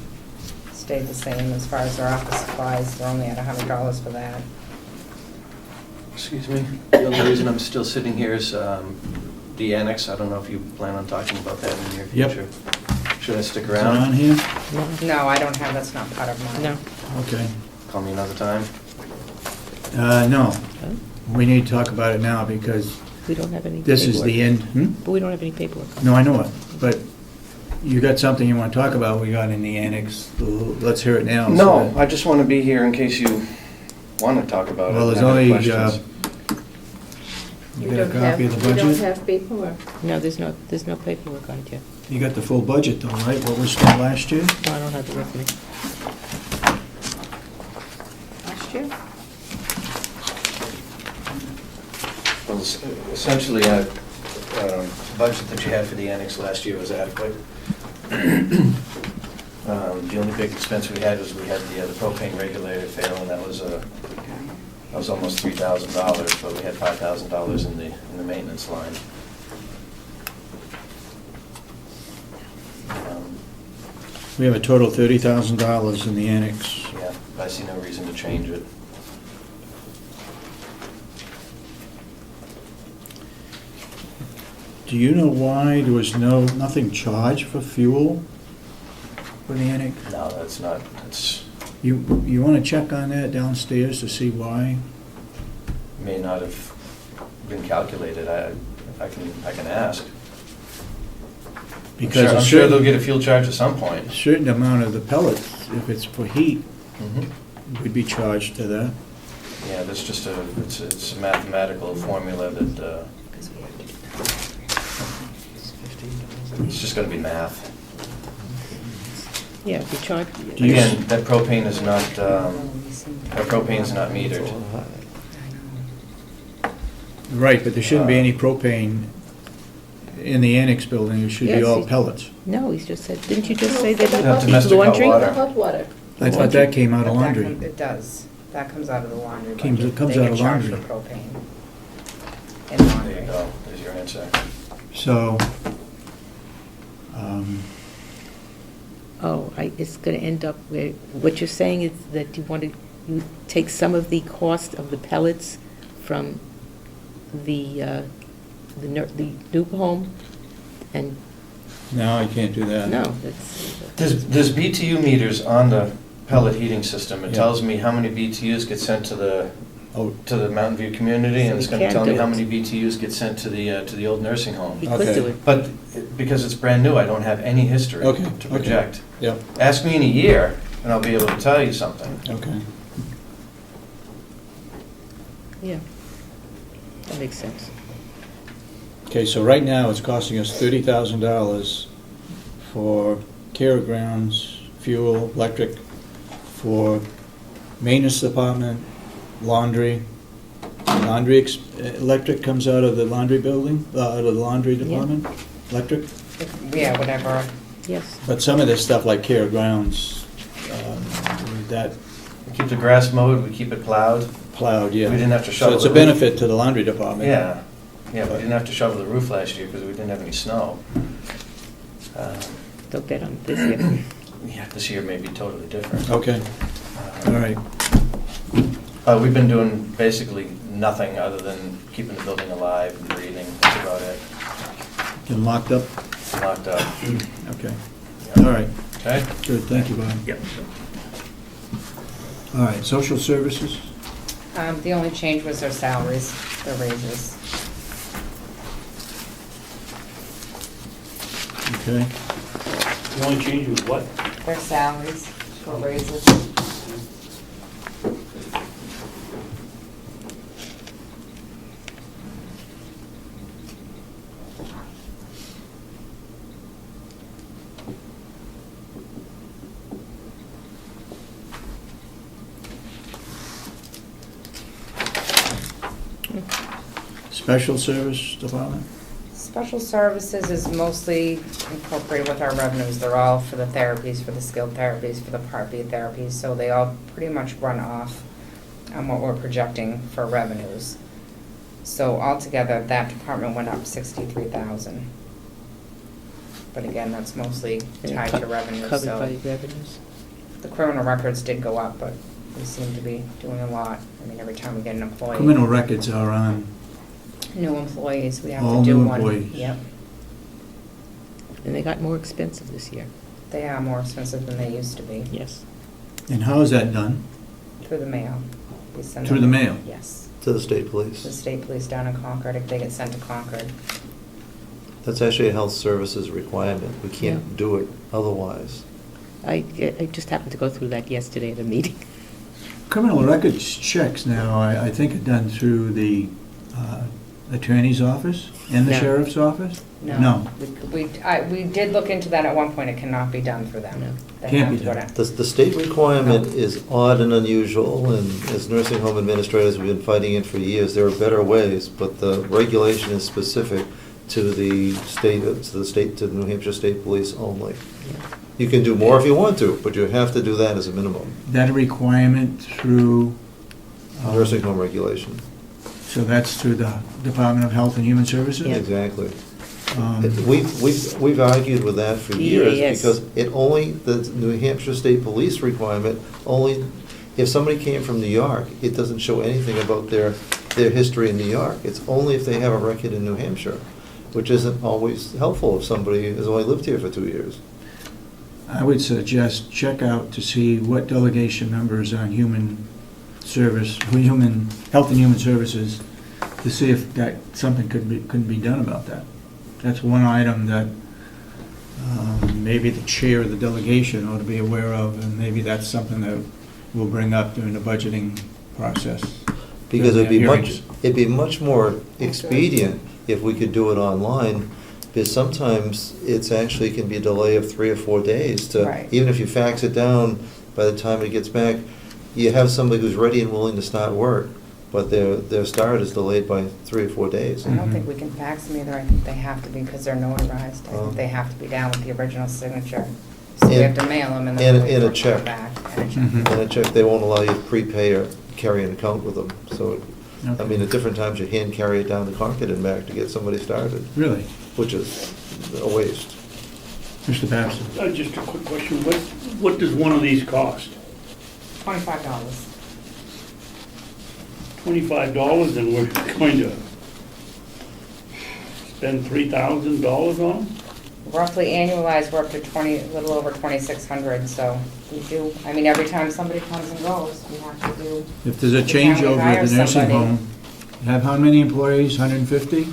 H: stayed the same as far as their office supplies. They're only at $100 for that.
J: Excuse me, the only reason I'm still sitting here is the annex. I don't know if you plan on talking about that in the near
A: Yep.
J: future. Should I stick
A: Is it on
J: around?
A: here?
H: No, I don't have, that's not part of mine.
E: No.
A: Okay.
J: Call me another time.
A: No, we need to talk about it now because
E: We don't have any
A: this is the
E: paperwork.
A: end.
E: But we don't have any paperwork.
A: No, I know it, but you got something you want to talk about, we got in the annex, let's hear it now. so
J: No,
A: that-
J: I just want to be here in case you want to talk about it.
A: Well,
J: and
A: there's
J: have any
A: only,
J: questions.
A: you got a copy of the
B: You don't
A: budget?
B: have paperwork.
E: No, there's no paperwork on it yet.
A: You got the full budget though, right? What was spent last year?
E: No, I don't have it with me.
B: Last year?
J: Well, essentially, the budget that you had for the annex last year was adequate. The only big expense we had was we had the propane regulator fail, and that was almost $3,000, but we had $5,000 in the maintenance line.
A: We have a total of $30,000 in the annex.
J: Yeah, I see no reason to change it.
A: Do you know why there was nothing charged for fuel for the annex?
J: No, that's
A: You want to check on that downstairs to see why?
J: may not have been calculated. I can ask.
A: Because
J: I'm sure they'll get a fuel charge at some point.
A: a certain amount of the pellets, if it's for heat,
J: Mhm.
A: would be charged to that.
J: Yeah, that's just it's a mathematical formula that, it's just gonna be math.
E: Yeah, if you charge.
A: Do you-
J: Again, that propane is not metered.
A: Right, but there shouldn't be any propane in the annex building, it should be
E: Yes,
A: all
E: it-
A: pellets.
E: No, he's just said, didn't you just say
J: No,
E: that
J: domestic hot
E: laundry?
J: water.
B: Hot water.
A: I thought that came out of
H: But that
A: laundry.
H: It does. That comes out of the laundry
A: Comes-
H: budget.
A: it comes
H: They
A: out
H: get
A: of
H: charged
A: laundry.
H: for propane in
J: There
H: laundry.
J: you go, there's your answer.
A: So,
E: Oh, it's gonna end up where, what you're saying is that you take some of the cost of the pellets from the new home, and,
A: no, I can't do that.
E: no, that's,
J: There's BTU meters on the pellet heating system. It
A: Yeah.
J: tells me how many BTUs get sent to the
A: Oh,
J: Mountain View community,
E: So
J: and it's
E: we
J: gonna
E: can't
J: tell me
E: do
J: how
E: it.
J: many BTUs get sent to the old nursing home.
E: you could
A: Okay.
E: do it.
J: But because it's brand new, I don't have any history
A: Okay,
J: to
A: okay.
J: project.
A: Yep,
J: Ask me in a year, and I'll be able to tell you something.
A: okay.
E: Yeah, that makes sense.
A: Okay, so right now, it's costing us $30,000 for care of grounds, fuel, electric, for maintenance department, laundry. Electric comes out of the laundry building, out of the laundry department, electric?
H: Yeah, whatever.
E: Yes.
A: But some of this stuff like care of grounds, that
J: We keep the grass mowed, we keep it plowed.
A: Plowed, yeah.
J: We didn't have to shovel
A: So it's a
J: the roof.
A: benefit to the laundry department.
J: Yeah, yeah, we didn't have to shovel the roof last year because we didn't have any snow.
E: Don't bet on this year.
J: Yeah, this year may be totally different.
A: Okay, all right.
J: We've been doing basically nothing other than keeping the building alive and breathing, that's about it.
A: Been locked up?
J: Locked up.
A: Okay,
J: Yeah.
A: all right.
J: Okay?
A: Good, thank you, Bob.
C: Yep.
A: All right, social services?
H: The only change was their salaries, their raises.
A: Okay.
C: The only change was what?
H: Their salaries for raises.
A: Special service department?
H: Special services is mostly incorporated with our revenues. They're all for the therapies, for the skilled therapies, for the Part B therapies, so they all pretty much run off on what we're projecting for revenues. So altogether, that department went up 63,000. But again, that's mostly tied to revenue,
E: Covered
H: so.
E: by revenues.
H: The criminal records did go up, but we seem to be doing a lot. I mean, every time we get an employee.
A: Criminal records are on,
H: New employees, we have
A: All
H: to do
A: new
H: one.
A: employees.
H: Yep.
E: And they got more expensive this year.
H: They are more expensive than they used to be,
E: Yes.
A: and how is that done?
H: through the mail. We send
A: Through
H: them-
A: the mail?
H: Yes.
G: To the state
H: The
G: police.
H: state police down in Concord, if they get sent to Concord.
G: That's actually a health services requirement. We can't
E: Yeah.
G: do it otherwise.
E: I just happened to go through that yesterday at a meeting.
A: Criminal records checks now, I think are done through the attorney's office and the
E: No.
A: sheriff's office?
H: No. We did look into that at one point, it cannot be done through them.
E: No.
H: They
A: Can't
H: have
A: be
H: to go
A: done.
H: down.
G: The state requirement is odd and unusual, and as nursing home administrators, we've been fighting it for years. There are better ways, but the regulation is specific to the New Hampshire State Police only. You can do more if you want to, but you have to do that as a minimum.
A: That a requirement through?
G: Nursing home regulation.
A: So that's through the Department of Health and Human Services?
E: Yeah.
G: Exactly.
A: Um,
G: We've argued with that for years,
E: Yes.
G: because the New Hampshire State Police requirement, only, if somebody came from New York, it doesn't show anything about their history in New York. It's only if they have a record in New Hampshire, which isn't always helpful if somebody has only lived here for 2 years.
A: I would suggest check out to see what delegation members on Health and Human Services, to see if something couldn't be done about that. That's one item that maybe the chair of the delegation ought to be aware of, and maybe that's something that we'll bring up during the budgeting process.
G: Because
A: During the hearings.
G: it'd be much more expedient if we could do it online, because sometimes it's actually can be a delay of 3 or 4 days to,
H: Right.
G: even if you fax it down, by the time it gets back, you have somebody who's ready and willing to start work, but their start is delayed by 3 or 4 days.
H: I don't think we can fax them either, I think they have to be, because they're notarized. I
G: Oh.
H: think they have to be down with the original signature. So we have to mail them and then.
G: And
H: wait
G: a
H: for them to come
G: check.
H: back, and a check.
A: Mhm.
G: And a check, they won't allow you to prepay or carry an account with them, so, I
A: Okay.
G: mean, at different times you hand carry it down to Concord and back to get somebody started,
A: Really?
G: which is a waste.
A: Mr. Babson?
C: Just a quick question, what does one of these cost?
H: $25.
C: $25, and we're going to spend $3,000 on them?
H: Roughly annualized, we're up to a little over 2,600, so we do, I mean, every time somebody comes and goes, we have to do.
A: If there's a
H: Every time we
A: changeover
H: hire
A: at the nursing
H: somebody.
A: home, have how many employees, 150?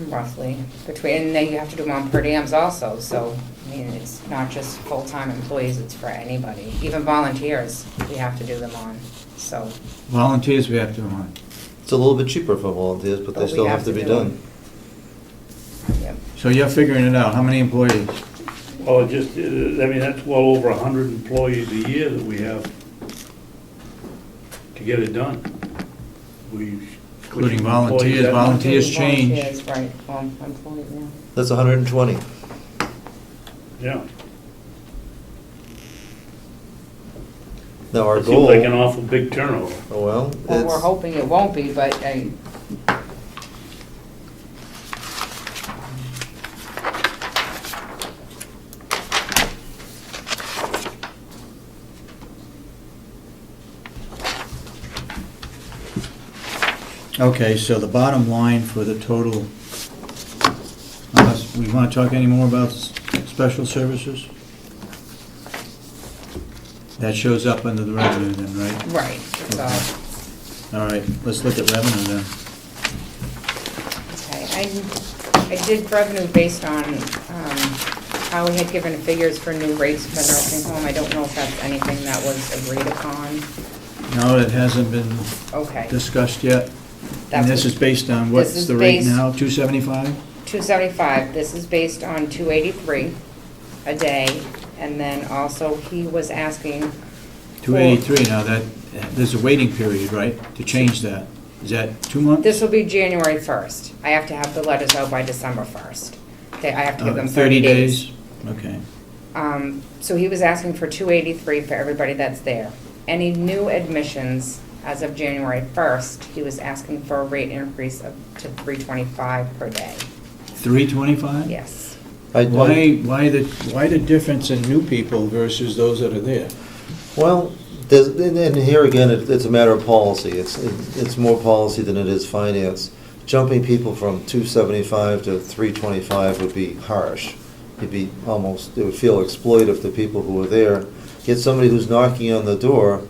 H: Roughly, and then you have to do them on per diems also, so, I mean, it's not just full-time employees, it's for anybody. Even volunteers, we have to do them on, so.
A: Volunteers we have to on.
G: It's a little bit cheaper for volunteers, but
H: But
G: they
H: we
G: still
H: have
G: have to
H: to
G: be
H: do
G: done.
H: Yep.
A: So you're figuring it out, how many employees?
C: Well, that's well over 100 employees a year that we have to get it done.
A: Including volunteers, volunteers change.
H: Volunteers, right, well, employees, yeah.
G: That's 120.
C: Yeah.
G: Now, our
C: It seems like an
G: goal,
C: awful big turnover.
G: well,
H: Well, we're
G: it's,
H: hoping it won't be, but
A: Okay, so the bottom line for the total, unless we want to talk any more about special services? That shows up under the revenue then, right?
H: right, so,
A: All right, let's look at revenue then.
H: okay. I did revenue based on how we had given figures for new rates for the nursing home. I don't know if that's anything that was agreed upon.
A: No, it hasn't been
H: Okay.
A: discussed yet.
H: That's
A: And this
H: what-
A: is based on,
H: This
A: what's
H: is
A: the rate
H: based-
A: now, 275?
H: 275, this is based on 283 a day, and then also he was asking.
A: 283, now that, there's a waiting period, right, to change that? Is that 2 months?
H: This will be January 1st. I have to have the letters out by December 1st. I have to give them
A: 30
H: 30 days.
A: Okay.
H: So he was asking for 283 for everybody that's there. Any new admissions as of January 1st, he was asking for a rate increase of to 325 per day.
A: 325?
H: Yes.
A: Why the difference in new people versus those that are there?
G: well, and here again, it's a matter of policy. It's more policy than it is finance. Jumping people from 275 to 325 would be harsh. It would feel exploitive to people who are there. Yet somebody who's knocking on the door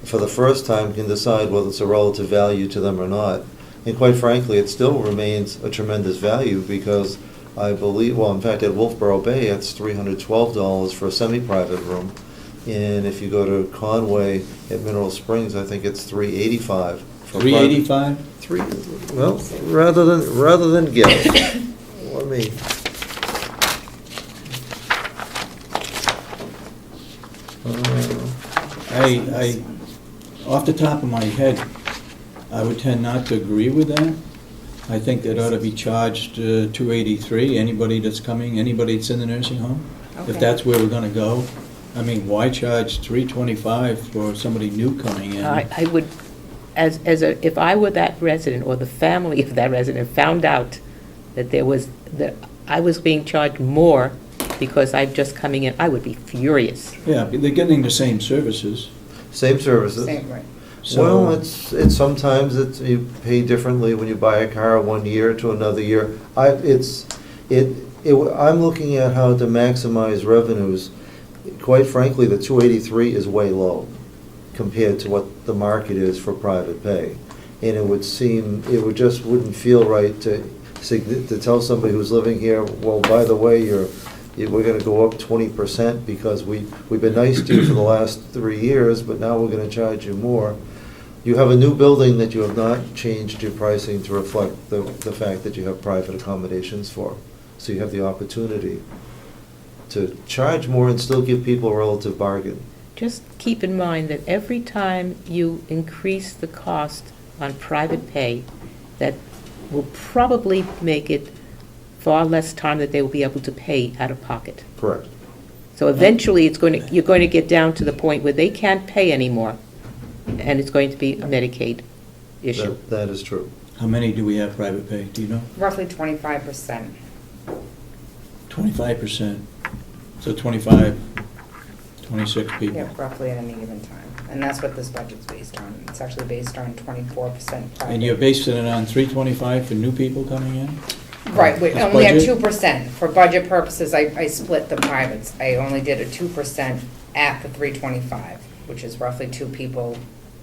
G: for the first time can decide whether it's a relative value to them or not. And quite frankly, it still remains a tremendous value because I believe, well, in fact, at Wolfboro Bay, it's $312 for a semi-private room. And if you go to Conway at Mineral Springs, I think it's $385. for private.
A: 385?
G: Well, rather than guess, let me.
A: I, off the top of my head, I would tend not to agree with that. I think that ought to be charged 283, anybody that's coming, anybody that's in the nursing home, if
H: Okay.
A: that's where we're gonna go. I mean, why charge 325 for somebody new coming in?
E: I would, if I were that resident, or the family of that resident, found out that that I was being charged more because I'm just coming in, I would be furious.
A: Yeah, but they're getting the same services.
G: Same services.
H: Same, right.
A: So-
G: Well, it's sometimes you pay differently when you buy a car 1 year to another year. I'm looking at how to maximize revenues. Quite frankly, the 283 is way low compared to what the market is for private pay. And it wouldn't feel right to tell somebody who's living here, well, by the way, we're gonna go up 20% because we've been nice to you for the last 3 years, but now we're gonna charge you more. You have a new building that you have not changed your pricing to reflect the fact that you have private accommodations for. So you have the opportunity to charge more and still give people a relative bargain.
E: Just keep in mind that every time you increase the cost on private pay, that will probably make it far less time that they will be able to pay out of pocket.
G: Correct.
E: So eventually, you're going to get down to the point where they can't pay anymore, and it's going to be a Medicaid issue.
G: That is true.
A: How many do we have private pay, do you know?
H: Roughly 25%.
A: 25%. So 25, 26 people.
H: Yeah, roughly at any given time. And that's what this budget's based on. It's actually based on 24% private.
A: And you're basing it on 325 for new people coming in?
H: Right, we
A: That's
H: only have
A: budget?
H: 2%. For budget purposes, I split the privates. I only did a 2% at the 325, which is roughly 2 people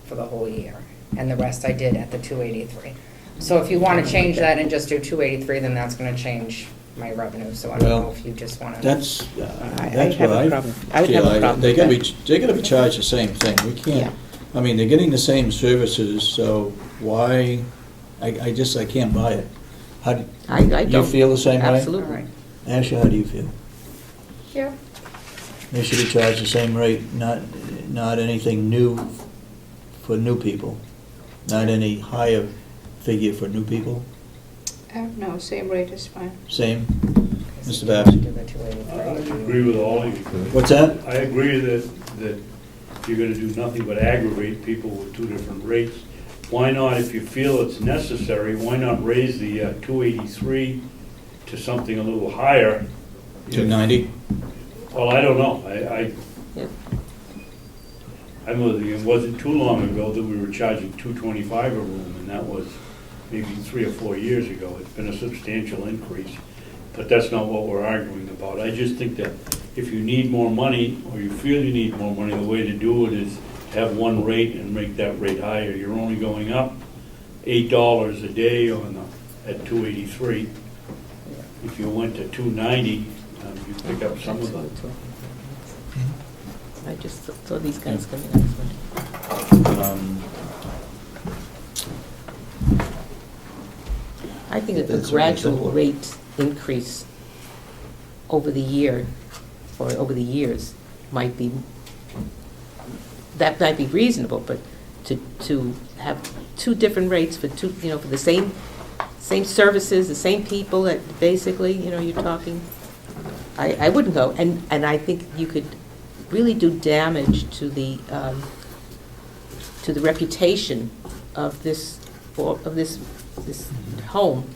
H: for the whole year. And the rest I did at the 283. So if you want to change that and just do 283, then that's going to change my revenue. So I don't know
A: Well,
H: if you just want to.
A: That's
E: have
A: what
E: a
A: I
E: problem. I would have a
A: feel.
E: problem
A: They're
E: with
A: gonna be charged the same thing. We
E: Yeah.
A: can't, I mean, they're getting the same services, so why, I can't buy it. How do
E: I
A: you
E: don't.
A: feel the same way?
H: All
E: Absolutely.
H: right.
A: Asha, how do you feel?
H: Yeah.
A: They should be charged the same rate, not anything new for new people, not any higher figure for new people,
B: No, same rate is fine.
A: same? Mr.
H: Do
A: Babs?
H: the 283.
C: I agree with all of you.
A: What's that?
C: I agree that if you're gonna do nothing but aggravate people with two different rates, why not, if you feel it's necessary, why not raise the 283 to something a little higher?
A: 290?
C: Well, I don't know.
E: Yeah.
C: I know that it wasn't too long ago that we were charging $225 a room, and that was maybe 3 or 4 years ago. It's been a substantial increase, but that's not what we're arguing about. I just think that if you need more money, or you feel you need more money, the way to do it is to have one rate and make that rate higher. You're only going up $8 a day at 283. If you went to 290, you pick up some of them.
E: I just saw these guys coming out. I think that the
G: It's
E: gradual
G: simpler.
E: rate increase over the year, or over the years, might be, that might be reasonable, but to have two different rates for two, for the same services, the same people, that basically, you're talking, I wouldn't go. And I think you could really do damage to the reputation of this home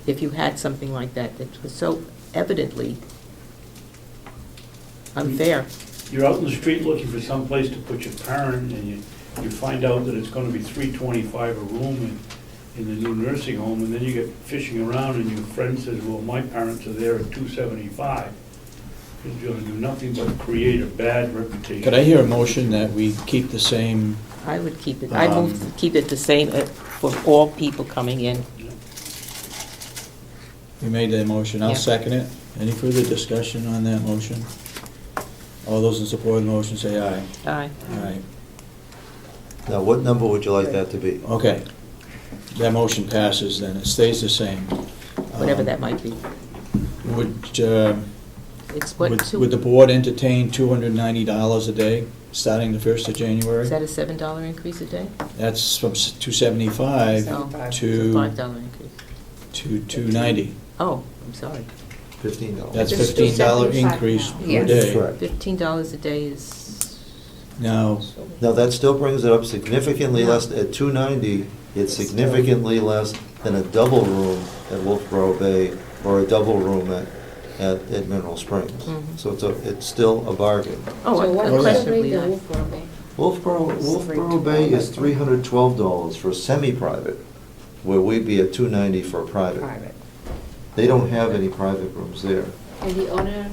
E: if you had something like that was so evidently unfair.
C: You're out in the street looking for some place to put your parent, and you find out that it's gonna be $325 a room in the new nursing home, and then you get fishing around and your friend says, well, my parents are there at $275. It's gonna do nothing but create a bad reputation.
A: Could I hear a motion that we keep the same,
E: I would keep it, I move to keep it the same for all people coming in.
A: you made that motion, I'll
E: Yeah.
A: second it. Any further discussion on that motion? All those in support of the motion say aye.
E: Aye.
A: Aye.
G: Now, what number would you like that to be?
A: Okay. That motion passes then, it stays the same.
E: Whatever that might be.
A: Would,
E: It's what,
A: would the board entertain $290 a day, starting the 1st of January?
E: is that a $7 increase a day?
A: That's from 275
E: No, it's a
A: to
E: $5 increase.
A: to 290.
E: Oh, I'm sorry.
G: $15.
A: That's
B: It's
A: $15
B: $275
A: increase
B: now.
A: per
B: Yes.
A: day.
G: Correct.
E: $15 a day is,
A: Now,
G: Now, that still brings it up significantly less, at 290, it's significantly less than a double room at Wolfboro Bay or a double room at Mineral Springs.
E: Mhm.
G: So it's still a bargain.
E: oh,
B: So what
E: unquestionably
B: rate the
E: not.
B: Wolfboro Bay?
G: Wolfboro Bay is $312 for semi-private, where we'd be at 290 for a private.
H: Private.
G: They don't have any private rooms there.
B: And the other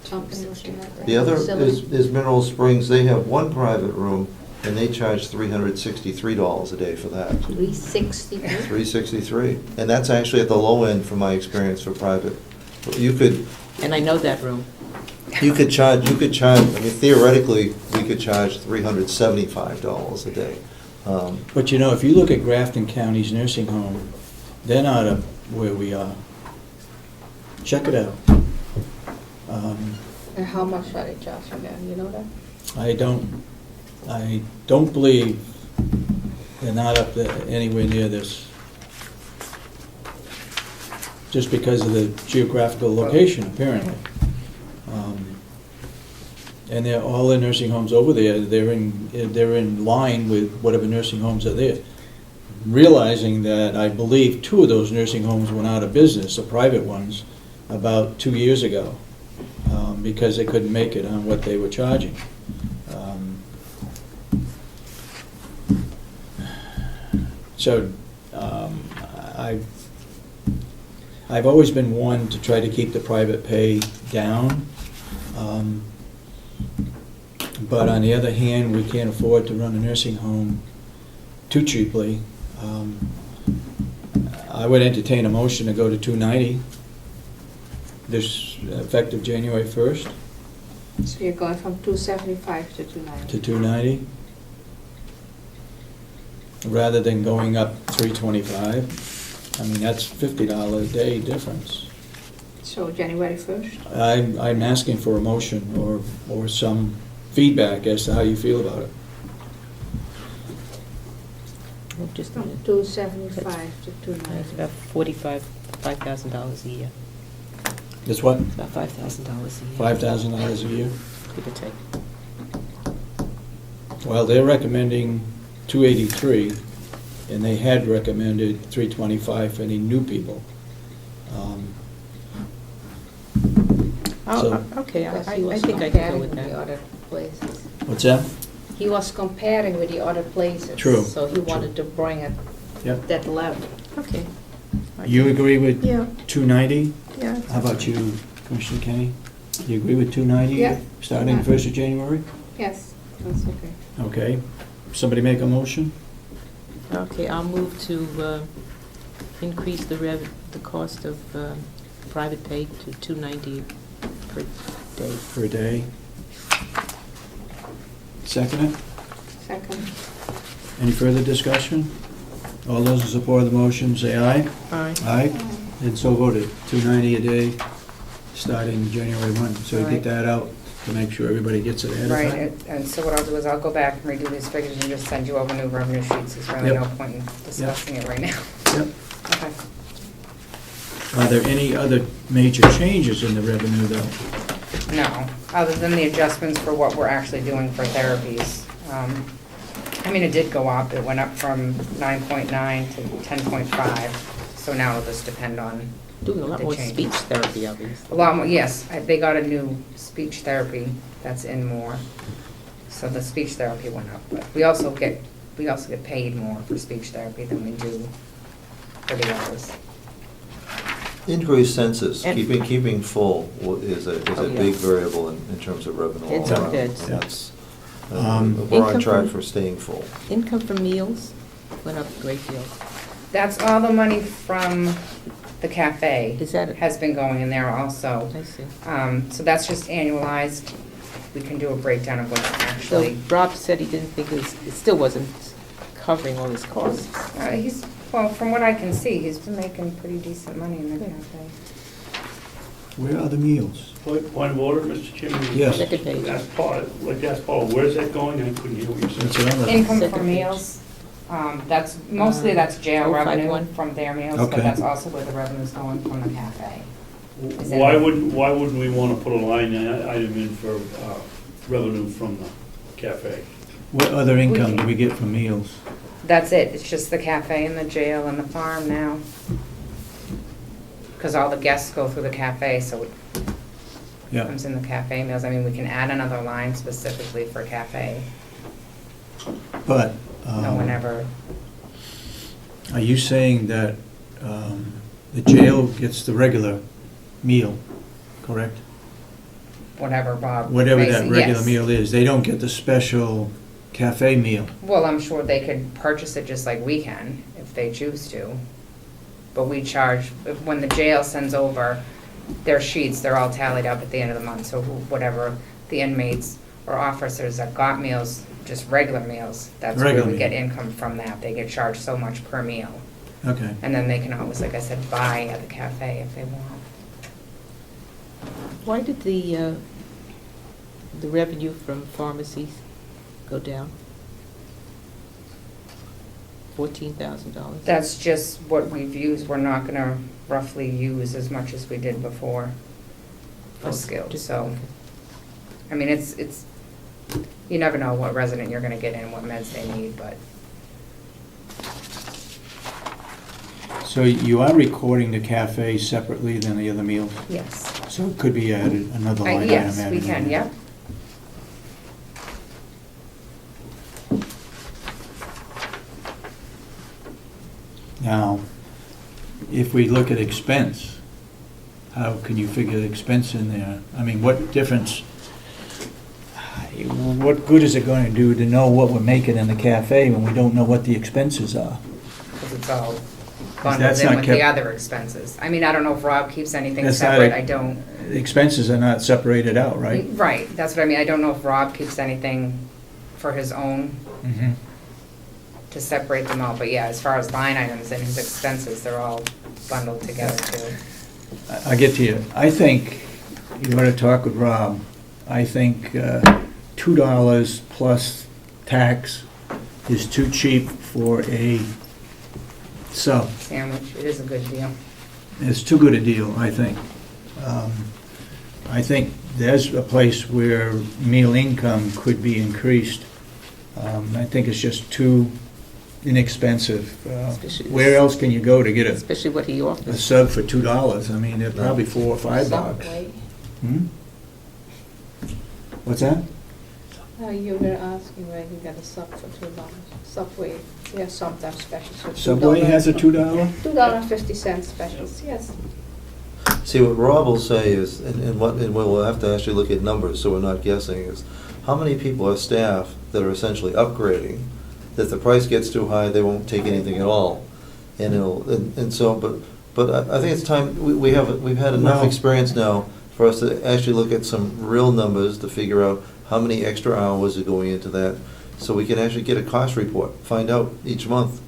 B: company was in that?
G: The other
B: Facility?
G: is Mineral Springs, they have one private room, and they charge $363 a day for that.
B: 360.
G: $363, and that's actually at the low end from my experience for private. You could
E: And I know that room.
G: charge, I mean, theoretically, we could charge $375 a day.
A: but if you look at Grafton County's nursing home, they're not up where we are. Check it out.
B: And how much are they charging again, you know that?
A: I don't believe they're not up there anywhere near this. Just because of the geographical location, apparently. And all the nursing homes over there, they're in line with whatever nursing homes are there. Realizing that I believe 2 of those nursing homes went out of business, the private ones, about 2 years ago, because they couldn't make it on what they were charging. So, I've always been one to try to keep the private pay down. But on the other hand, we can't afford to run a nursing home too cheaply. I would entertain a motion to go to 290, this effective January 1st
B: So you're going from 275 to 290.
A: to 290, rather than going up 325. I mean, that's $50 a day difference.
B: So January 1st?
A: I'm asking for a motion or some feedback as to how you feel about it.
E: Oh, just a
B: From
E: minute.
B: 275 to
E: It's
B: 290.
E: about $5,000 a year.
A: It's what?
E: About $5,000 a year.
A: $5,000 a year?
E: Give or take.
A: Well, they're recommending 283, and they had recommended 325 for any new people. So-
E: Okay,
B: Because he
E: I
B: was
E: think I can go
B: comparing
E: with
B: the
E: that.
B: other places.
A: What's that?
B: He was comparing with the other places.
A: True.
B: So he wanted to bring it
A: Yep.
B: that level.
E: Okay.
A: You agree with
E: Yeah,
A: 290?
E: yeah.
A: How about you, Commissioner Kenny? You agree with 290?
B: Yeah.
A: Starting
B: Yeah.
A: 1st of January?
B: Yes, that's okay.
A: Okay. Somebody make a motion?
E: Okay, I'll move to increase the cost of private pay to $290 per day.
A: Per day. Second it?
B: Second.
A: Any further discussion? All those in support of the motion, say aye.
E: Aye.
A: Aye. And so voted. 290 a day, starting January 1. So you get
H: Right.
A: that out to make sure everybody gets it ahead of
H: Right,
A: time?
H: and so what I'll do is I'll go back and redo these figures and just send you over new revenue sheets. There's really
A: Yep.
H: no point in discussing it right now.
A: Yep.
H: Okay.
A: Are there any other major changes in the revenue, though?
H: No, other than the adjustments for what we're actually doing for therapies. I mean, it did go up. It went up from 9.9 to 10.5, so now it'll just depend on
E: Doing a lot
H: the
E: more
H: changes.
E: speech therapy, obviously.
H: A lot more, yes, they got a new speech therapy that's in more, so the speech therapy went up. But we also get paid more for speech therapy than we do for the others.
G: Increased census,
E: And-
G: keeping full is a
E: Oh, yeah.
G: big variable in terms of revenue all
E: It's up
G: around.
E: there.
G: That's, we're
E: Income
G: on track
E: from-
G: for staying full.
E: Income from meals went up a great deal.
H: That's all the money from the cafe
E: Is that,
H: has been going in there also.
E: I see.
H: So that's just annualized. We can do a breakdown of what's
E: So
H: actually,
E: Rob said he didn't think it still wasn't covering all his costs.
H: well, from what I can see, he's been making pretty decent money in the cafe.
A: Where are the meals?
C: Point of order, Mr. Chairman?
A: Yes.
E: Second page.
C: Ask Paula, like, ask Paula, where's that going? I couldn't hear what you
A: That's
C: said.
A: another.
H: Income
E: Second
H: from
E: page.
H: meals, that's, mostly that's jail
E: 051.
H: revenue from their meals, but
A: Okay.
H: that's also where the revenue's going from the cafe. Is
C: Why
H: that-
C: wouldn't we want to put a line item in for revenue from the cafe?
A: What other income do we get from meals?
H: That's it, it's just the cafe and the jail and the farm now. Because all the guests go through the cafe, so it
A: Yeah.
H: comes in the cafe meals. I mean, we can add another line specifically for cafe.
A: But,
H: No one ever,
A: are you saying that the jail gets the regular meal, correct?
H: whatever Bob.
A: Whatever
H: makes
A: that
H: it,
A: regular
H: yes.
A: meal is, they don't get the special cafe meal.
H: Well, I'm sure they could purchase it just like we can, if they choose to. But we charge, when the jail sends over their sheets, they're all tallied up at the end of the month. So whatever the inmates or officers that got meals, just regular meals, that's where
A: Regular
H: we get
A: meal.
H: income from that. They get charged so much per meal.
A: Okay.
H: And then they can always, like I said, buy at the cafe if they want.
E: Why did the revenue from pharmacies go down? $14,000?
H: That's just what we've used. We're not gonna roughly use as much as we did before for
E: Oh,
H: skilled,
E: just-
H: so. I mean, it's, you never know what resident you're gonna get in, what meds they need, but
A: So you are recording the cafe separately than the other meals?
H: yes.
A: So it could be added, another line item added?
H: Yes, we
A: in
H: can,
A: there.
H: yep.
A: Now, if we look at expense, how can you figure the expense in there? I mean, what difference, what good is it going to do to know what we're making in the cafe when we don't know what the expenses are?
H: Because it's all bundled
A: That's
H: in
A: not
H: with the
A: kept-
H: other expenses. I mean, I don't know if Rob keeps anything
A: That's not
H: separate,
A: a-
H: I don't.
A: The expenses are not separated out, right?
H: Right, that's what I mean, I don't know if Rob keeps anything for his own
A: Mhm.
H: to separate them out, but yeah, as far as line items and his expenses, they're all bundled together too.
A: I'll get to you. I think, you want to talk with Rob, I think $2 plus tax is too cheap for a sub.
H: Sandwich, it is a good deal.
A: It's too good a deal, I think. I think there's a place where meal income could be increased I think it's just too inexpensive.
E: Especially-
A: Where else can you go to get
E: Especially what he
A: a
E: offers.
A: sub for $2? I mean, they're probably $4 or $5.
L: Subway.
A: Hmm? What's that?
B: You were asking where you get a sub for $2. Subway, yeah, sometimes specials for $2.
A: Subway has a $2?
B: $2.50 specials, yes.
G: See, what Rob will say is, and we'll have to actually look at numbers, so we're not guessing, is how many people are staff that are essentially upgrading, that if the price gets too high, they won't take anything at all. And I think it's time, we've had enough
A: Well-
G: experience now for us to actually look at some real numbers to figure out how many extra hours are going into that, so we can actually get a cost report, find out each month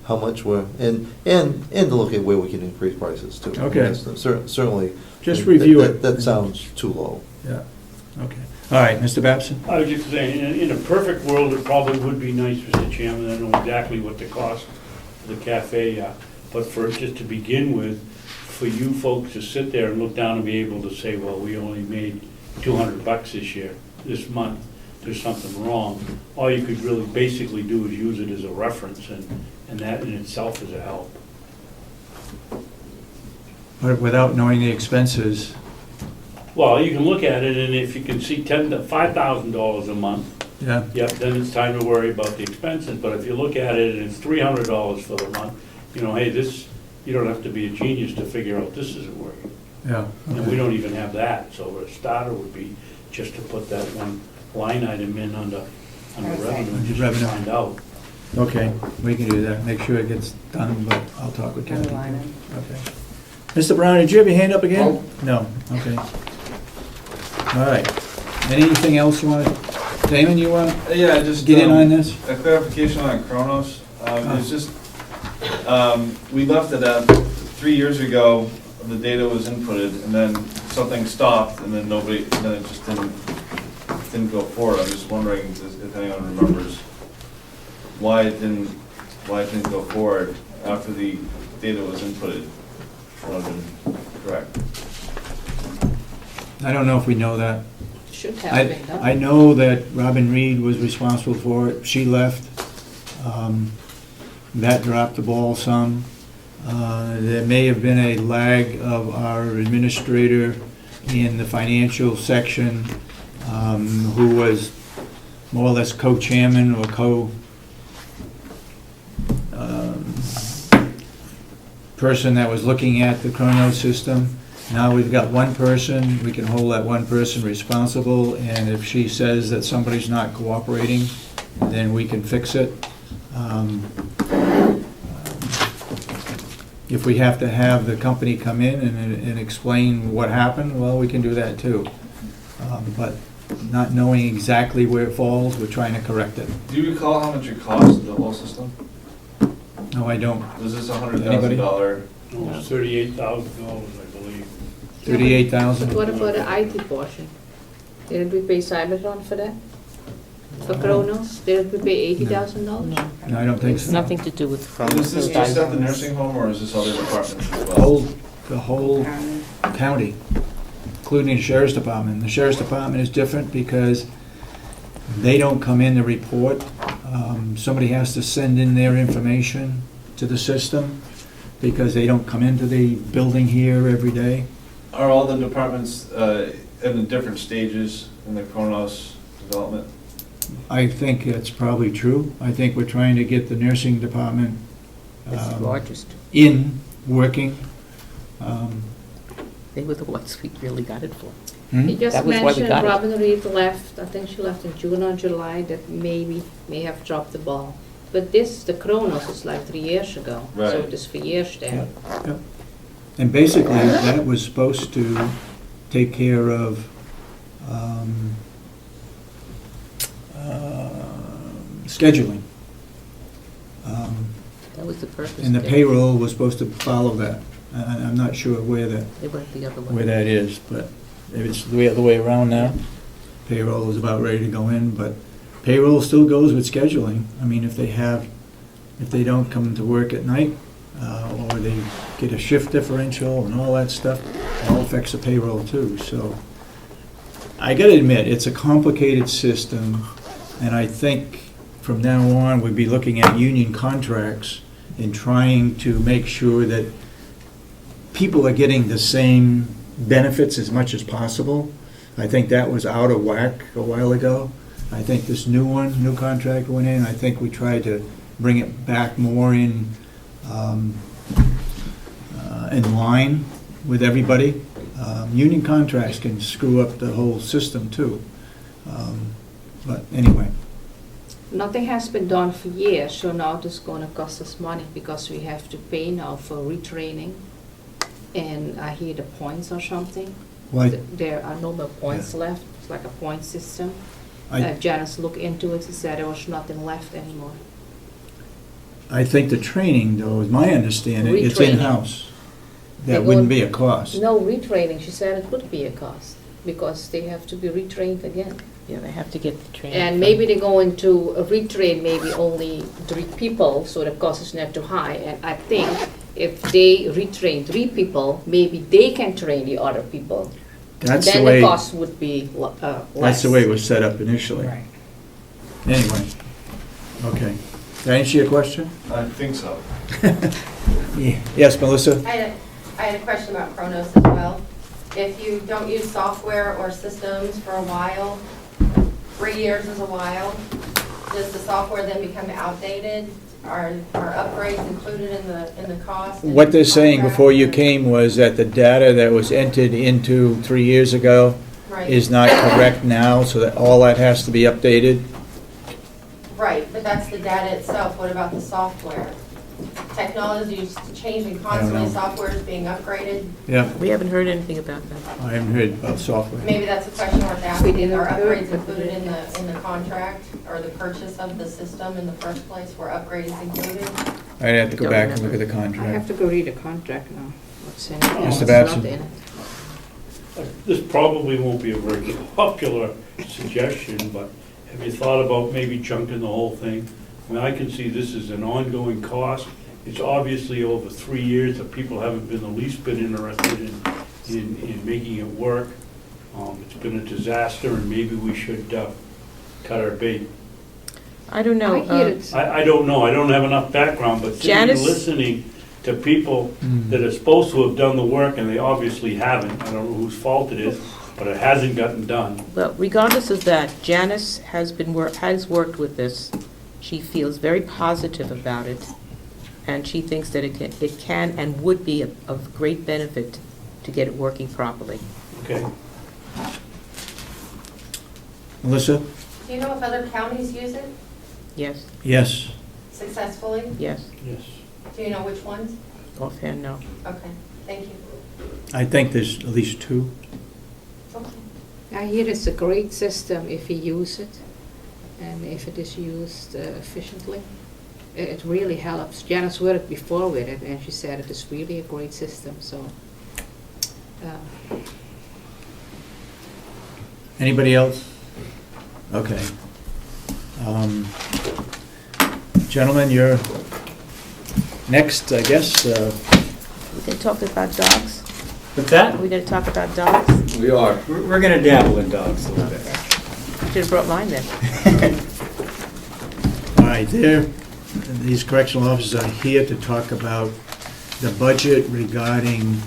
G: how much we're, and to look at where we can increase prices too.
A: Okay.
G: That's Certainly.
A: Just review it.
G: That sounds too low.
A: Yeah, okay. All right, Mr. Babson?
C: I was just saying, in a perfect world, it probably would be nice, Mr. Chairman, I know exactly what the cost of the cafe are, but for just to begin with, for you folks to sit there and look down and be able to say, well, we only made $200 this month, there's something wrong. All you could really basically do is use it as a reference, and that in itself is a help.
A: But without knowing the expenses,
C: Well, you can look at it, and if you can see $5,000 a month,
A: yeah,
C: yep, then it's time to worry about the expenses. But if you look at it and it's $300 for the month, hey, this, you don't have to be a genius to figure out this isn't working.
A: yeah.
C: And we don't even have that, so a starter would be just to put that one line item in under revenue, and just
A: Revenue.
C: find out.
A: Okay, we can do that, make sure it gets done, but I'll talk with Kathy.
H: Underline it.
A: Okay. Mr. Brown, did you have your hand up again? No, okay. All right. Anything else you want to, Damon, you want to
D: Yeah, just.
A: get in on this?
D: A clarification on Kronos. It's just, we left it at 3 years ago, the data was inputted, and then something stopped, and then it just didn't go forward. I'm just wondering if anyone remembers why it didn't go forward after the data was inputted. Would have been correct.
A: I don't know if we know that.
B: Should have been done.
A: I know that Robin Reed was responsible for it. She left. That dropped the ball some. There may have been a lag of our administrator in the financial section, who was more or less co-chairman or person that was looking at the Chrono system. Now we've got one person, we can hold that one person responsible, and if she says that somebody's not cooperating, then we can fix it. If we have to have the company come in and explain what happened, well, we can do that too. But not knowing exactly where it falls, we're trying to correct it.
D: Do you recall how much it cost, the whole system?
A: No, I don't.
D: Was this
A: Anybody?
D: $100,000?
C: Almost $38,000, I believe.
A: 38,000?
B: What about the IT portion? Didn't we pay Cybertron for that? For Kronos? Didn't we pay $80,000?
A: No, I don't think
E: It's
A: so.
E: nothing to do with
D: Is this just at the nursing home, or is this other departments as well?
A: The whole county, including the sheriff's department. The sheriff's department is different because they don't come in to report. Somebody has to send in their information to the system because they don't come into the building here every day.
D: Are all the departments in the different stages in the Kronos development?
A: I think that's probably true. I think we're trying to get the nursing department
E: It's the largest.
A: in, working.
E: They were the ones we really got it for.
B: He just
E: That was why we
B: mentioned
E: got it.
B: Robin Reed left, I think she left in June or July, that maybe may have dropped the ball. But the Kronos is like 3 years ago, so
D: Right.
B: it is for years there.
A: And basically, that was supposed to take care of scheduling.
E: That was the purpose.
A: And the
E: They-
A: payroll was supposed to follow that. I'm not sure where
E: They went the other way.
A: where that is, but maybe it's the other way around now. Payroll is about ready to go in, but payroll still goes with scheduling. I mean, if they don't come to work at night, or they get a shift differential and all that stuff, it all affects the payroll too, so. I gotta admit, it's a complicated system, and I think from now on, we'd be looking at union contracts and trying to make sure that people are getting the same benefits as much as possible. I think that was out of whack a while ago. I think this new contract went in, I think we tried to bring it back more in line with everybody. Union contracts can screw up the whole system too. But anyway.
B: Nothing has been done for years, so now this is gonna cost us money because we have to pay now for retraining. And I hear the points or something.
A: Why?
B: There are no more points left. It's like a point system.
A: I-
B: Janice looked into it and said there was nothing left anymore.
A: I think the training, though, is my understanding, it's
B: Retraining.
A: in-house.
B: They
A: That wouldn't
B: won't-
A: be a cost.
B: No retraining, she said it would be a cost because they have to be retrained again.
E: Yeah, they have to get the training.
B: And
E: from-
B: maybe they're going to retrain maybe only 3 people, so the cost is not too high. And I think if they retrain 3 people, maybe they can train the other people.
A: That's the
B: Then
A: way,
B: the cost would be less.
A: that's the way it was set up initially.
B: Right.
A: Anyway, okay. Did I answer your question?
D: I think so.
A: Yes, Melissa?
N: I had a question about Kronos as well. If you don't use software or systems for a while, 3 years is a while, does the software then become outdated? Are upgrades included in the cost? and
A: What they're saying
N: contract?
A: before you came was that the data that was entered into 3 years ago
N: Right.
A: is not correct now, so that all that has to be updated.
N: Right, but that's the data itself. What about the software? Technology is changing constantly,
A: know.
N: software is being upgraded.
A: Yeah,
E: We haven't heard anything about that.
A: I haven't heard about software.
N: Maybe that's a question worth asking.
B: didn't
N: Are
B: hear it,
N: upgrades
B: but
N: included in the contract or the purchase of the system in the first place where upgrade is included?
A: I'd have to go
E: Don't
A: back and
E: remember.
A: look at the
B: I have
A: contract.
B: to go read the contract now. What's in it?
A: Mr.
B: What's
A: Babson?
B: not in it.
C: This probably won't be a very popular suggestion, but have you thought about maybe chunking the whole thing? I mean, I can see this as an ongoing cost. It's obviously over 3 years that people haven't been the least bit interested in making it work. It's been a disaster, and maybe we should cut our bait.
E: I don't know.
B: I hear it.
C: I don't know, I don't have enough background, but sitting and
E: Janice?
C: listening to people that are supposed to have done the work, and they obviously haven't, I don't know whose fault it is, but it hasn't gotten done.
E: Well, regardless of that, Janice has worked with this. She feels very positive about it, and she thinks that it can and would be of great benefit to get it working properly.
C: Okay.
A: Melissa?
N: Do you know if other counties use it
E: Yes,
A: Yes.
N: successfully?
E: yes,
C: Yes.
N: Do you know which ones?
E: offhand, no.
N: Okay, thank you.
A: I think there's at least 2.
N: Okay.
B: I hear it's a great system if you use it and if it is used efficiently. It really helps. Janice worked before with it and she said it is really a great system, so.
A: Anybody else? Okay. Gentlemen, you're next, I guess.
E: We can talk about dogs?
O: With that,
E: Are we going to talk about dogs?
O: we are. We're going to dabble in dogs a little bit.
E: You should have brought mine then.
A: All right, these correctional officers are here to talk about the budget regarding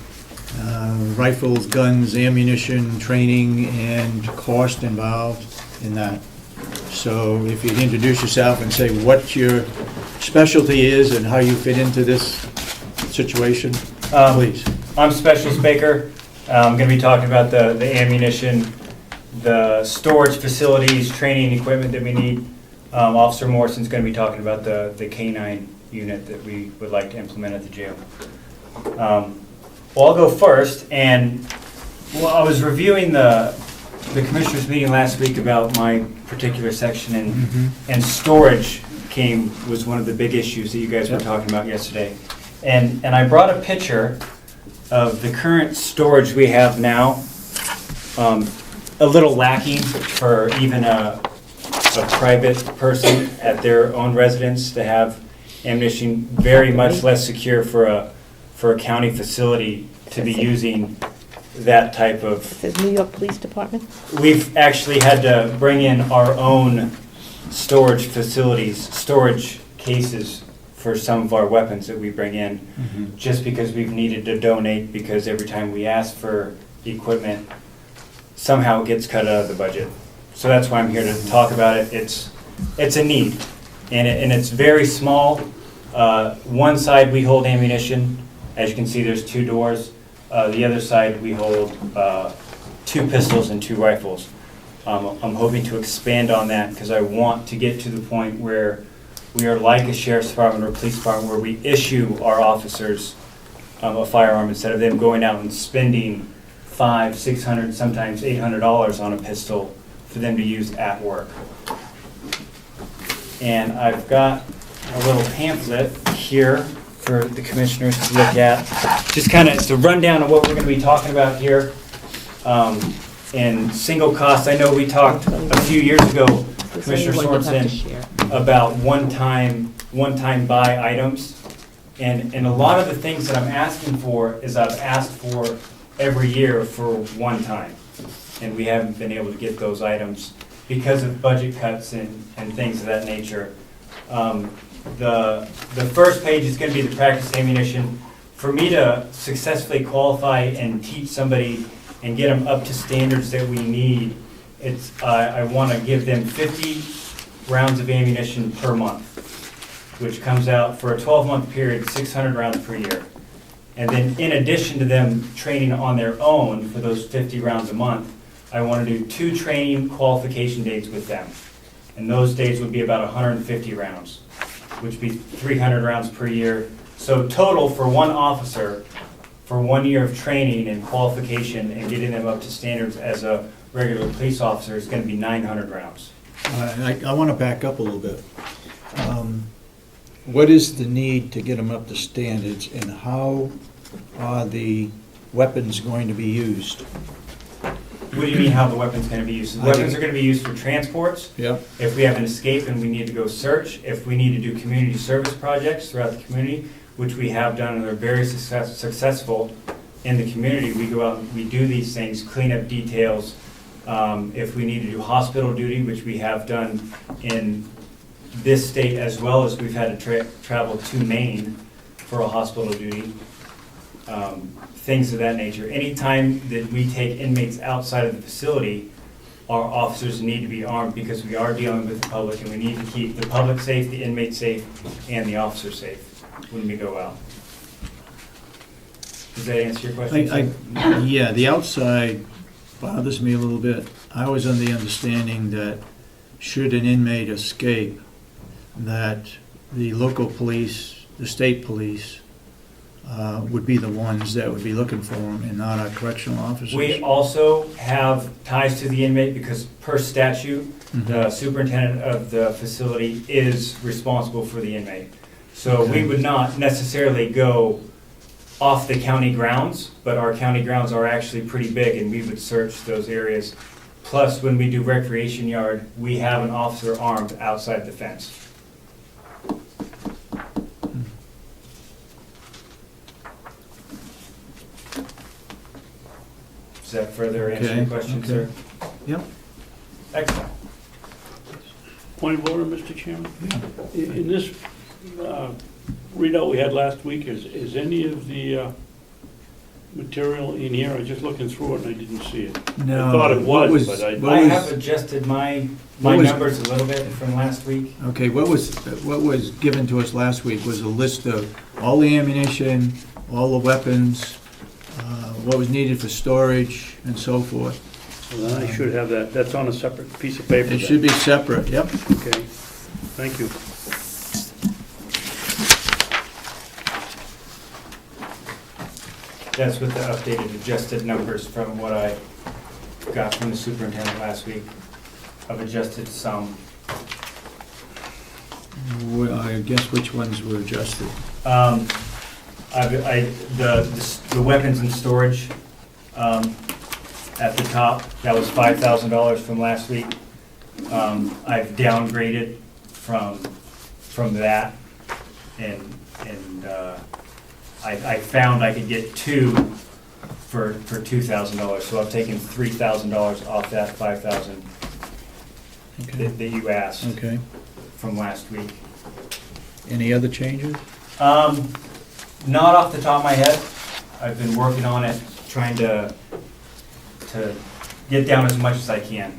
A: rifles, guns, ammunition, training, and cost involved in that. So if you'd introduce yourself and say what your specialty is and how you fit into this situation, please.
O: I'm Specialist Baker. I'm going to be talking about the ammunition, the storage facilities, training equipment that we need. Officer Morrison's going to be talking about the K-9 unit that we would like to implement at the jail. Well, I'll go first. And well, I was reviewing the commissioners meeting last week about my particular section, and storage was one of the big issues that you guys were talking about yesterday. And I brought a picture of the current storage we have now, a little lacking for even a private person at their own residence to have ammunition, very much less secure for a county facility to be using that type of.
E: It says New York Police Department?
O: We've actually had to bring in our own storage facilities, storage cases for some of our weapons that we bring in, just because we've needed to donate, because every time we ask for equipment, somehow it gets cut out of the budget. So that's why I'm here to talk about it. It's a need, and it's very small. One side we hold ammunition. As you can see, there's 2 doors. The other side we hold 2 pistols and 2 rifles. I'm hoping to expand on that because I want to get to the point where we are like a sheriff's department or police department, where we issue our officers a firearm instead of them going out and spending $500, $600, sometimes $800 on a pistol for them to use at work. And I've got a little pamphlet here for the commissioners to look at. Just kind of, it's a rundown of what we're going to be talking about here. And single cost, I know we talked a few years ago, Commissioner Sorensen, about one-time buy items. And a lot of the things that I'm asking for is I've asked for every year for one time. And we haven't been able to get those items because of budget cuts and things of that nature. The first page is going to be the practice ammunition. For me to successfully qualify and teach somebody and get them up to standards that we need, I want to give them 50 rounds of ammunition per month, which comes out for a 12-month period, 600 rounds per year. And then in addition to them training on their own for those 50 rounds a month, I want to do 2 training qualification days with them. And those days would be about 150 rounds, which would be 300 rounds per year. So total for one officer, for 1 year of training and qualification and getting them up to standards as a regular police officer, is going to be 900 rounds.
A: I want to back up a little bit. What is the need to get them up to standards, and how are the weapons going to be used?
O: What do you mean how the weapon's going to be used? The weapons are going to be used for transports.
A: Yep.
O: If we have an escape and we need to go search, if we need to do community service projects throughout the community, which we have done and are very successful in the community, we go out and we do these things, clean up details. If we need to do hospital duty, which we have done in this state, as well as we've had to travel to Maine for a hospital duty, things of that nature. Anytime that we take inmates outside of the facility, our officers need to be armed, because we are dealing with the public, and we need to keep the public safe, the inmates safe, and the officers safe when we go out. Does that answer your question?
A: Yeah, the outside bothers me a little bit. I was under the understanding that should an inmate escape, that the local police, the state police, would be the ones that would be looking for them, and not our correctional officers.
O: We also have ties to the inmate, because per statute, the superintendent of the facility is responsible for the inmate. So we would not necessarily go off the county grounds, but our county grounds are actually pretty big, and we would search those areas. Plus, when we do recreation yard, we have an officer armed outside the fence. Does that further answer your question, sir?
A: Yep.
O: Excellent.
C: Point of order, Mr. Chairman? In this readout we had last week, is any of the material in here? I was just looking through it and I didn't see it.
A: No.
C: I thought it was, but
O: I have adjusted my numbers a little bit from last week.
A: Okay, what was given to us last week was a list of all the ammunition, all the weapons, what was needed for storage, and so forth.
C: So then I should have that. That's on a separate piece of paper.
A: It should be separate, yep.
C: Okay, thank you.
O: That's with the updated adjusted numbers from what I got from the superintendent last week. I've adjusted some.
A: Well, I guess which ones were adjusted?
O: The weapons and storage at the top, that was $5,000 from last week. I've downgraded from that, and I found I could get 2 for $2,000, so I've taken $3,000 off that 5,000.
A: Okay.
O: that you asked
A: Okay.
O: from last week.
A: Any other changes?
O: Not off the top of my head. I've been working on it, trying to get down as much as I can.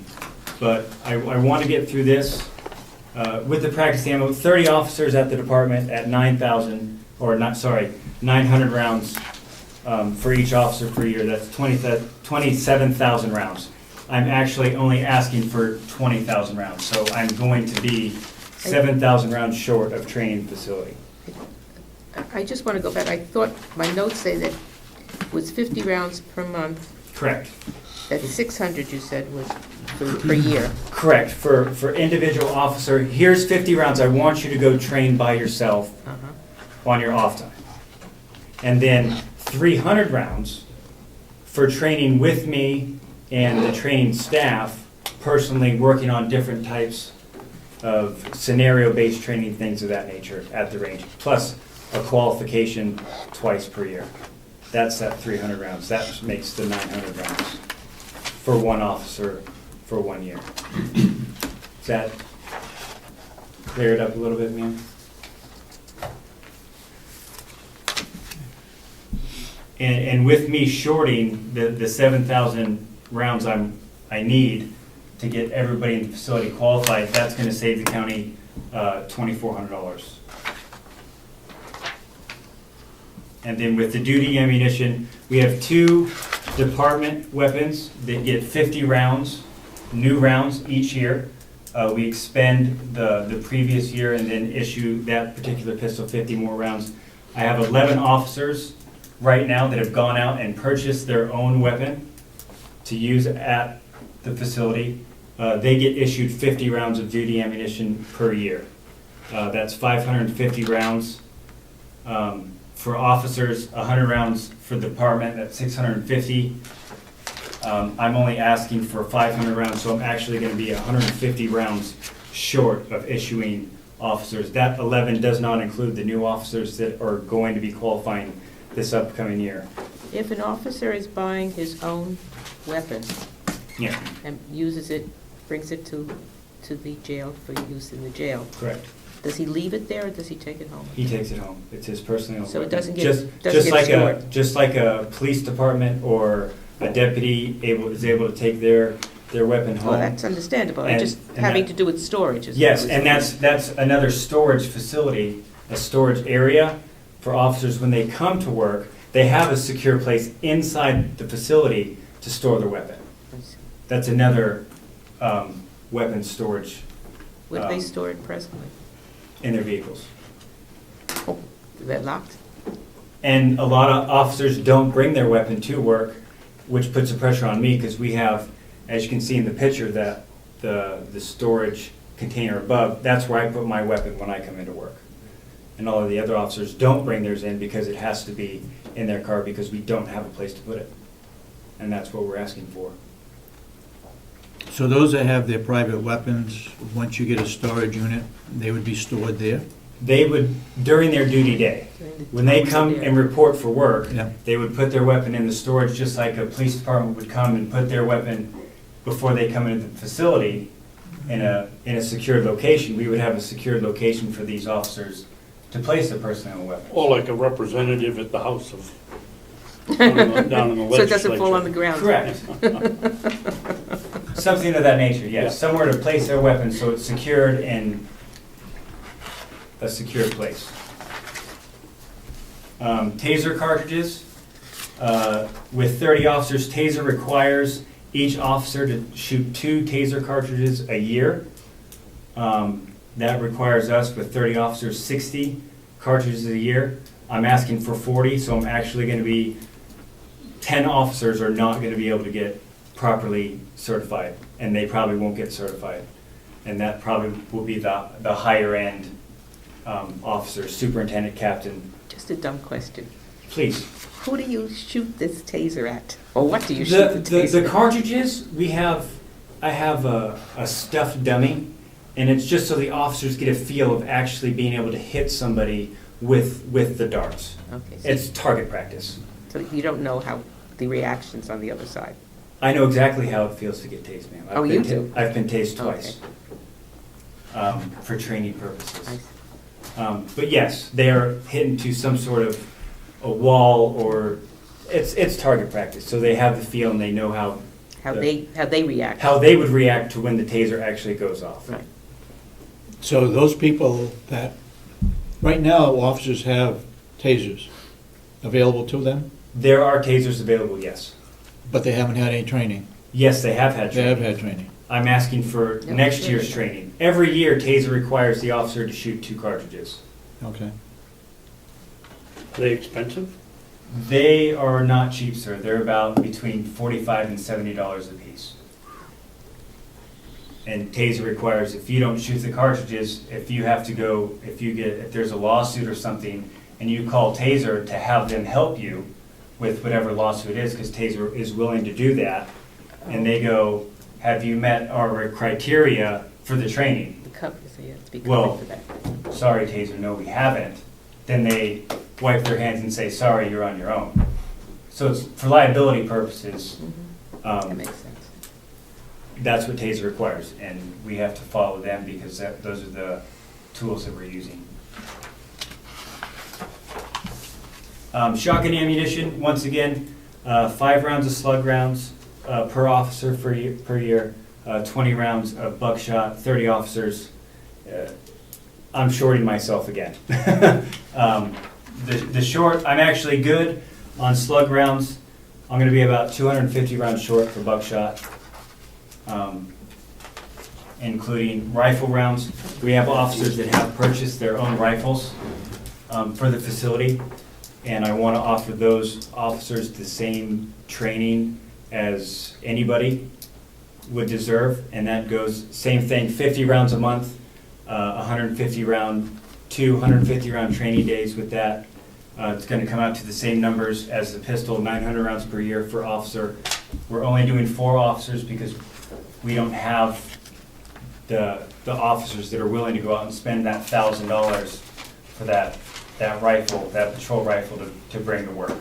O: But I want to get through this. With the practice ammo, 30 officers at the department at 900 rounds for each officer per year. That's 27,000 rounds. I'm actually only asking for 20,000 rounds, so I'm going to be 7,000 rounds short of training facility.
E: I just want to go back. I thought my notes say that it was 50 rounds per month.
O: Correct.
E: That 600 you said was per year.
O: Correct. For individual officer, here's 50 rounds. I want you to go train by yourself on your off time. And then 300 rounds for training with me and the training staff, personally working on different types of scenario-based training, things of that nature at the range, plus a qualification twice per year. That's that 300 rounds. That makes the 900 rounds for one officer for 1 year. Does that clear it up a little bit, ma'am? And with me shorting the 7,000 rounds I need to get everybody in the facility qualified, that's going to save the county $2,400. And then with the duty ammunition, we have 2 department weapons that get 50 rounds, new rounds each year. We expend the previous year and then issue that particular pistol 50 more rounds. I have 11 officers right now that have gone out and purchased their own weapon to use at the facility. They get issued 50 rounds of duty ammunition per year. That's 550 rounds. For officers, 100 rounds for the department, that's 650. I'm only asking for 500 rounds, so I'm actually going to be 150 rounds short of issuing officers. That 11 does not include the new officers that are going to be qualifying this upcoming year.
E: If an officer is buying his own weapon
O: Yeah,
E: and uses it, brings it to the jail for use in the jail,
O: correct.
E: does he leave it there or does he take it home?
O: He takes it home. It's his personal
E: So it
O: weapon.
E: doesn't get-
O: Just
E: doesn't get
O: like
E: stored.
O: just like a police department or a deputy is able to take their weapon home.
E: Well, that's understandable.
O: And-
E: Just
O: and
E: having
O: that-
E: to do with storage is.
O: Yes, and that's another storage facility, a storage area for officers when they come to work. They have a secure place inside the facility to store their weapon. That's another weapon storage
E: Where do they store it presently?
O: in their vehicles.
E: Oh, is that locked?
O: And a lot of officers don't bring their weapon to work, which puts a pressure on me because we have, as you can see in the picture, that the storage container above, that's where I put my weapon when I come into work. And all of the other officers don't bring theirs in because it has to be in their car because we don't have a place to put it. And that's what we're asking for.
A: So those that have their private weapons, once you get a storage unit, they would be stored there?
O: They would, during their duty day, when they come and report for work,
A: Yeah.
O: they would put their weapon in the storage just like a police department would come and put their weapon before they come into the facility in a secured location. We would have a secured location for these officers to place their personal weapon.
C: Or like a representative at the House of, down in the legislature.
E: So it doesn't fall on the ground?
O: Correct. Something of that nature, yes.
C: Yeah.
O: Somewhere to place their weapon so it's secured in a secure place. Taser cartridges. With 30 officers, Taser requires each officer to shoot 2 Taser cartridges a year. That requires us, with 30 officers, 60 cartridges a year. I'm asking for 40, so I'm actually going to be, 10 officers are not going to be able to get properly certified, and they probably won't get certified. And that probably will be the higher end officers, superintendent, captain.
E: Just a dumb question.
O: Please.
E: Who do you shoot this taser at? Or what do you shoot the taser
O: The
E: at?
O: cartridges, I have a stuffed dummy, and it's just so the officers get a feel of actually being able to hit somebody with the darts.
E: Okay, so-
O: It's target practice.
E: So you don't know how the reactions on the other side?
O: I know exactly how it feels to get tased, ma'am.
E: Oh, you do?
O: I've been tased twice.
E: Okay.
O: for training purposes. But yes, they are hitting to some sort of a wall, or it's target practice, so they have the feel and they know how
E: they react.
O: how they would react to when the taser actually goes off.
E: Right.
A: So those people that, right now, officers have tasers available to them,
O: There are tasers available, yes.
A: but they haven't had any training.
O: Yes, they have had
A: They
O: training.
A: have had training.
O: I'm asking for
E: No,
O: next
E: sure.
O: year's training. Every year, taser requires the officer to shoot 2 cartridges.
A: Okay.
C: Are they expensive?
O: They are not cheap, sir. They're about between $45 and $70 a piece. And taser requires, if you don't shoot the cartridges, if you have to go, if there's a lawsuit or something, and you call taser to have them help you with whatever lawsuit it is, because taser is willing to do that, and they go, have you met our criteria for the training?
E: The company, so you have to be
O: Well,
E: covered for that.
O: Sorry, taser, no, we haven't. Then they wipe their hands and say, sorry, you're on your own. So it's for liability purposes.
E: That makes sense.
O: That's what taser requires, and we have to follow them because those are the tools that we're using. Shotgun ammunition, once again, 5 rounds of slug rounds per officer per year, 20 rounds of buckshot, 30 officers. I'm shorting myself again. The short, I'm actually good on slug rounds. I'm going to be about 250 rounds short for buckshot, including rifle rounds. We have officers that have purchased their own rifles for the facility, and I want to offer those officers the same training as anybody would deserve, and that goes, same thing, 50 rounds a month, 150 round training days with that. It's going to come out to the same numbers as the pistol, 900 rounds per year for officer. We're only doing 4 officers because we don't have the officers that are willing to go out and spend that $1,000 for that rifle, that patrol rifle to bring to work.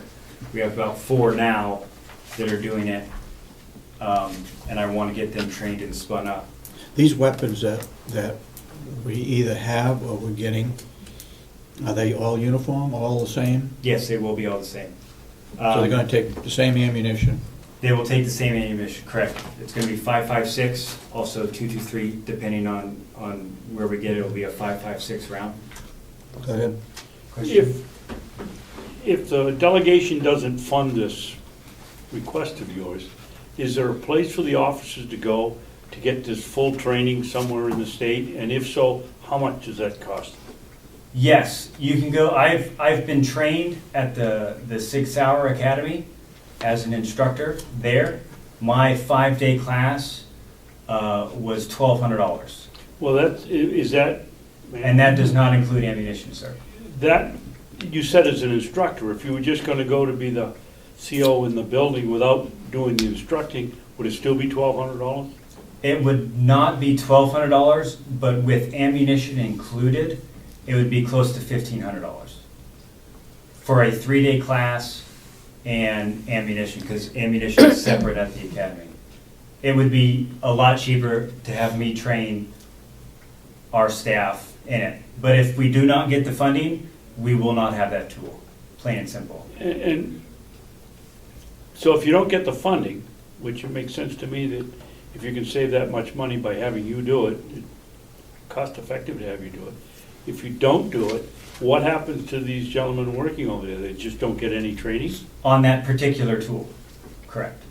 O: We have about 4 now that are doing it, and I want to get them trained and spun up.
A: These weapons that we either have or we're getting, are they all uniform, all the same?
O: Yes, they will be all the same.
A: So they're gonna take the same ammunition?
O: They will take the same ammunition, correct. It's going to be 5.56, also 2.23, depending on where we get it. It'll be a 5.56 round.
A: Go ahead.
O: Question?
C: If the delegation doesn't fund this request of yours, is there a place for the officers to go to get this full training somewhere in the state? And if so, how much does that cost?
O: Yes, you can go. I've been trained at the 6 Hour Academy as an instructor there. My 5-day class was $1,200.
C: Well, is that?
O: And that does not include ammunition, sir.
C: That, you said as an instructor, if you were just gonna go to be the CO in the building without doing the instructing, would it still be $1,200?
O: It would not be $1,200, but with ammunition included, it would be close to $1,500 for a 3-day class and ammunition, because ammunition is separate at the academy. It would be a lot cheaper to have me train our staff in it. But if we do not get the funding, we will not have that tool, plain and simple.
C: And so if you don't get the funding, which it makes sense to me that if you can save that much money by having you do it, it's cost effective to have you do it. If you don't do it, what happens to these gentlemen working over there? They just don't get any training?
O: On that particular tool, correct.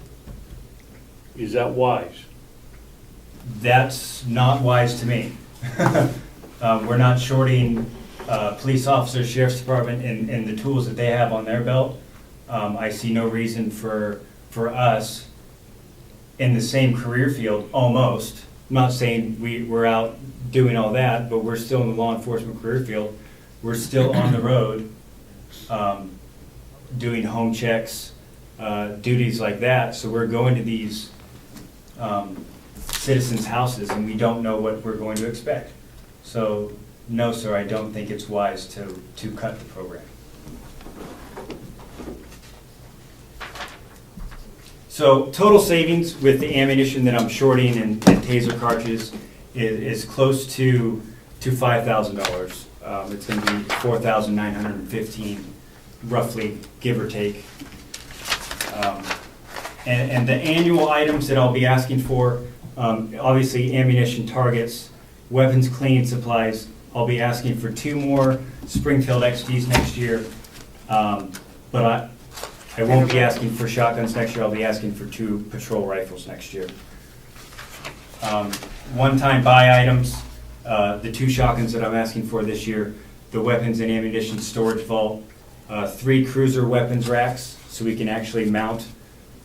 C: Is that wise?
O: That's not wise to me. We're not shorting police officers, sheriff's department, and the tools that they have on their belt. I see no reason for us in the same career field, almost. I'm not saying we're out doing all that, but we're still in the law enforcement career field. We're still on the road doing home checks, duties like that. So we're going to these citizens' houses and we don't know what we're going to expect. So no, sir, I don't think it's wise to cut the program. So total savings with the ammunition that I'm shorting and taser cartridges is close to $5,000. It's going to be $4,915, roughly, give or take. And the annual items that I'll be asking for, obviously ammunition, targets, weapons cleaning supplies. I'll be asking for 2 more Springfield XDs next year. But I won't be asking for shotguns next year. I'll be asking for 2 patrol rifles next year. One-time buy items, the 2 shotguns that I'm asking for this year, the weapons and ammunition storage vault, 3 cruiser weapons racks, so we can actually mount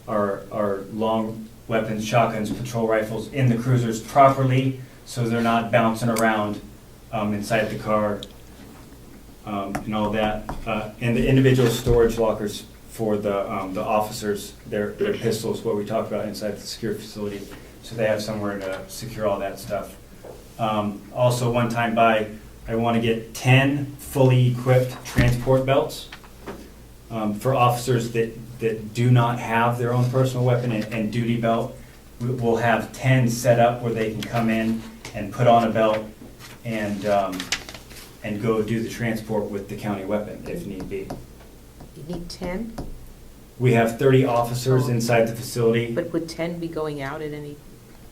O: our long weapons, shotguns, patrol rifles in the cruisers properly, so they're not bouncing around inside the car and all that. And the individual storage lockers for the officers, their pistols, what we talked about inside the secure facility, so they have somewhere to secure all that stuff. Also, one time buy, I want to get 10 fully equipped transport belts for officers that do not have their own personal weapon and duty belt. We'll have 10 set up where they can come in and put on a belt and go do the transport with the county weapon if need be.
E: You need 10?
O: We have 30 officers inside the facility.
E: But would 10 be going out at any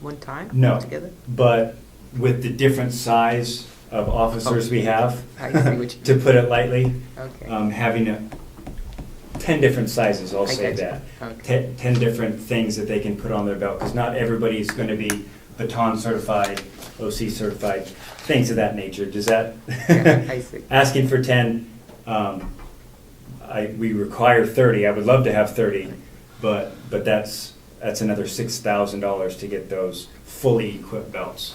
E: one time?
O: No,
E: Together?
O: but with the different size of officers we have,
E: I see what you
O: to put it lightly,
E: Okay.
O: having 10 different sizes, I'll
E: I
O: say
E: get
O: that.
E: you. Okay.
O: 10 different things that they can put on their belt, because not everybody's going to be baton certified, OC certified, things of that nature. Does that?
E: Yeah, I see.
O: Asking for 10, we require 30. I would love to have 30, but that's another $6,000 to get those fully equipped belts.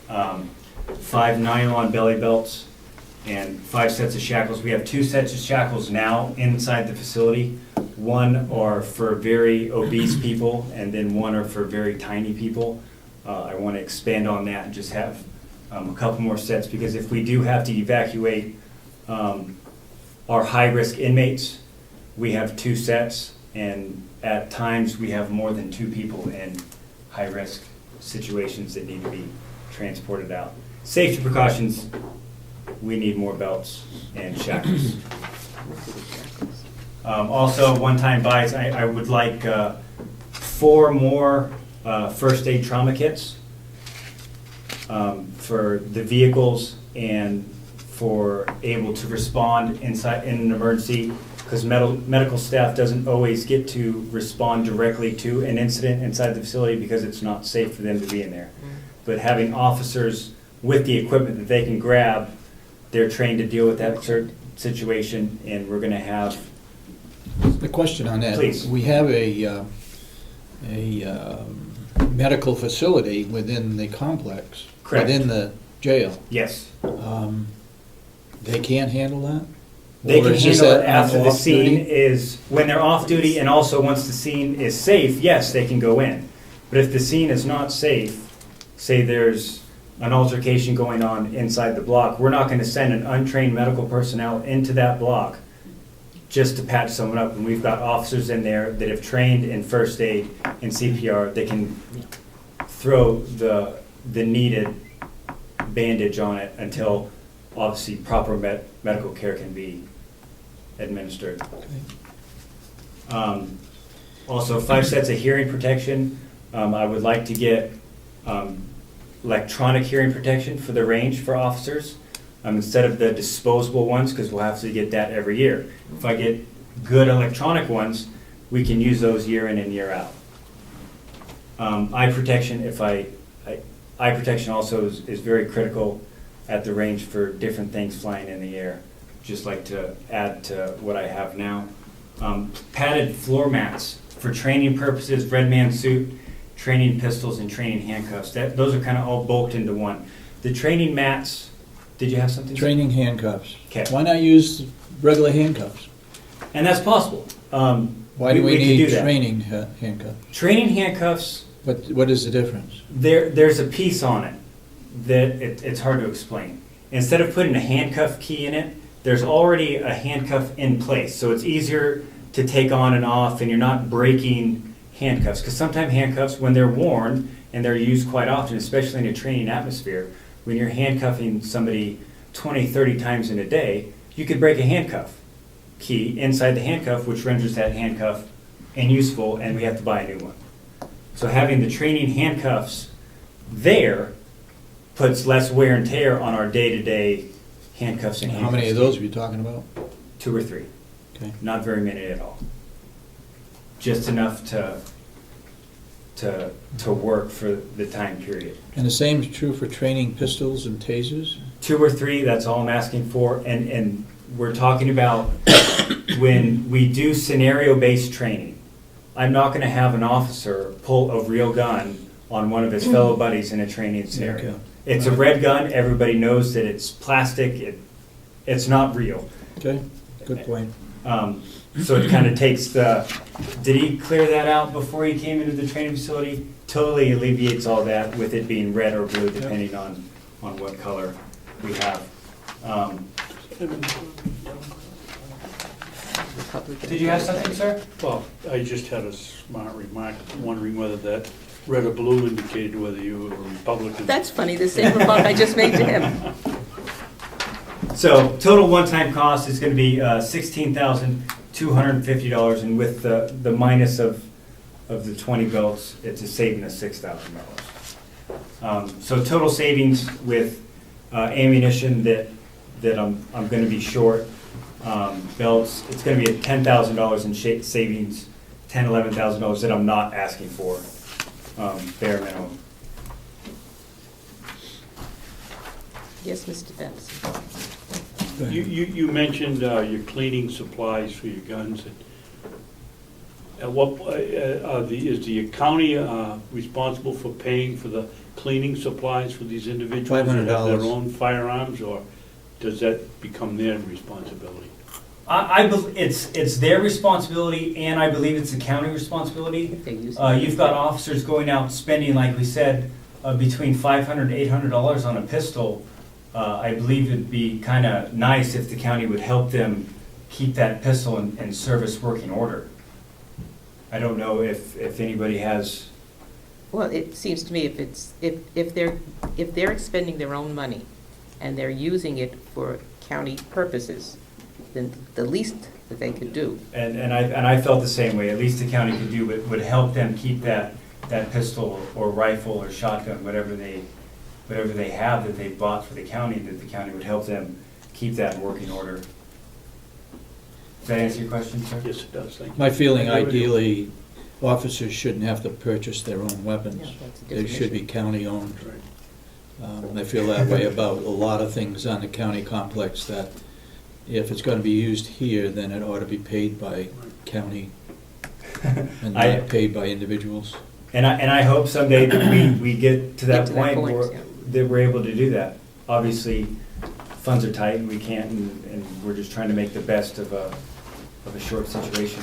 O: 5 nylon belly belts and 5 sets of shackles. We have 2 sets of shackles now inside the facility. One are for very obese people, and then one are for very tiny people. I want to expand on that and just have a couple more sets, because if we do have to evacuate our high-risk inmates, we have 2 sets, and at times we have more than 2 people in high-risk situations that need to be transported out. Safety precautions, we need more belts and shackles. Also, one-time buys, I would like 4 more first aid trauma kits for the vehicles and for able to respond in an emergency, because medical staff doesn't always get to respond directly to an incident inside the facility because it's not safe for them to be in there. But having officers with the equipment that they can grab, they're trained to deal with that certain situation, and we're going to have.
A: The question on that.
O: Please.
A: We have a medical facility within the complex.
O: Correct.
A: Within the jail.
O: Yes.
A: They can't handle that?
O: They
A: Or
O: can
A: is this
O: handle it
A: on
O: after the
A: off
O: scene
A: duty?
O: is, when they're off duty, and also once the scene is safe, yes, they can go in. But if the scene is not safe, say there's an altercation going on inside the block, we're not going to send an untrained medical personnel into that block just to patch someone up. And we've got officers in there that have trained in first aid and CPR. They can throw the needed bandage on it until obviously proper medical care can be administered. Also, 5 sets of hearing protection. I would like to get electronic hearing protection for the range for officers instead of the disposable ones, because we'll have to get that every year. If I get good electronic ones, we can use those year in and year out. Eye protection, eye protection also is very critical at the range for different things flying in the air. Just like to add to what I have now. Padded floor mats for training purposes, red man suit, training pistols, and training handcuffs. Those are kind of all bulked into one. The training mats, did you have something?
A: Training handcuffs.
O: Okay.
A: Why not use regular handcuffs?
O: And that's possible.
A: Why do we
O: could
A: need
O: do that.
A: training handcuffs?
O: Training handcuffs,
A: What is the difference?
O: there's a piece on it that it's hard to explain. Instead of putting a handcuff key in it, there's already a handcuff in place. So it's easier to take on and off, and you're not breaking handcuffs. Because sometimes handcuffs, when they're worn and they're used quite often, especially in a training atmosphere. When you're handcuffing somebody 20, 30 times in a day, you could break a handcuff key inside the handcuff, which renders that handcuff unuseful, and we have to buy a new one. So having the training handcuffs there puts less wear and tear on our day-to-day handcuffs and handcuffs.
A: How many of those are you talking about?
O: 2 or 3.
A: Okay.
O: Not very many at all. Just enough to work for the time period.
A: And the same is true for training pistols and tasers?
O: 2 or 3, that's all I'm asking for. And we're talking about when we do scenario-based training, I'm not gonna have an officer pull a real gun on one of his fellow buddies in a training scenario.
A: Okay.
O: It's a red gun, everybody knows that it's plastic, it's not real.
A: Okay, good point.
O: So it kind of takes did he clear that out before he came into the training facility? Totally alleviates all that with it being red or blue, depending on what color we have. Did you have something, sir?
C: Well, I just had a smart remark, wondering whether that red or blue indicated whether you were a Republican.
E: That's funny, the same remark I just made to him.
O: So total one-time cost is going to be $16,250, and with the minus of the 20 belts, it's a saving of $6,000. So total savings with ammunition that I'm going to be short, belts, it's going to be at $10,000 in savings, $11,000 that I'm not asking for, bare minimum.
E: Yes, Mr. Benson.
C: You mentioned your cleaning supplies for your guns. At what, is the county responsible for paying for the cleaning supplies for these individuals that have
A: $500.
C: their own firearms, or does that become their responsibility?
O: I believe it's their responsibility, and I believe it's the county responsibility. You've got officers going out spending, like we said, between $500 and $800 on a pistol. I believe it'd be kind of nice if the county would help them keep that pistol in service working order. I don't know if anybody has.
E: Well, it seems to me if they're expending their own money and they're using it for county purposes, then the least that they could do.
O: And I felt the same way. At least the county could do would help them keep that pistol or rifle or shotgun, whatever they have that they bought for the county, that the county would help them keep that in working order. Does that answer your question, sir?
C: Yes, it does, thank you.
A: My feeling, ideally, officers shouldn't have to purchase their own weapons.
E: Yeah, that's a
A: They
E: different
A: should be
E: issue.
A: county-owned.
C: Right.
A: I feel that way about a lot of things on the county complex, that if it's gonna be used here, then it ought to be paid by county and not paid by individuals.
O: And I hope someday that we get to that point
E: yeah.
O: that we're able to do that. Obviously, funds are tight and we can't, and we're just trying to make the best of a short situation.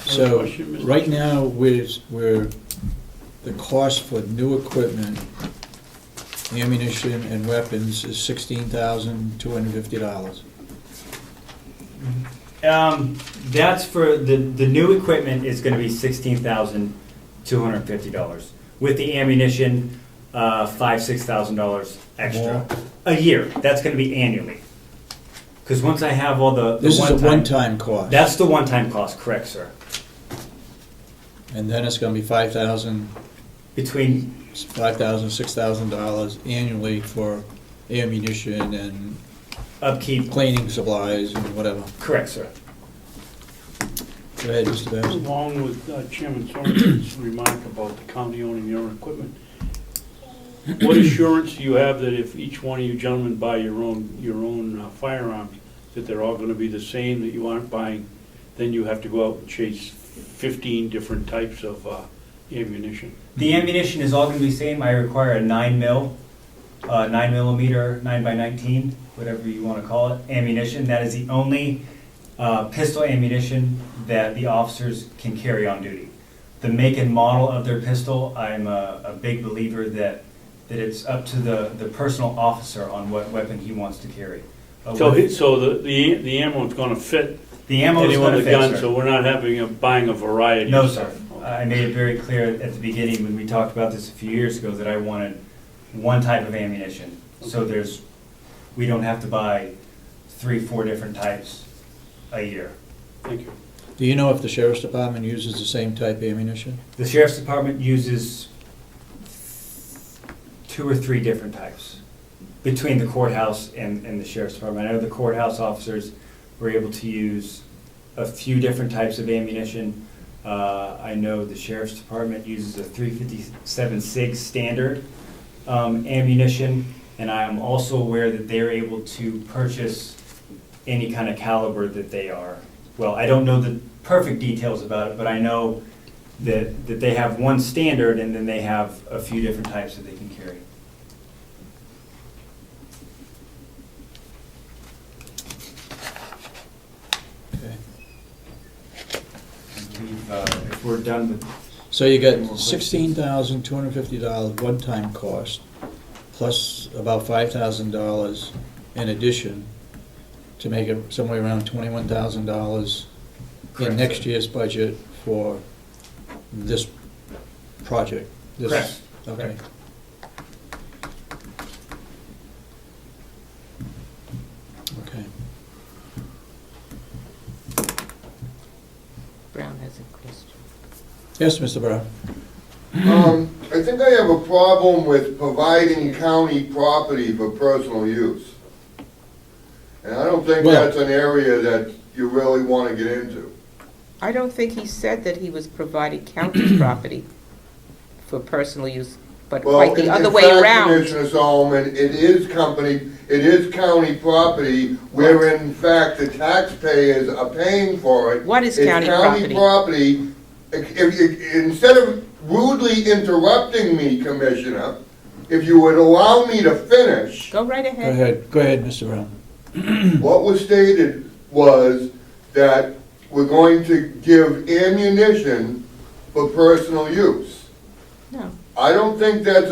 A: So,
C: Question, Mr.
A: right now, where the cost for new equipment, ammunition and weapons is $16,250.
O: That's for the new equipment is going to be $16,250. With the ammunition, $6,000 extra
A: More.
O: a year. That's going to be annually. Because once I have all the
A: This is a one-time cost.
O: That's the one-time cost, correct, sir?
A: And then it's gonna be $5,000, $6,000 annually for ammunition and
O: Upkeep.
A: cleaning supplies and whatever.
O: Correct, sir.
A: Go ahead, Mr. Bass.
C: Along with Chairman Sorensen's remark about the county owning your own equipment, what assurance do you have that if each one of you gentlemen buy your own firearms, that they're all gonna be the same, that you aren't buying, then you have to go out and chase 15 different types of ammunition?
O: The ammunition is all going to be the same. I require a 9mm, 9mm, 9x19, whatever you want to call it, ammunition. That is the only pistol ammunition that the officers can carry on duty. The make and model of their pistol, I'm a big believer that it's up to the personal officer on what weapon he wants to carry.
C: So the ammo is gonna fit
O: The ammo is
C: anyone
O: going
C: with
O: to
C: a gun,
O: fit,
C: so
O: sir.
C: we're not buying a variety
O: No,
C: of
O: sir.
C: stuff?
O: I made it very clear at the beginning when we talked about this a few years ago that I wanted one type of ammunition. So we don't have to buy 3-4 different types a year.
C: Thank you.
A: Do you know if the sheriff's department uses the same type of ammunition?
O: The sheriff's department uses 2 or 3 different types between the courthouse and the sheriff's department. I know the courthouse officers were able to use a few different types of ammunition. I know the sheriff's department uses a 357 SIG standard ammunition, and I am also aware that they're able to purchase any kind of caliber that they are. Well, I don't know the perfect details about it, but I know that they have one standard and then they have a few different types that they can carry.
A: Okay.
O: I believe if we're done with,
A: So you got $16,250 one-time cost, plus about $5,000 in addition to make it somewhere around $21,000 in
O: Correct.
A: next year's budget for this project. This-
O: Correct.
A: Okay. Okay.
E: Brown has a question.
A: Yes, Mr. Brown?
F: I think I have a problem with providing county property for personal use. And I don't think
A: Well-
F: that's an area that you really want to get into.
E: I don't think he said that he was providing county property for personal use, but
F: Well,
E: quite the other way
F: in fact,
E: around.
F: Commissioner Solomon, it is county property where in fact the taxpayers are paying for it.
E: What is county
F: It's county property. Instead of rudely interrupting me, Commissioner, if you would allow me to finish.
E: Go right ahead.
A: Go ahead, Mr. Brown.
F: What was stated was that we're going to give ammunition for personal use.
E: No.
F: I don't think that's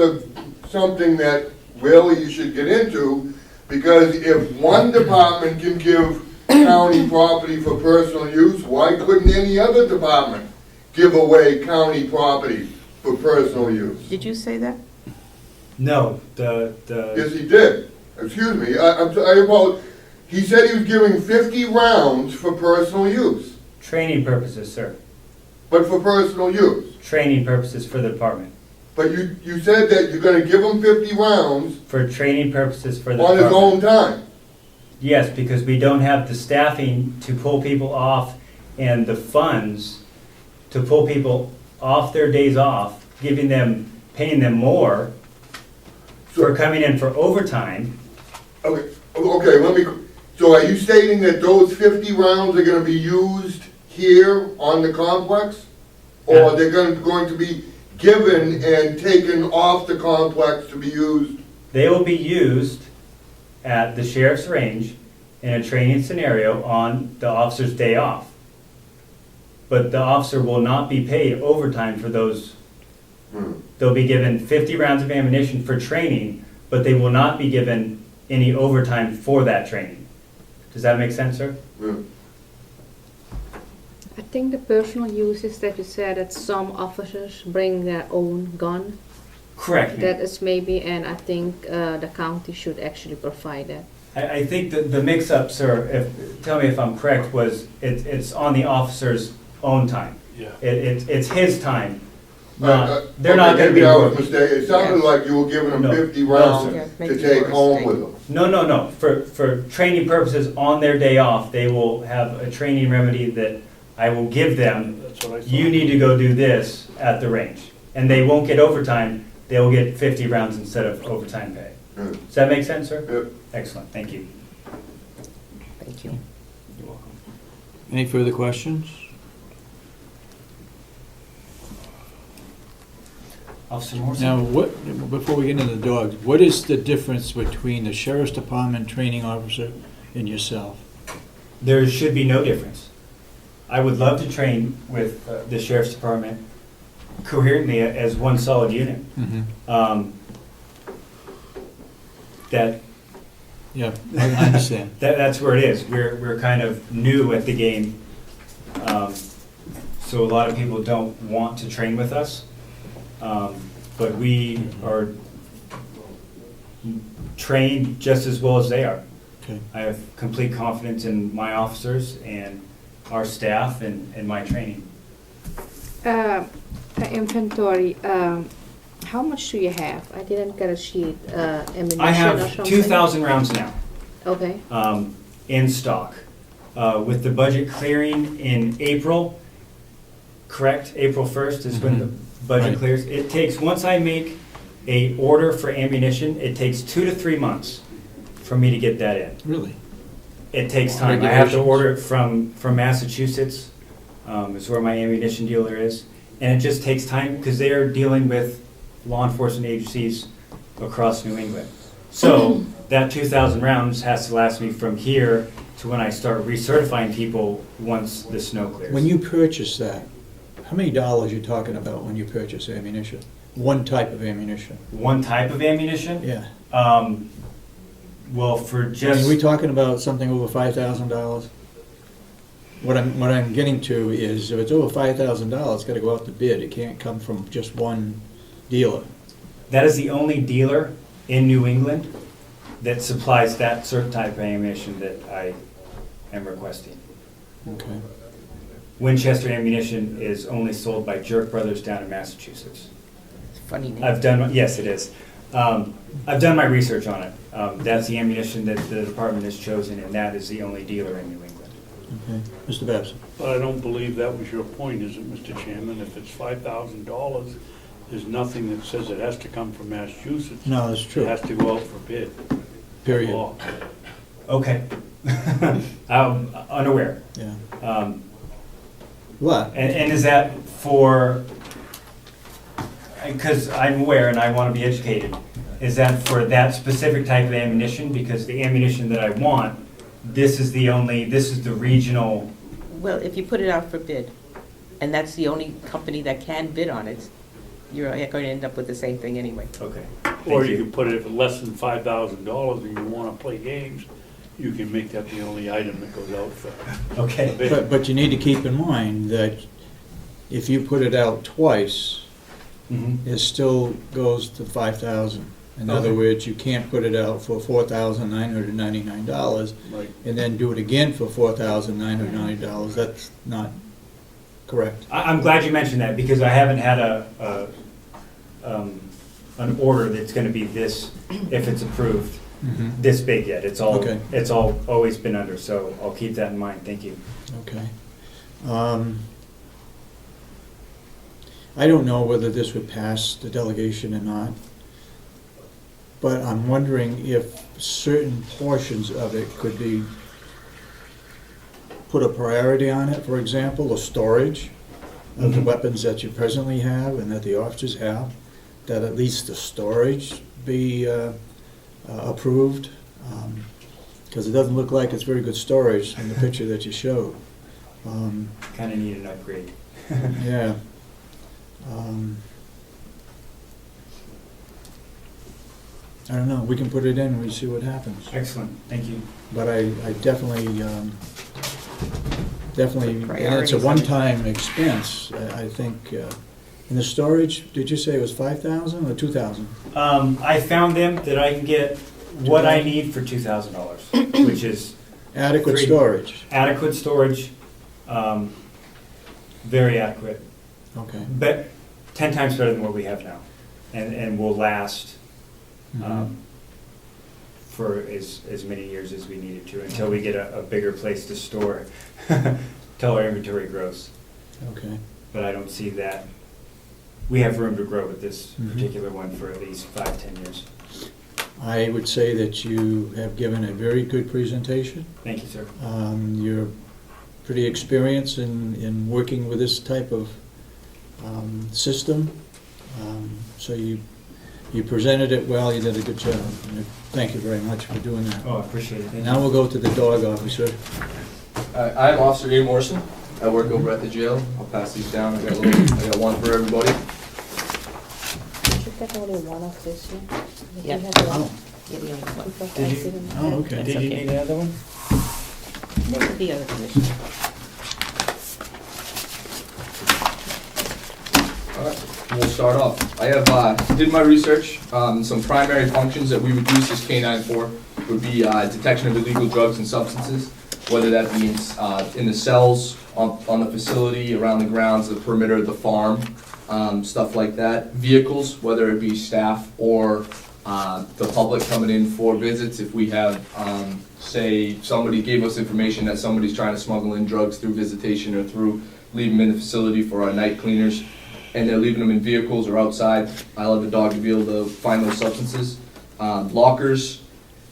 F: something that really you should get into, because if one department can give county property for personal use, why couldn't any other department give away county property for personal use?
E: Did you say that?
O: no,
F: Yes, he did. Excuse me, he said he was giving 50 rounds for personal use,
O: training purposes, sir.
F: but for personal use.
O: Training purposes for the department.
F: But you said that you're gonna give him 50 rounds
O: For training purposes for the
F: on his
O: department.
F: own time.
O: Yes, because we don't have the staffing to pull people off and the funds to pull people off their days off, paying them more for coming in for overtime.
F: Okay, so are you stating that those 50 rounds are gonna be used here on the complex? Or they're going to be given and taken off the complex to be used?
O: They will be used at the sheriff's range in a training scenario on the officer's day off. But the officer will not be paid overtime for those. They'll be given 50 rounds of ammunition for training, but they will not be given any overtime for that training. Does that make sense, sir?
F: Yeah.
B: I think the personal use is that you said that some officers bring their own gun.
O: Correct. ma'am.
B: That is maybe, and I think the county should actually provide that.
O: I think that the mix-up, sir, tell me if I'm correct, was it's on the officer's own time.
C: Yeah.
O: It's his time. They're
F: Okay,
O: not going to be
F: maybe I was
O: working.
F: mistaken. It sounded like you were giving them
O: No.
F: 50
O: No,
F: rounds
O: sir.
F: to take home with them.
O: No. For training purposes, on their day off, they will have a training remedy that I will give them.
C: That's what I thought.
O: You need to go do this at the range. And they won't get overtime. They'll get 50 rounds instead of overtime pay.
F: Yeah.
O: Does that make sense, sir?
F: Yep.
O: Excellent, thank you.
E: Thank you.
O: You're welcome.
A: Any further questions?
O: Officer Morrison?
A: Now, before we get into the dogs, what is the difference between the sheriff's department training officer and yourself?
O: There should be no difference. I would love to train with the sheriff's department coherently as one solid unit. That
A: Yeah, I understand.
O: that's where it is. We're kind of new at the game. so a lot of people don't want to train with us. But we are trained just as well as they are.
A: Okay.
O: I have complete confidence in my officers and our staff and my training.
B: Inventory, how much do you have? I didn't get a sheet, ammunition
O: I
B: or
O: have
B: something?
O: 2,000 rounds now.
B: Okay,
O: In stock. With the budget clearing in April, correct? April 1st is when the budget
A: Right.
O: clears. It takes, once I make a order for ammunition, it takes 2 to 3 months for me to get that in.
A: Really?
O: It takes time. I have to
A: Regulations.
O: order it from Massachusetts, is where my ammunition dealer is. And it just takes time because they are dealing with law enforcement agencies across New England. So that 2,000 rounds has to last me from here to when I start recertifying people once the snow clears.
A: When you purchase that, how many dollars you talking about when you purchase ammunition? One type of ammunition?
O: One type of ammunition?
A: Yeah.
O: Well, for
A: I mean,
O: just,
A: we talking about something over $5,000? What I'm getting to is, if it's over $5,000, it's gotta go out to bid. It can't come from just one dealer.
O: that is the only dealer in New England that supplies that certain type of ammunition that I am requesting.
A: Okay.
O: Winchester ammunition is only sold by Jerk Brothers down in Massachusetts.
E: Funny name.
O: Yes, it is. I've done my research on it. That's the ammunition that the department has chosen, and that is the only dealer in New England.
A: Okay. Mr. Babson?
C: But I don't believe that was your point, is it, Mr. Chairman? If it's $5,000, there's nothing that says it has to come from Massachusetts.
A: No, that's
C: It
A: true.
C: has to go out for bid.
A: Period.
C: Law.
O: Okay. I'm unaware.
A: Yeah.
O: And is that for, because I'm aware and I want to be educated, is that for that specific type of ammunition? Because the ammunition that I want, this is the regional.
E: Well, if you put it out for bid, and that's the only company that can bid on it, you're going to end up with the same thing anyway.
O: Okay.
C: Or you can put it at less than $5,000 and you want to play games, you can make that the only item that goes out for
O: Okay.
C: bid.
A: But you need to keep in mind that if you put it out twice, it still goes to $5,000. In other
O: Okay.
A: words, you can't put it out for $4,999
C: Right.
A: and then do it again for $4,990. That's not correct.
O: I'm glad you mentioned that because I haven't had an order that's going to be this, if it's approved, this big yet. It's all,
A: Okay.
O: it's all always been under, so I'll keep that in mind. Thank you.
A: Okay. I don't know whether this would pass the delegation or not, but I'm wondering if certain portions of it could be, put a priority on it, for example, the storage of the weapons that you presently have and that the officers have, that at least the storage be approved, because it doesn't look like it's very good storage in the picture that you showed.
O: Kind of need an upgrade.
A: Yeah. I don't know, we can put it in and we see what happens.
O: Excellent, thank you.
A: But I definitely, and it's
E: Priorities
A: a
E: on it.
A: one-time expense, I think. And the storage, did you say it was 5,000 or 2,000?
O: I found them that I can get what I need for $2,000, which is
A: Adequate
O: Three.
A: storage,
O: adequate storage, very adequate,
A: okay.
O: but 10 times better than what we have now, and will last for as many years as we need it to, until we get a bigger place to store, till our inventory grows.
A: Okay.
O: But I don't see that. We have room to grow with this
A: Mhm.
O: particular one for at least 5-10 years.
A: I would say that you have given a very good presentation.
O: Thank you, sir.
A: You're pretty experienced in working with this type of system. So you presented it well, you did a good job. And thank you very much for doing that.
O: Oh, I appreciate it. Thank
A: Now
O: you.
A: we'll go to the dog officer.
P: I'm Officer Morrison. I work over at the jail. I'll pass these down. I got one for everybody.
B: Did you get only one of this here? Did
E: Yeah.
B: you have one?
A: Oh,
E: Yeah, the other one.
B: Because
O: Did
B: I
O: you-
B: didn't
A: oh,
B: have-
A: okay.
E: That's
O: Did you
E: okay.
O: need another one?
E: The other commissioner.
P: We'll start off. I have did my research. Some primary functions that we would use this canine for would be detection of illegal drugs and substances, whether that be in the cells, on the facility, around the grounds, the perimeter of the farm, stuff like that. Vehicles, whether it be staff or the public coming in for visits. If we have, say, somebody gave us information that somebody's trying to smuggle in drugs through visitation or through leave them in the facility for our night cleaners, and they're leaving them in vehicles or outside, I allow the dog to be able to find those substances. Lockers,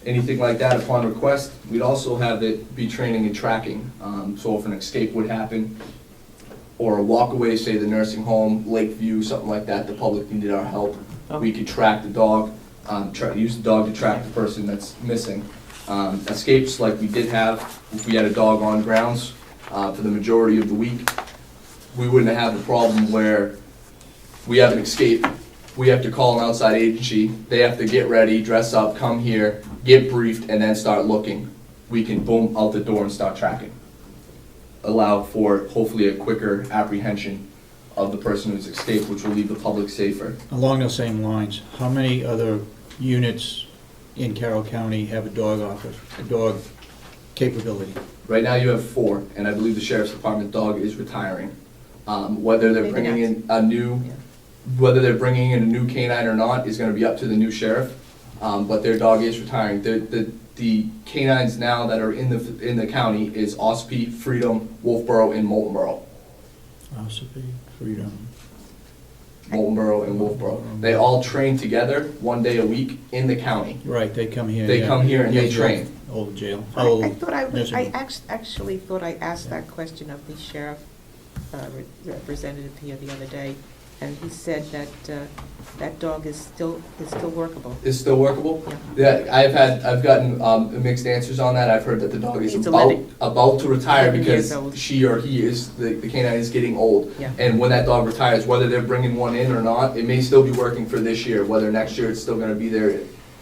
P: anything like that upon request. We'd also have it be training and tracking. So if an escape would happen, or a walkaway, say the nursing home, Lakeview, something like that, the public needed our help. We could track the dog, use the dog to track the person that's missing. Escapes like we did have, if we had a dog on grounds for the majority of the week, we wouldn't have the problem where we have an escape, we have to call an outside agency, they have to get ready, dress up, come here, get briefed, and then start looking. We can boom, out the door and start tracking. Allow for hopefully a quicker apprehension of the person who's escaped, which will leave the public safer.
A: Along those same lines, how many other units in Carroll County have a dog capability?
P: Right now you have 4, and I believe the sheriff's department dog is retiring. Whether they're bringing in a new canine or not is gonna be up to the new sheriff, but their dog is retiring. The canines now that are in the county is Ospey, Freedom, Wolfboro, and Moultonboro.
A: Ospey, Freedom.
P: Moultonboro and Wolfboro. They all train together 1 day a week in the county.
A: Right, they come here.
P: They
A: yeah.
P: come here and they
A: Use
P: train.
A: Old jail.
E: I thought
A: nursing home.
E: actually thought I asked that question of the sheriff representative here the other day, and he said that that dog is still workable.
P: Is still workable? Yeah, I've gotten mixed answers on that. I've heard that the dog is
E: He's
P: about to retire
E: 11 years
P: because
E: old.
P: she or he is, the canine is getting old.
E: Yeah.
P: And when that dog retires, whether they're bringing one in or not, it may still be working for this year. Whether next year it's still gonna be there,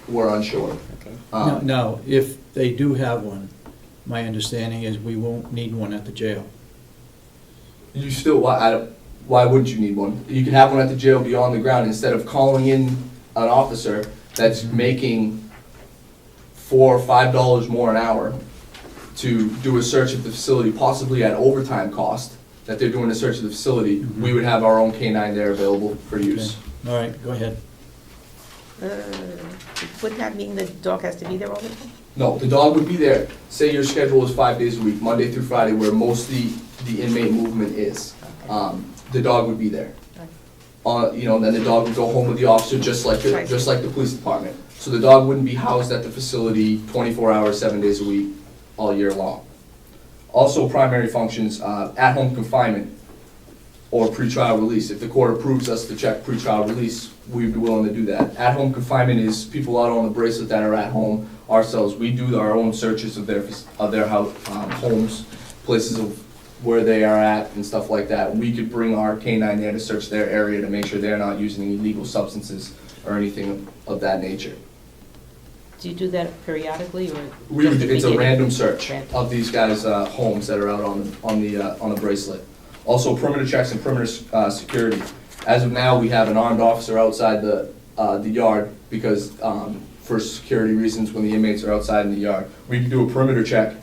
P: we're unsure.
A: Now, if they do have one, my understanding is we won't need one at the jail.
P: You still, why wouldn't you need one? You can have one at the jail, be on the ground, instead of calling in an officer that's making $4 or $5 more an hour to do a search of the facility, possibly at overtime cost, that they're doing a search of the facility. We would have our own canine there available for use.
A: Okay. All right, go ahead.
E: Would that mean the dog has to be there all the time?
P: No, the dog would be there. Say your schedule is 5 days a week, Monday through Friday, where most of the inmate movement is. The dog would be there. Then the dog would go home with the officer, just like the police department. So the dog wouldn't be housed at the facility 24 hours, 7 days a week, all year long. Also, primary functions, at-home confinement or pretrial release. If the court approves us to check pretrial release, we'd be willing to do that. At-home confinement is people out on the bracelet that are at home. Ourselves, we do our own searches of their homes, places of where they are at and stuff like that. We could bring our canine there to search their area to make sure they're not using any illegal substances or anything of that nature.
E: Do you do that periodically, or?
P: It's a random search of these guys' homes that are out on the bracelet. Also, perimeter checks and perimeter security. As of now, we have an armed officer outside the yard because for security reasons, when the inmates are outside in the yard, we can do a perimeter check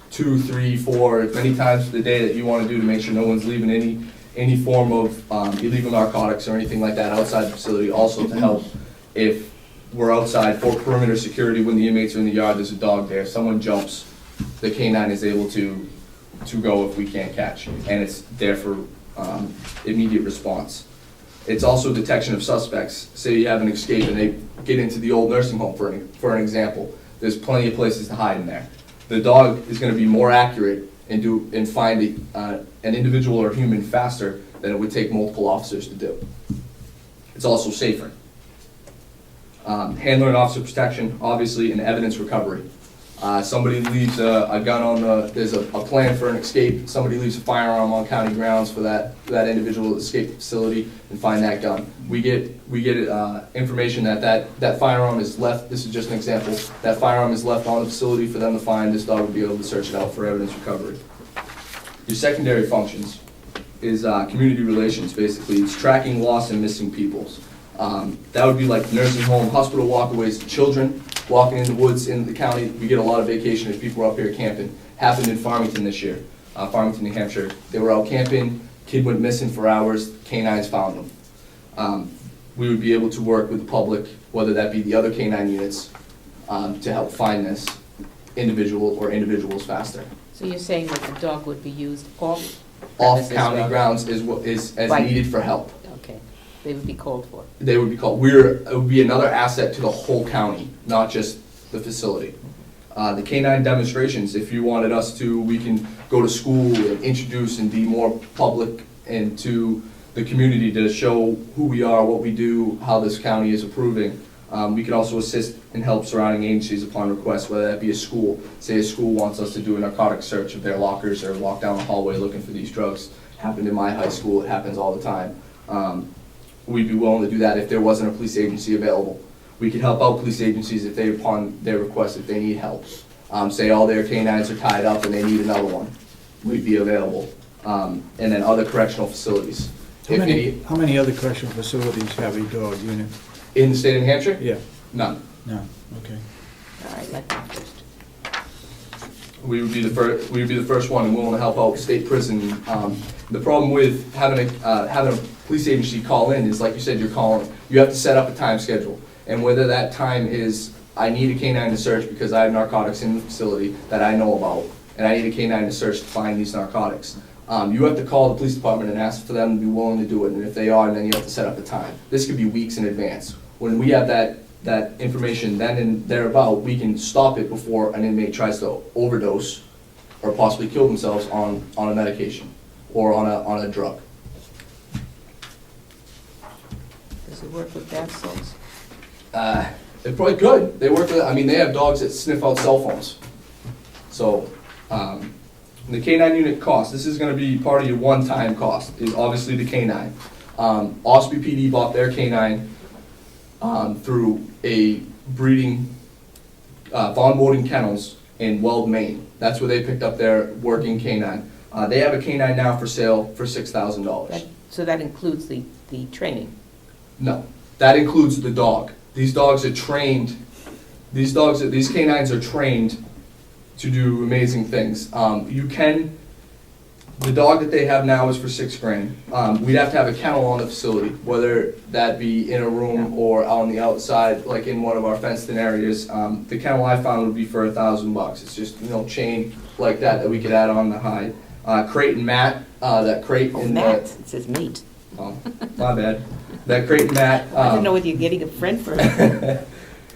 P: 2, 3, 4, as many times of the day that you want to do to make sure no one's leaving any form of illegal narcotics or anything like that outside the facility. Also to help if we're outside for perimeter security when the inmates are in the yard, there's a dog there, someone jumps, the canine is able to go if we can't catch, and it's there for immediate response. It's also detection of suspects. Say you have an escape and they get into the old nursing home, for an example. There's plenty of places to hide in there. The dog is going to be more accurate and find an individual or human faster than it would take multiple officers to do. It's also safer. Handler and officer protection, obviously, and evidence recovery. Somebody leaves a gun there's a plan for an escape, somebody leaves a firearm on county grounds for that individual escape facility and find that gun. We get information that firearm is left, this is just an example, that firearm is left on the facility for them to find, this dog would be able to search it out for evidence recovery. Your secondary functions, is community relations, basically. It's tracking lost and missing peoples. That would be like nursing home, hospital walkaways, children walking in the woods in the county. We get a lot of vacationers, people are up here camping. Happened in Farmington this year, Farmington, New Hampshire. They were out camping, kid went missing for hours, canines found them. We would be able to work with the public, whether that be the other canine units, to help find this individual or individuals faster.
E: So you're saying that the dog would be used off?
P: Off county grounds is as
E: Right.
P: needed for help.
E: Okay, they would be called for.
P: They would be called, it would be another asset to the whole county, not just the facility. The canine demonstrations, if you wanted us to, we can go to school and introduce and be more public and to the community to show who we are, what we do, how this county is approving. We can also assist and help surrounding agencies upon request, whether that be a school. Say a school wants us to do a narcotic search of their lockers or walk down the hallway looking for these drugs. Happened in my high school, it happens all the time. We'd be willing to do that if there wasn't a police agency available. We could help out police agencies if they, upon their request, if they need help. Say all their canines are tied up and they need another one, we'd be available. And then other correctional facilities.
A: How many other correctional facilities have a dog unit?
P: In the state of New Hampshire?
A: Yeah,
P: None.
A: no, okay.
E: All right, let them first.
P: We would be the first one and willing to help out state prison. The problem with having a police agency call in is, like you said, you have to set up a time schedule. And whether that time is, I need a canine to search because I have narcotics in the facility that I know about, and I need a canine to search to find these narcotics. You have to call the police department and ask for them to be willing to do it, and if they are, then you have to set up a time. This could be weeks in advance. When we have that information then and thereabout, we can stop it before an inmate tries to overdose or possibly kill themselves on a medication or on a drug.
E: Does it work with bath salts?
P: It probably could. They work with, they have dogs that sniff out cell phones. So, the canine unit cost, this is gonna be part of your one-time cost, is obviously the canine. Ospey PD bought their canine through a breeding, Von Boarding Kennels in Weld, Maine. That's where they picked up their working canine. They have a canine now for sale for $6,000.
E: So that includes the training?
P: No, that includes the dog. These dogs are trained, these canines are trained to do amazing things. The dog that they have now is for $6,000. We'd have to have a kennel on the facility, whether that be in a room or on the outside, like in one of our fenced-in areas. The kennel I found would be for $1,000. It's just, chain like that we could add on the hide. Crate and mat, that crate and
E: mat, it says meat.
P: Oh, my bad. That crate and mat.
E: I don't know whether you're getting a friend for it.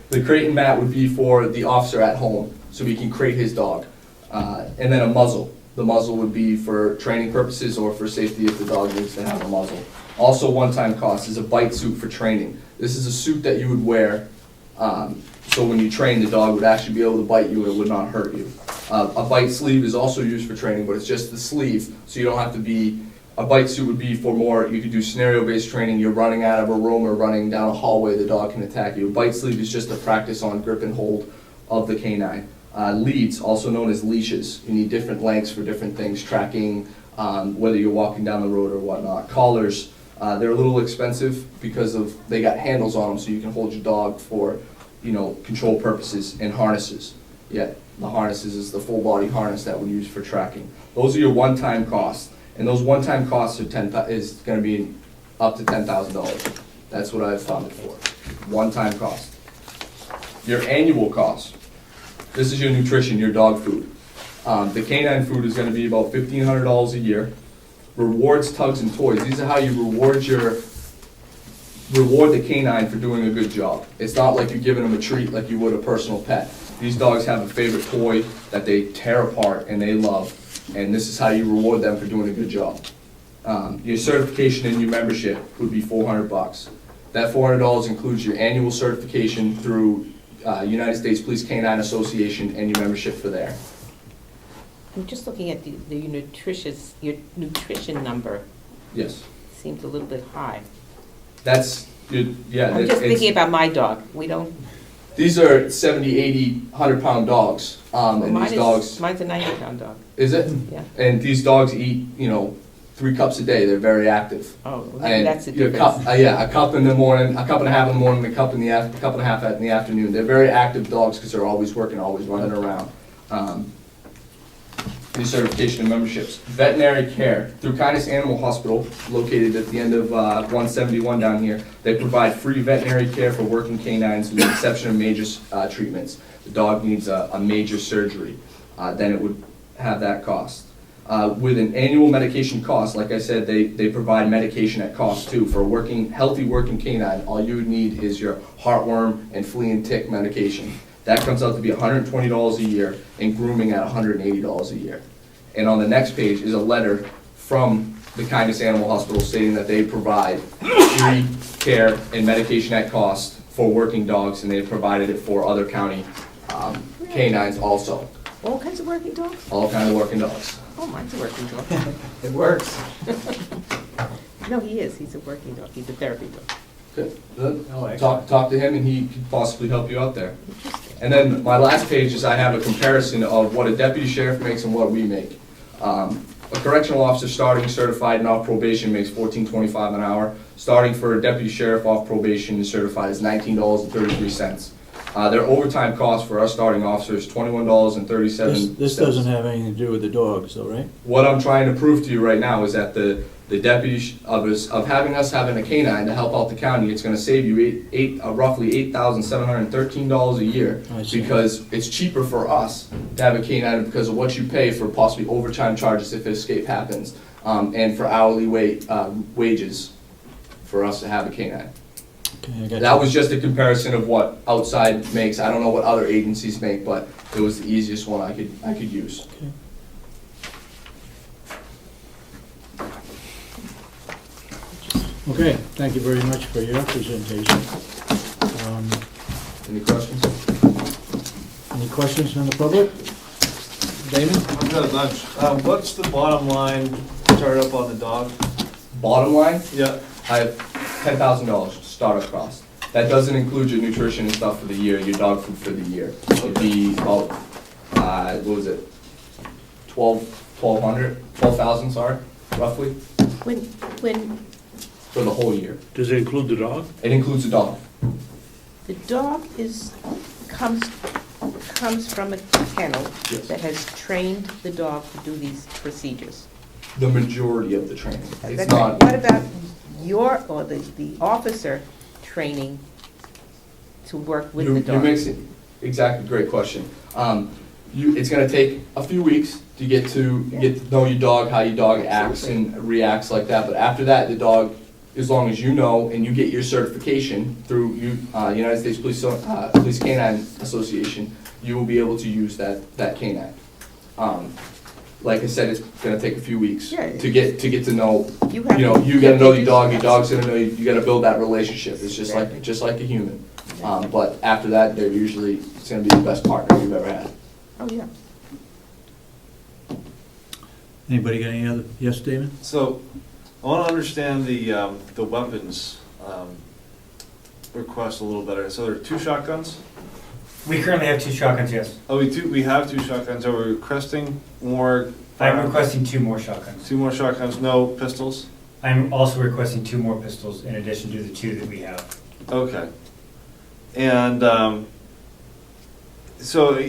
P: The crate and mat would be for the officer at home, so he can crate his dog. And then a muzzle. The muzzle would be for training purposes or for safety if the dog needs to have a muzzle. Also one-time cost is a bite suit for training. This is a suit that you would wear, so when you train, the dog would actually be able to bite you and it would not hurt you. A bite sleeve is also used for training, but it's just the sleeve, so you don't have to be, a bite suit would be for more, you could do scenario-based training, you're running out of a room or running down a hallway, the dog can attack you. A bite sleeve is just a practice on grip and hold of the canine. Leads, also known as leashes. You need different lengths for different things, tracking, whether you're walking down the road or whatnot. Collars, they're a little expensive because they got handles on them so you can hold your dog for, control purposes, and harnesses. Yet, the harnesses is the full body harness that we use for tracking. Those are your one-time costs, and those one-time costs is gonna be up to $10,000. That's what I've found it for. One-time cost. Your annual cost. This is your nutrition, your dog food. The canine food is going to be about $1,500 a year. Rewards, tugs, and toys. These are how you reward the canine for doing a good job. It's not like you're giving them a treat like you would a personal pet. These dogs have a favorite toy that they tear apart and they love, and this is how you reward them for doing a good job. Your certification and your membership would be $400. That $400 includes your annual certification through United States Police Canine Association and your membership for there.
E: I'm just looking at your nutrition number.
P: Yes.
E: Seems a little bit high.
P: That's good. Yeah.
E: I'm just thinking about my dog. We don't.
P: These are 70, 80, 100-pound dogs. And these dogs.
E: Mine's a 90-pound dog.
P: Is it?
E: Yeah.
P: And these dogs eat, 3 cups a day. They're very active.
E: Oh,
P: And
E: that's the
P: a cup,
E: difference.
P: yeah, a cup in the morning, a cup and a half in the morning, a cup and a half in the afternoon. They're very active dogs because they're always working, always running around. These certification and memberships. Veterinary care. Through Kindness Animal Hospital, located at the end of 171 down here, they provide free veterinary care for working canines with the exception of major treatments. The dog needs a major surgery, then it would have that cost. With an annual medication cost, like I said, they provide medication at cost too. For a healthy working canine, all you would need is your heartworm and flea and tick medication. That comes out to be $120 a year, and grooming at $180 a year. And on the next page is a letter from the Kindness Animal Hospital stating that they provide free care and medication at cost for working dogs, and they've provided it for other county canines also.
E: All kinds of working dogs?
P: All kinds of working dogs.
E: Oh, mine's a working dog.
J: It works.
E: No, he is. He's a working dog. He's a therapy dog.
P: Good.
J: Oh, excellent.
P: Talk to him and he could possibly help you out there. And then my last page is I have a comparison of what a deputy sheriff makes and what we make. A correctional officer starting certified and off probation makes $14.25 an hour. Starting for a deputy sheriff off probation and certified is $19.33. Their overtime cost for our starting officer is $21.37.
A: This doesn't have anything to do with the dogs, though, right?
P: What I'm trying to prove to you right now is that the deputy of having a canine to help out the county, it's going to save you roughly $8,713 a year,
A: I see.
P: because it's cheaper for us to have a canine because of what you pay for possibly overtime charges if escape happens, and for hourly wages for us to have a canine.
A: Okay, I got
P: That
A: you.
P: was just a comparison of what outside makes. I don't know what other agencies make, but it was the easiest one I could use.
A: Okay. Okay, thank you very much for your presentation.
P: Any questions?
A: Any questions from the public? Damon?
D: I've got a bunch. What's the bottom line start up on the dog?
P: Bottom line,
D: Yeah.
P: I have $10,000 startup cost. That doesn't include your nutrition and stuff for the year, your dog food for the year. It'd be about, what was it, 12,000, sorry, roughly,
E: When
P: for the whole year.
C: Does it include the dog?
P: It includes the dog.
E: the dog comes from a kennel
P: Yes.
E: that has trained the dog to do these procedures.
P: The majority of the training. It's
E: That's
P: not,
E: right. What about the officer training to work with the
P: you're
E: dog?
P: mixing, exactly, great question. It's gonna take a few weeks to get to know your dog, how your dog acts and reacts like that, but after that, the dog, as long as you know and you get your certification through United States Police Canine Association, you will be able to use that canine. Like I said, it's gonna take a few weeks
E: Yeah.
P: to get to know,
E: You have
P: you
E: to
P: gotta know
E: get
P: your dog, your dog's gonna know you, you gotta build that relationship, it's just like a human. But after that, it's gonna be the best partner you've ever had.
E: Oh, yeah.
A: Anybody got any other? Yes, Damon?
D: So, I want to understand the weapons request a little better. So there are 2 shotguns?
O: We currently have 2 shotguns, yes.
D: Oh, we have 2 shotguns. Are we requesting more?
O: I'm requesting 2 more shotguns.
D: 2 more shotguns, no pistols?
O: I'm also requesting 2 more pistols in addition to the 2 that we have.
D: Okay. And so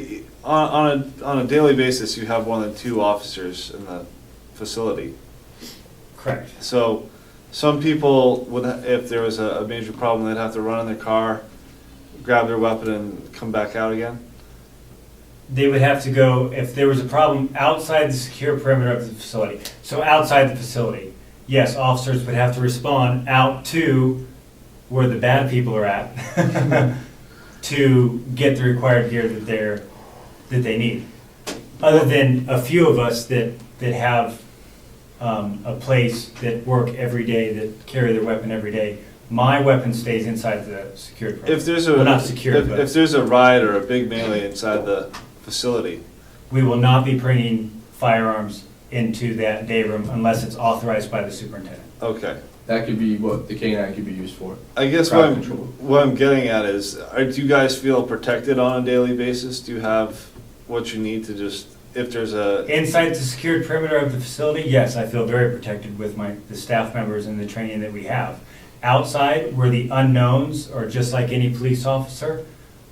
D: on a daily basis, you have 1 and 2 officers in the facility.
O: Correct.
D: So some people would, if there was a major problem, they'd have to run in their car, grab their weapon, and come back out again.
O: They would have to go, if there was a problem outside the secure perimeter of the facility, so outside the facility, yes, officers would have to respond out to where the bad people are at to get the required gear that they need. Other than a few of us that have a place that work every day, that carry their weapon every day, my weapon stays inside the secured perimeter.
D: If there's
O: Well, not secured, but
D: if there's a riot or a big melee inside the facility,
O: we will not be bringing firearms into that day room unless it's authorized by the superintendent.
D: okay.
P: That could be what the canine could be used for.
D: I guess
P: Crowd control.
D: what I'm getting at is, do you guys feel protected on a daily basis? Do you have what you need to just if there's a,
O: Inside the secured perimeter of the facility, yes, I feel very protected with the staff members and the training that we have. Outside, where the unknowns are just like any police officer,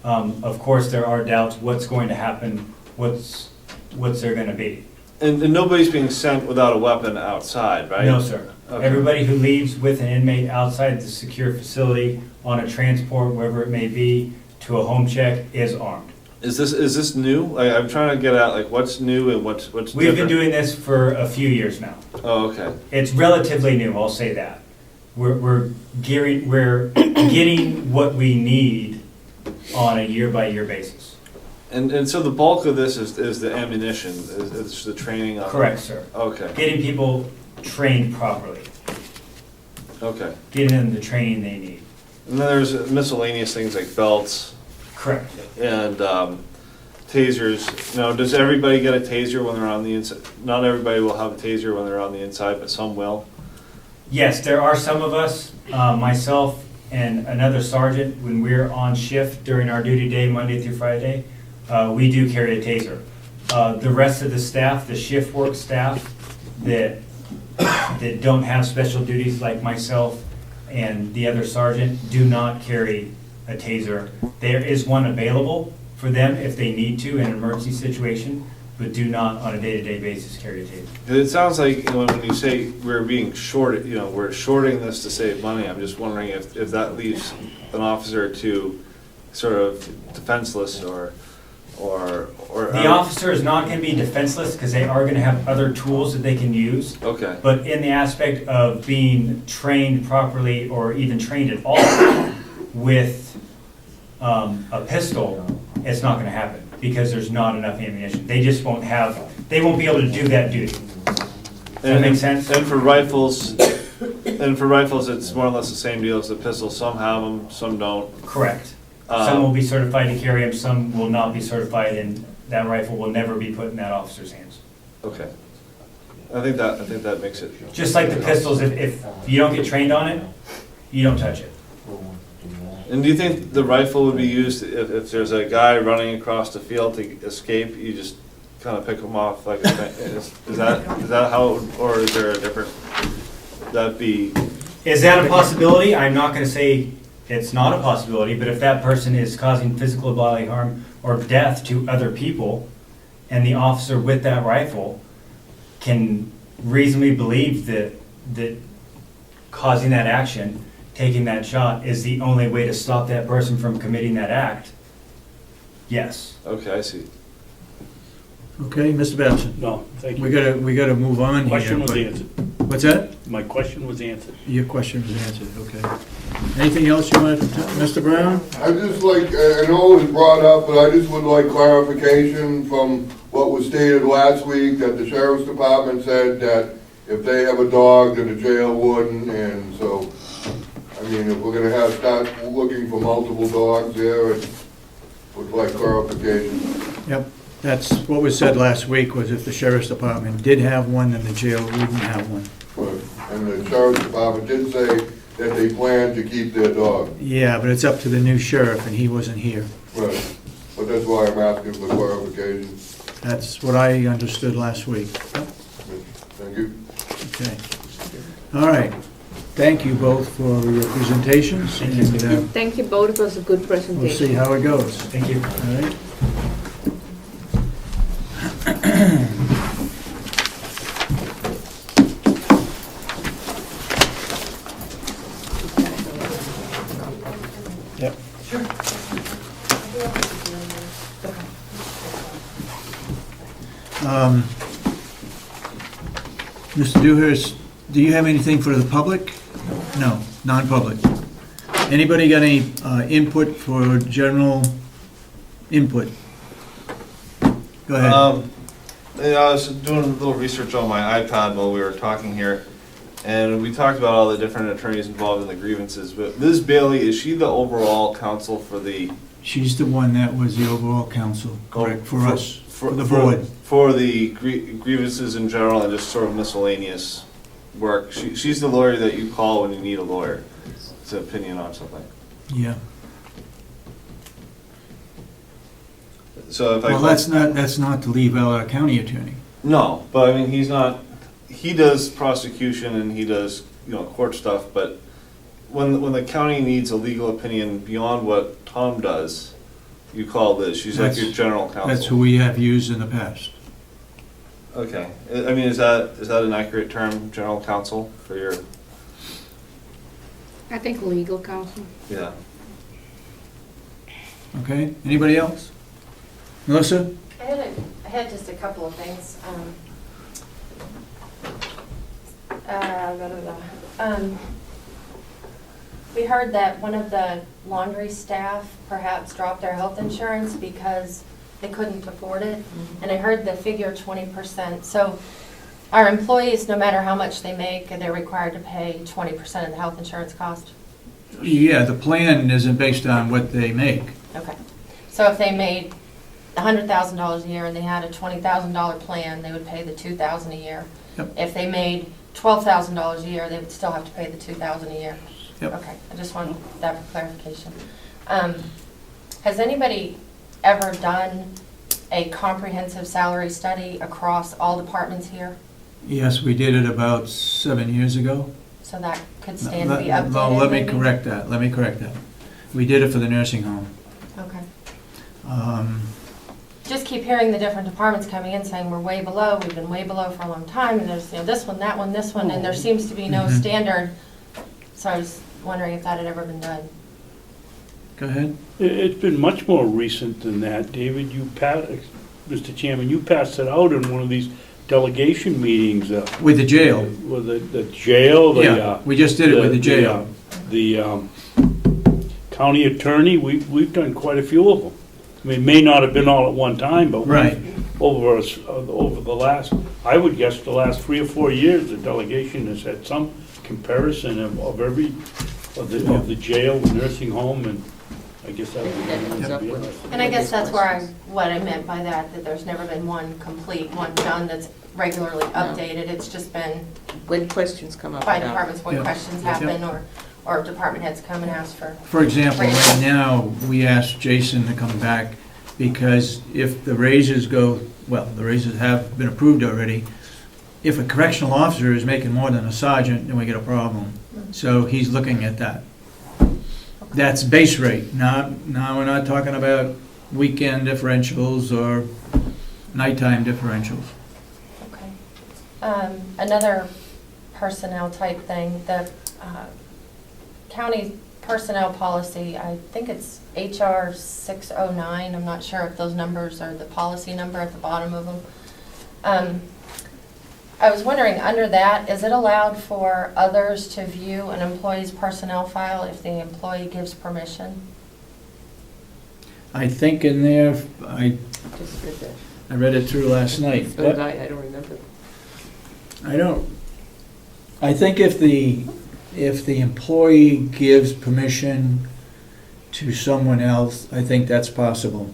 O: of course, there are doubts what's going to happen, what's there gonna be.
D: and nobody's being sent without a weapon outside, right?
O: No, sir.
D: Okay.
O: Everybody who leaves with an inmate outside the secure facility on a transport, wherever it may be, to a home check is armed.
D: Is this new? Like, I'm trying to get at, like, what's new and what's different?
O: We've been doing this for a few years now.
D: Oh, okay.
O: It's relatively new, I'll say that. We're getting what we need on a year-by-year basis.
D: And so the bulk of this is the ammunition, is the training on?
O: Correct, sir.
D: Okay,
O: Getting people trained properly,
D: okay.
O: getting them the training they need.
D: And then there's miscellaneous things like belts
O: Correct.
D: and tasers. Now, does everybody get a taser when they're on the inside? Not everybody will have a taser when they're on the inside, but some will.
O: Yes, there are some of us, myself and another sergeant, when we're on shift during our duty day, Monday through Friday, we do carry a taser. The rest of the staff, the shift work staff that don't have special duties like myself and the other sergeant do not carry a taser. There is one available for them if they need to in an emergency situation, but do not on a day-to-day basis carry a taser.
D: It sounds like, when you say we're being shorted, we're shorting this to save money, I'm just wondering if that leaves an officer to sort of defenseless or.
O: The officer is not going to be defenseless because they are going to have other tools that they can use.
D: Okay.
O: But in the aspect of being trained properly or even trained at all with a pistol, it's not going to happen because there's not enough ammunition. They just won't be able to do that duty. Does that make sense?
D: And for rifles, it's more or less the same deal as the pistol. Some have them, some don't.
O: Correct. Some will be certified to carry them, some will not be certified, and that rifle will never be put in that officer's hands.
D: Okay. I think that makes it.
O: Just like the pistols, if you don't get trained on it, you don't touch it.
D: And do you think the rifle would be used if there's a guy running across the field to escape? You just kind of pick him off like a thing? Is that how it would, or is there a different? That be?
O: Is that a possibility? I'm not going to say it's not a possibility, but if that person is causing physical bodily harm or death to other people, and the officer with that rifle can reasonably believe that causing that action, taking that shot, is the only way to stop that person from committing that act, yes.
D: Okay, I see.
A: Okay, Mr. Batson?
C: No, thank
A: We
C: you.
A: gotta move on here.
C: Question was
A: but-
C: answered.
A: What's that?
C: My question was answered.
A: Your question was answered, okay. Anything else you wanted to tell, Mr. Brown?
F: I just like, I know it was brought up, but I just would like clarification from what was stated last week, that the sheriff's department said that if they have a dog, that the jail wouldn't, and so, I mean, if we're gonna start looking for multiple dogs there, I would like clarification.
A: Yep, that's what was said last week, was if the sheriff's department did have one, then the jail wouldn't have one.
F: And the sheriff's department did say that they plan to keep their dog.
A: Yeah, but it's up to the new sheriff, and he wasn't here.
F: Right, but that's why I'm asking for clarification.
A: That's what I understood last week.
F: Thank you.
A: Okay. All right. Thank you both for your presentations, and
B: Thank you both, it was a good
A: we'll
B: presentation.
A: see how it goes.
O: Thank you.
A: All right? Yep. Mr. Dewhurst, do you have anything for the public? No, non-public. Anybody got any input for general input? Go ahead.
D: I was doing a little research on my iPad while we were talking here, and we talked about all the different attorneys involved in the grievances, but Liz Bailey, is she the overall counsel for the?
A: She's the one that was the overall counsel, correct, for us, for the board.
D: For the grievances in general and just sort of miscellaneous work. She's the lawyer that you call when you need a lawyer. It's an opinion on something.
A: Yeah.
D: So if I.
A: Well, that's not to leave out our county attorney.
D: No, but I mean, he does prosecution and he does, court stuff, but when the county needs a legal opinion beyond what Tom does, you call Liz, she's like your general counsel.
A: That's who we have used in the past.
D: Okay, I mean, is that an accurate term, general counsel, for your,
B: I think legal counsel.
D: yeah?
A: Okay, anybody else? Melissa?
N: I had just a couple of things. We heard that one of the laundry staff perhaps dropped their health insurance because they couldn't afford it. And I heard the figure 20%. So our employees, no matter how much they make, they're required to pay 20% of the health insurance cost?
A: Yeah, the plan isn't based on what they make.
N: Okay. So if they made $100,000 a year and they had a $20,000 plan, they would pay the $2,000 a year.
A: Yep.
N: If they made $12,000 a year, they would still have to pay the $2,000 a year.
A: Yep.
N: Okay, I just wanted that for clarification. Has anybody ever done a comprehensive salary study across all departments here?
A: Yes, we did it about 7 years ago.
N: So that could stand to be updated?
A: No, let me
N: maybe?
A: correct that. We did it for the nursing home.
N: Okay.
A: Um,
N: Just keep hearing the different departments coming in saying we're way below, we've been way below for a long time, and there's, this one, that one, this one, and there seems to be no
A: Mhm.
N: standard. So I was wondering if that had ever been done.
A: Go ahead.
C: It's been much more recent than that, David. Mr. Chairman, you passed it out in one of these delegation meetings.
A: With the jail.
C: With the jail,
A: Yeah, we just did it with the jail.
C: The county attorney, we've done quite a few of them. I mean, it may not have been all at one time, but
A: Right.
C: over the last, I would guess the last 3 or 4 years, the delegation has had some comparison of the jail, the nursing home, and I guess that would be it.
N: And I guess that's what I meant by that there's never been one complete, one done that's regularly updated. It's just been
E: When questions come up.
N: by
E: about-
N: departments when
A: Yeah.
N: questions happen or department heads come and ask for.
A: For example,
N: raises.
A: right now, we asked Jason to come back because if the raises go, well, the raises have been approved already. If a correctional officer is making more than a sergeant, then we get a problem. So he's looking at that. That's base rate. Now we're not talking about weekend differentials or nighttime differentials.
N: Okay. Another personnel type thing, the county personnel policy, I think it's HR 609, I'm not sure if those numbers are the policy number at the bottom of them. I was wondering, under that, is it allowed for others to view an employee's personnel file if the employee gives permission?
A: I think in there, I
E: Just read that.
A: read it through last night.
E: So did I don't remember.
A: I think if the employee gives permission to someone else, I think that's possible.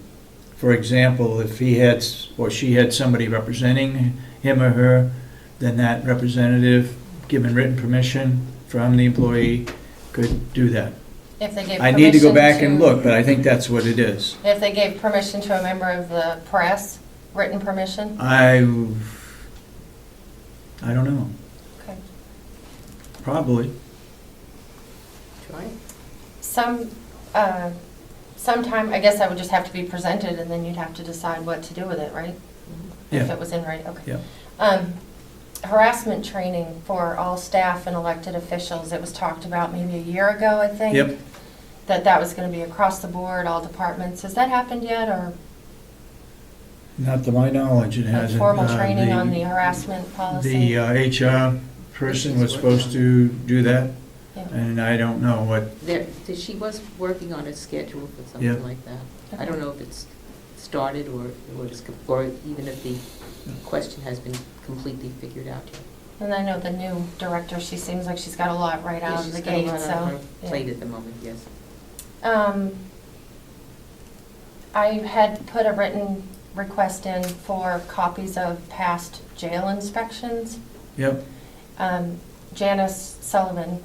A: For example, if he had, or she had somebody representing him or her, then that representative, given written permission from the employee, could do that.
N: If they gave
A: I
N: permission
A: need to go back and look, but I think that's what it is.
N: If they gave permission to a member of the press, written permission?
A: I don't know.
N: Okay.
A: Probably.
E: Try it.
N: Sometime, I guess that would just have to be presented, and then you'd have to decide what to do with it, right? If
A: Yeah.
N: it was in writing, okay.
A: Yeah.
N: Harassment training for all staff and elected officials, it was talked about maybe a year ago, I think.
A: Yep.
N: That was gonna be across the board, all departments. Has that happened yet, or
A: Not to my knowledge, it hasn't.
N: formal training on the harassment policy?
A: The HR person was supposed to do that,
N: Yeah.
A: and I don't know what,
E: She was working on a schedule for
A: Yeah.
E: something like that. I don't know if it's started or even if the question has been completely figured out yet.
N: And I know the new director, she seems like she's got a lot right out of the gate, so.
E: She's got a lot on her
N: yeah.
E: plate at the moment, yes.
N: I had put a written request in for copies of past jail inspections.
A: yep,
N: Janice Sullivan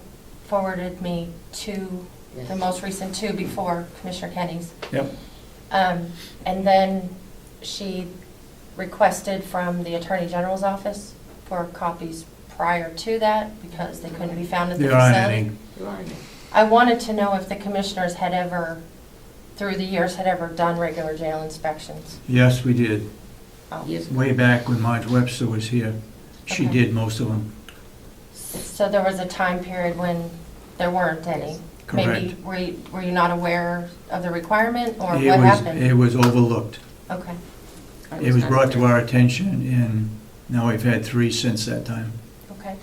N: forwarded me
E: Yes.
N: the most recent two before Commissioner Kenny's.
A: yep.
N: And then she requested from the Attorney General's office for copies prior to that because they couldn't be found at the
A: There aren't
N: facility.
A: any.
E: There aren't any.
N: I wanted to know if the commissioners had ever, through the years, had ever done regular jail inspections.
A: Yes, we did.
N: Oh.
E: Yes.
A: Way back when Marge Webster was here. She
N: Okay.
A: did most of them.
N: So there was a time period when there weren't any? Maybe, were you not aware of the requirement, or what happened?
A: It was overlooked.
N: Okay.
A: It was brought to our attention, and now we've had 3 since that time.
N: Okay.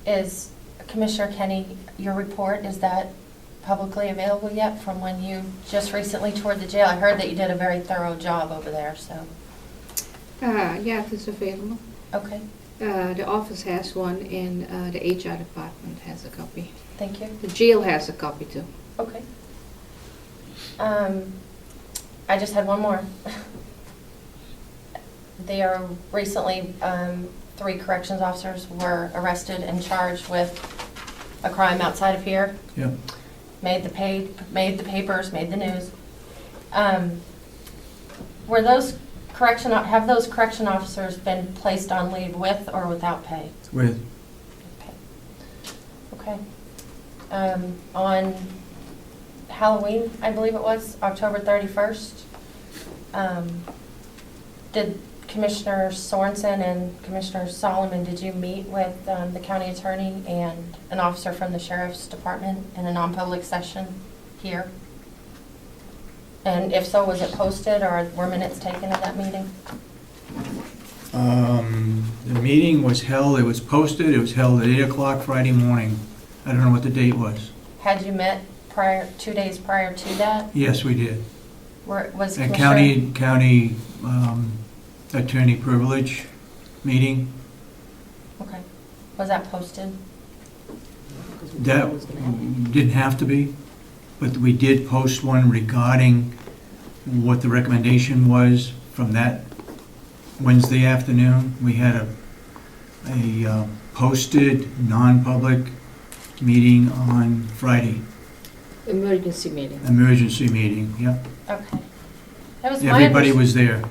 N: Is, Commissioner Kenny, your report, is that publicly available yet from when you just recently toured the jail? I heard that you did a very thorough job over there, so.
B: Yeah, it is available.
N: Okay,
B: The office has one, and the HR department has a copy.
N: thank you.
B: The jail has a copy too.
N: Okay. I just had one more. They are recently, 3 corrections officers were arrested and charged with a crime outside of here.
A: Yep.
N: Made the papers, made the news. Were those have those correction officers been placed on leave with or without pay?
A: With,
N: Okay. On Halloween, I believe it was, October 31st, did Commissioner Sorensen and Commissioner Solomon, did you meet with the county attorney and an officer from the sheriff's department in a non-public session here? And if so, was it posted or were minutes taken at that meeting?
A: the meeting was held, it was posted, it was held at 8 o'clock Friday morning. I don't know what the date was.
N: Had you met 2 days prior to that?
A: Yes, we did.
N: Was
A: A
N: Commissioner...
A: county attorney privilege meeting.
N: Okay. Was that posted?
A: That didn't have to be, but we did post one regarding what the recommendation was from that Wednesday afternoon. We had a posted, non-public meeting on Friday.
E: Emergency meeting.
A: Emergency meeting, yep.
N: Okay. That was my
A: Everybody was there.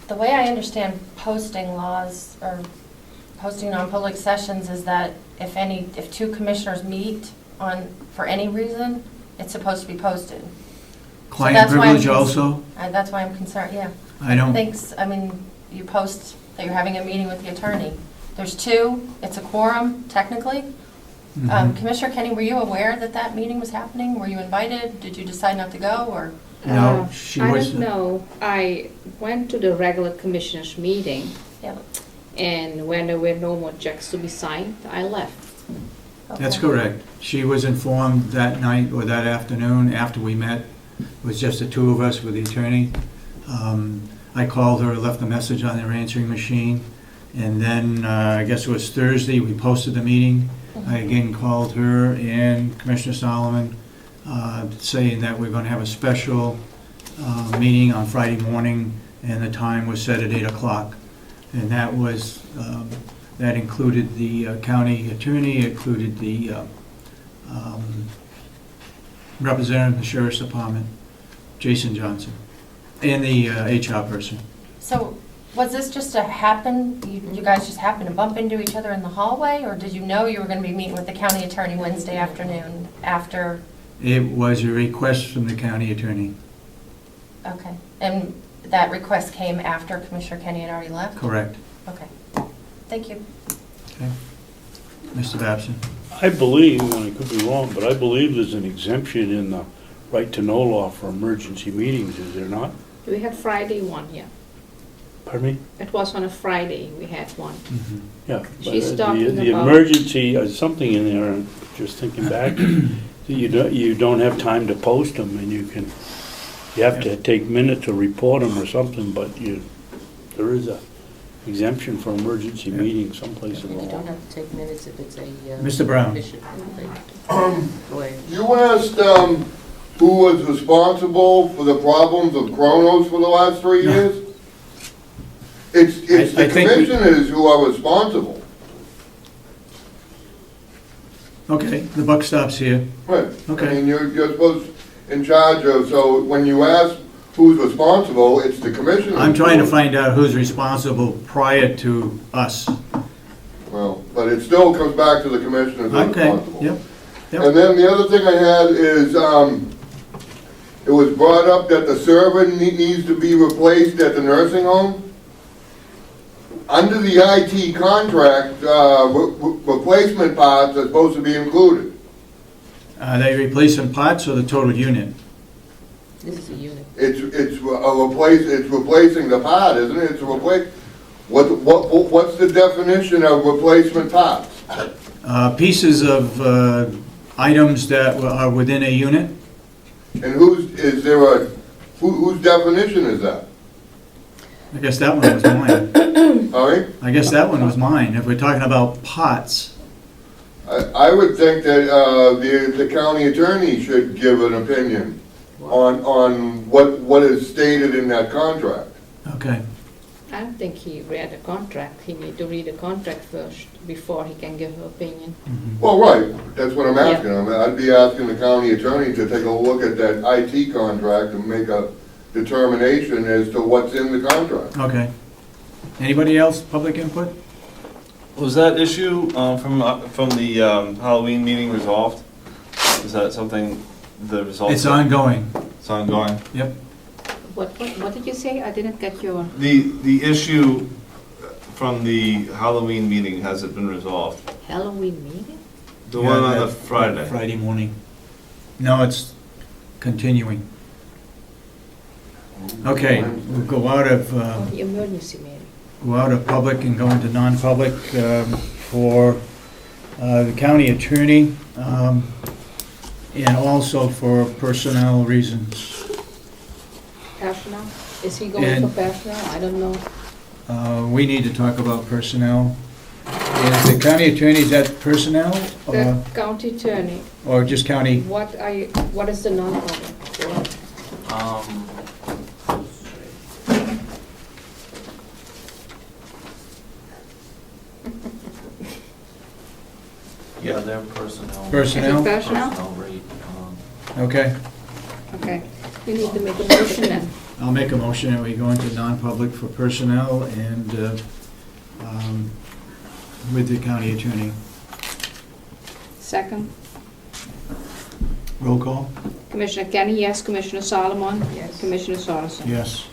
N: The way I understand posting laws or posting non-public sessions is that if 2 commissioners meet for any reason, it's supposed to be posted.
A: Client
N: that's why I'm
A: privilege also?
N: That's why I'm concerned, yeah.
A: I don't,
N: You post that you're having a meeting with the attorney. There's 2, it's a quorum technically.
A: mhm.
N: Commissioner Kenny, were you aware that that meeting was happening? Were you invited? Did you decide not to go, or?
A: No, she
B: I
A: wasn't.
B: don't know. I went to the regular commissioners meeting,
N: Yeah.
B: and when there were no more checks to be signed, I left.
A: That's
N: Okay.
A: correct. She was informed that night or that afternoon after we met. It was just the 2 of us with the attorney. I called her, left a message on their answering machine, and then I guess it was Thursday, we posted the meeting. I again called her and Commissioner Solomon, saying that we're going to have a special meeting on Friday morning, and the time was set at 8 o'clock. And that was, that included the county attorney, included the representative of the sheriff's department, Jason Johnson, and the HR person.
N: So, was this just a happen, you guys just happened to bump into each other in the hallway, or did you know you were going to be meeting with the county attorney Wednesday afternoon after?
A: It was a request from the county attorney.
N: Okay, and that request came after Commissioner Kenny had already left?
A: Correct.
N: Okay, thank you.
A: Okay. Mr. Babson?
C: I believe, and I could be wrong, but I believe there's an exemption in the right to know law for emergency meetings, is there not?
B: We had Friday one, yeah.
C: Pardon me?
B: It was on a Friday we had one.
C: Yeah.
B: She's
C: but
B: talking
C: the
B: about-
C: emergency, something in there, I'm just thinking back, you don't have time to post them, and you have to take minutes to report them or something, but there is a exemption for emergency meetings someplace in the
E: You don't
C: law.
E: have to take minutes if it's a...
A: Mr. Brown.
E: mission thing. Go ahead.
F: You asked who was responsible for the problems of Kronos for the last 3 years? It's
A: I
F: the
A: think we-
F: commissioners who are responsible.
A: Okay, the buck stops here.
F: Right.
A: Okay.
F: I mean, you're supposed, in charge of, so when you ask who's responsible, it's the commissioner.
A: I'm trying to find out who's responsible prior to us.
F: Well, but it still comes back to the commissioners who's
A: Okay,
F: responsible.
A: yep.
F: And then the other thing I had is, it was brought up that the server needs to be replaced at the nursing home. Under the IT contract, replacement parts are supposed to be included.
A: Are they replacing parts or the total unit?
E: This is a unit.
F: It's replacing the part, isn't it? It's a what's the definition of replacement parts?
A: Pieces of items that are within a unit?
F: And whose definition is that?
A: I guess that one was mine.
F: All right?
A: I guess that one was mine, if we're talking about pots.
F: I would think that the county attorney should give an opinion on what is stated in that contract.
A: Okay.
B: I don't think he read the contract. He need to read the contract first before he can give an opinion.
F: Well, right, that's what I'm asking. I'd be asking the county attorney to take a look at that IT contract and make a determination as to what's in the contract.
A: Okay. Anybody else, public input?
D: Was that issue from the Halloween meeting resolved? Is that something the result?
A: It's ongoing.
D: It's ongoing.
A: Yep.
B: What did you say? I didn't get your...
D: The issue from the Halloween meeting, has it been resolved?
B: Halloween meeting?
D: The one on the Friday?
A: Friday morning. No, it's continuing. Okay, we'll go out of,
B: The emergency meeting.
A: go out of public and go into non-public for the county attorney and also for personnel reasons.
B: Personnel? Is he going
A: And-
B: for personnel? I don't know.
A: We need to talk about personnel. Is the county attorney, is that personnel
B: The county attorney,
A: or just county?
B: what is the non-public?
J: Yeah, they're personnel.
A: Personnel?
B: Is it personnel?
J: Personnel rate,
A: Okay,
B: Okay, we need to make a motion then.
A: I'll make a motion that we go into non-public for personnel and with the county attorney.
B: Second.
A: Roll call?
B: Commissioner Kenny, yes. Commissioner Solomon? Yes. Commissioner Sorensen?
A: Yes.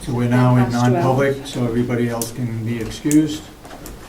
A: So we're now in
B: 12.
A: non-public, so everybody else can be excused.